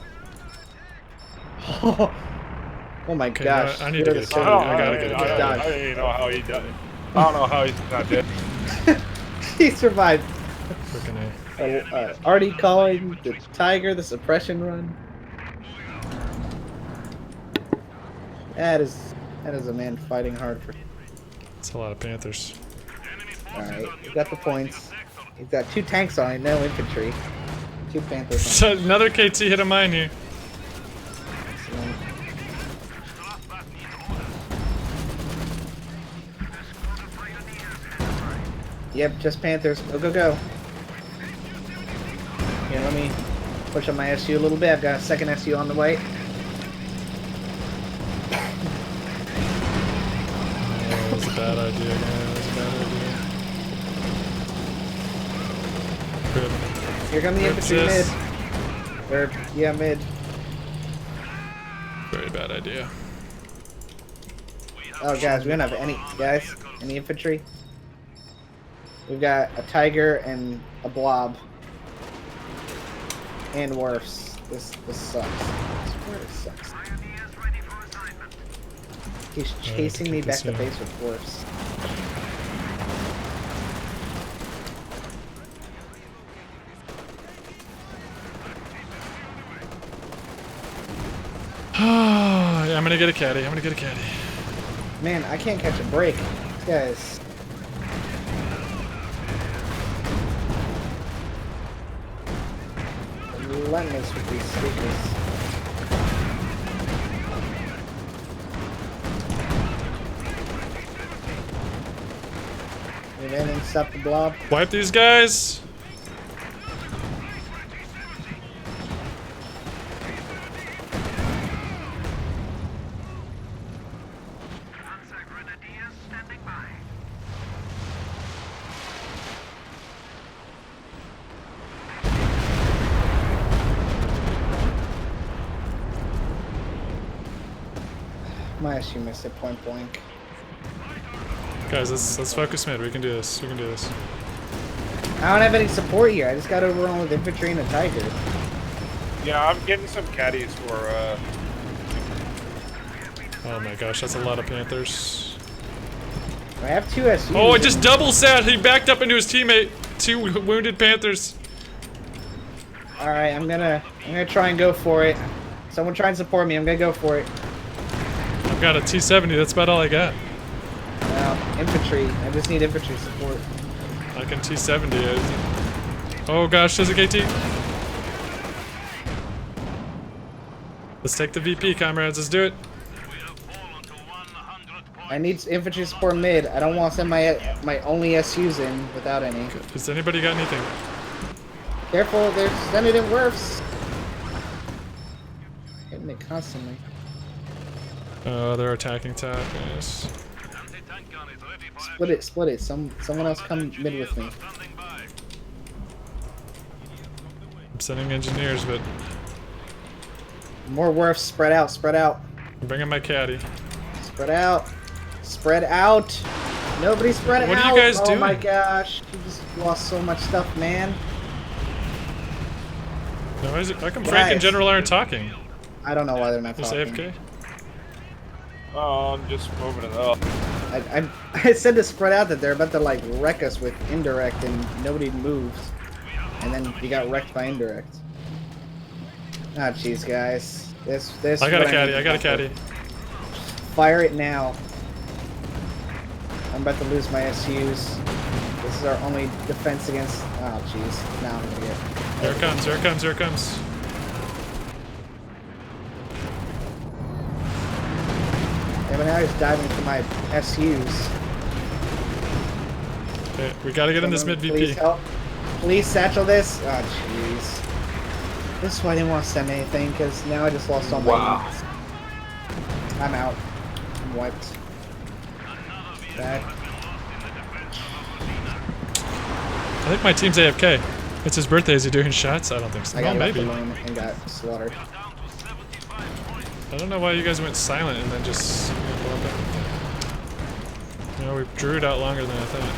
Oh my Okay, gosh. I need to Here are get the a I don't, I gotta I, get a I, cat. I, I don't even know how he did it. I don't know how he's not dead. He survived. Freaking A. Already calling the tiger the suppression run. That is a man fighting hard for. It's a lot of Panthers. Alright, we got the points. He's got 2 tanks on it, no infantry. 2 Panthers on So it. another KT hit a mine here. Excellent. Yep, just Panthers. Go, go, go. Here, let me push on my SU a little bit. I've got a second SU on the way. That was a bad idea, man. That was a bad idea. Good. Here come the Good infantry sis. mid. Or, yeah, mid. Very bad idea. Oh, guys, we don't have any, guys, any infantry. We've got a tiger and a blob. And wharfs. This sucks. I swear it sucks. He's chasing me back to base with dwarfs. Yeah, I'm gonna get a caddy. I'm gonna get a caddy. Man, I can't catch a break. These guys. Relentless with these speakers. Move in and stop the blob. Wipe these guys. My SU missed it point blank. Guys, let's focus mid. We can do this. We can do this. I don't have any support here. I just got overrun with infantry and a tiger. Yeah, I'm getting some caddies for, Oh my gosh, that's a lot of Panthers. I have 2 SUs. Oh, it just double sat. He backed up into his teammate. 2 wounded Panthers. Alright, I'm gonna try and go for it. Someone try and support me. I'm gonna go for it. I've got a T-70. That's about all I got. Infantry. I just need infantry support. I can T-70 it. Oh gosh, there's a KT. Let's take the VP, comrades. Let's do it. I need infantry support mid. I don't want to send my only SUs in without any. Has anybody got anything? Careful, they're sending in wharfs. Hitting me constantly. Oh, they're attacking top. Yes. Split it, split it. Someone else come mid with me. I'm sending engineers, but More wharfs. Spread out, spread out. I'm bringing my caddy. Spread out. Spread out. Nobody spread out. What are you guys Oh doing? my gosh. You just lost so much stuff, man. No, how come Frank and General aren't talking? I don't know why they're not Just talking. AFK? oh, I'm just moving it up. I said to spread out that they're about to like wreck us with indirect and nobody moves. And then you got wrecked by indirect. Ah, jeez, guys. This. I got a what caddy. need I got a to caddy. Fire it now. I'm about to lose my SUs. This is our only defense against. Oh, jeez. Now I'm gonna get. Here it comes. Here it comes. Here it comes. Yeah, but now he's diving for my SUs. Okay, we gotta get in this mid Please VP. help. Please satchel this. Oh, jeez. This is why I didn't want to send anything, because now I just lost all my units. I'm out. I'm wiped. Bad. I think my team's AFK. It's his birthday. Is he doing shots? I don't think so. I No, got left maybe. alone and got slaughtered. I don't know why you guys went silent and then just blow up everything. You know, we drew it out longer than I thought.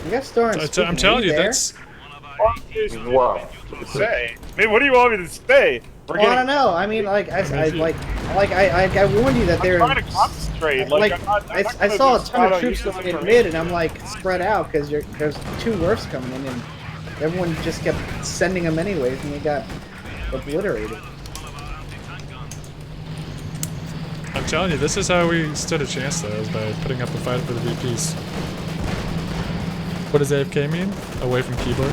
You got storing. I'm telling you, Wow. Say, I mean, what do you want me to say? We're Well, I don't know. I mean, like I warned you that they're trying to concentrate. like I'm not I gonna saw a just ton shout of out troops useless in mid, and I'm like spread out because there's 2 Wurfs coming in, and everyone just kept sending them anyways, and they got obliterated. I'm telling you, this is how we stood a chance, though, is by putting up a fight for the VPs. What does AFK mean? Away from keyboard?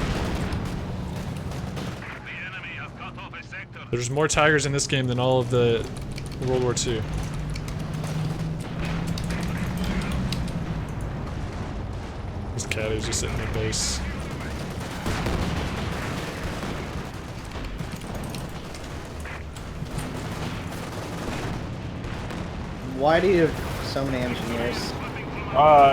There's more Tigers in this game than all of the World War II. This caddy's just sitting in the base. Why do you have so many engineers?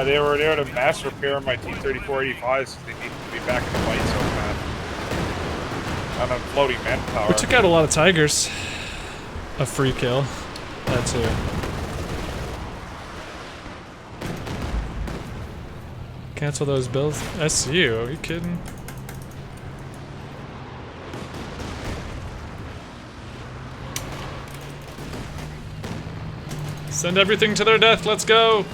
They were there to mass repair my T-34-85s, so they need to be back in the fight so bad. And I'm floating manpower. We took out a lot of Tigers. A free kill. That too. Cancel those bills. SU, are you kidding? Send everything to their death, let's go!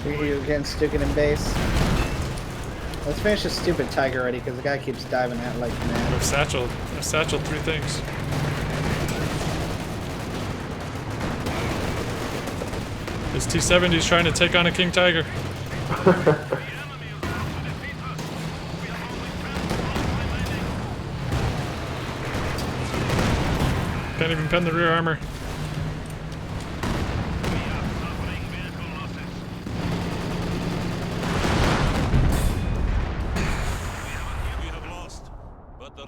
You're getting stupid in base. Let's finish this stupid Tiger already, because the guy keeps diving at like mad. I've satchel 3 things. This T-70's trying to take on a King Tiger. Can't even pen the rear armor.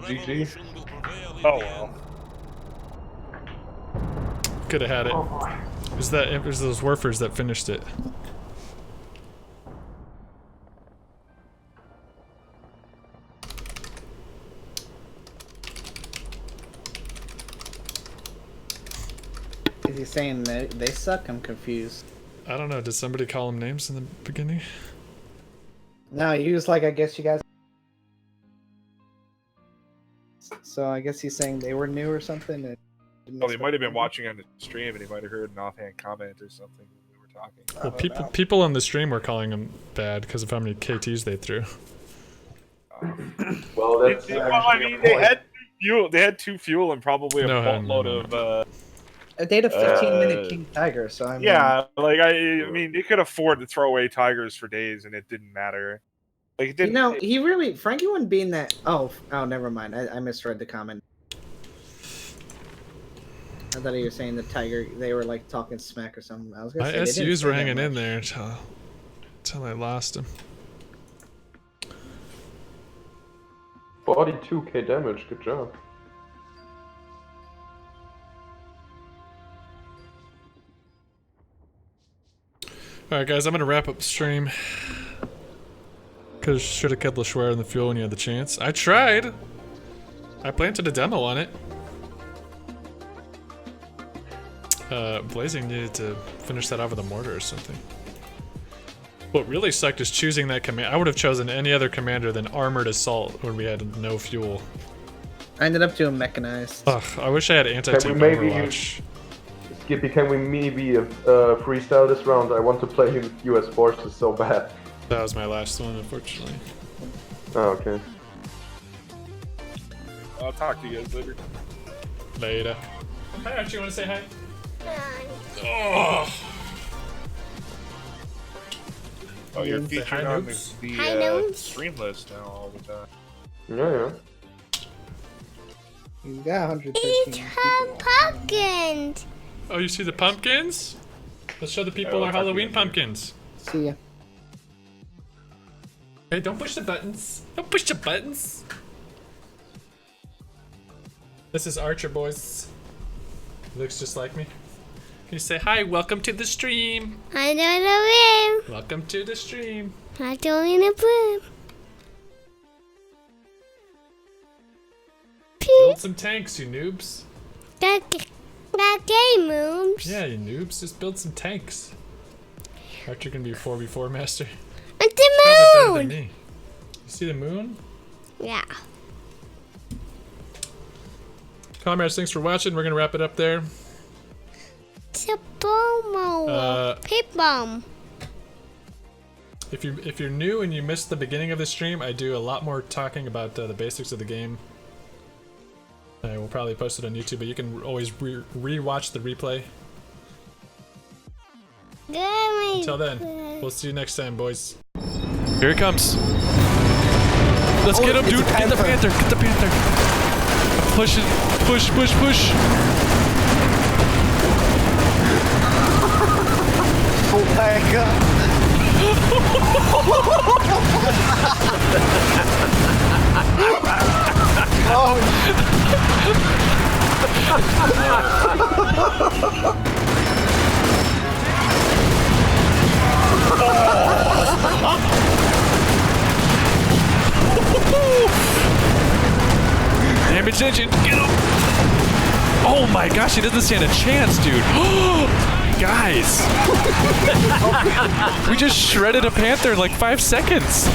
GG. Oh well. Could have had it. It was those Wurfers that finished it. Is he saying that they suck? I'm confused. I don't know, did somebody call them names in the beginning? No, he was like, I guess you guys. So I guess he's saying they were new or something. Well, he might have been watching on the stream, and he might have heard an offhand comment or something when we were talking. Well, people on the stream were calling them bad because of how many KTs they threw. Well, that's I mean, they had fuel. They had 2 fuel and probably a boatload of. They had a 15-minute King Tiger, so I mean. Yeah, like I mean, they could afford to throw away Tigers for days, and it didn't matter. Like it didn't. You know, he really Frankie wasn't being that. Oh, never mind. I misread the comment. I thought he was saying the Tiger. They were like talking smack or something. I was gonna My say SUs were hanging in there until I lost them. 42k damage. Good job. Alright guys, I'm gonna wrap up the stream. Could've, should've kept Lashware in the fuel when you had the chance. I tried! I planted a demo on it. Blazing needed to finish that off with a mortar or something. What really sucked is choosing that command. I would have chosen any other commander than Armored Assault when we had no fuel. I ended up doing mechanized. Ugh, I wish I had anti-tank Overwatch. Skippy, can we maybe freestyle this round? I want to play with US forces so bad. That was my last one, unfortunately. Oh, okay. I'll talk to you guys later. Later. Hi, Archie, you want to say hi? Oh, you're Say featured hi, on noobs. the stream list now all the time. Yeah. You got 113. Eat her pumpkins. Oh, you see the pumpkins? Let's show the people our Halloween pumpkins. See ya. Hey, don't push the buttons. Don't push the buttons. This is Archer, boys. He looks just like me. Can you say hi? Welcome to the stream. I don't know him. Welcome to the stream. I don't know him. Build some tanks, you noobs. Okay, moves. Yeah, you noobs, just build some tanks. Archer can be 4v4 master. At Probably the better than moon. me. You see the moon? Yeah. Comrades, thanks for watching. We're gonna wrap it up there. Tabomo. Pip bomb. If you're new and you missed the beginning of the stream, I do a lot more talking about the basics of the game. I will probably post it on YouTube, but you can always re-watch the replay. Until then, we'll see you next time, boys. Here he comes. Let's get him, dude. Get the panther. Get the panther. Push it. Push, push, push. Oh my god. Damage engine. Get him. Oh my gosh, he doesn't stand a chance, dude. Guys. We just shredded a panther in like 5 seconds.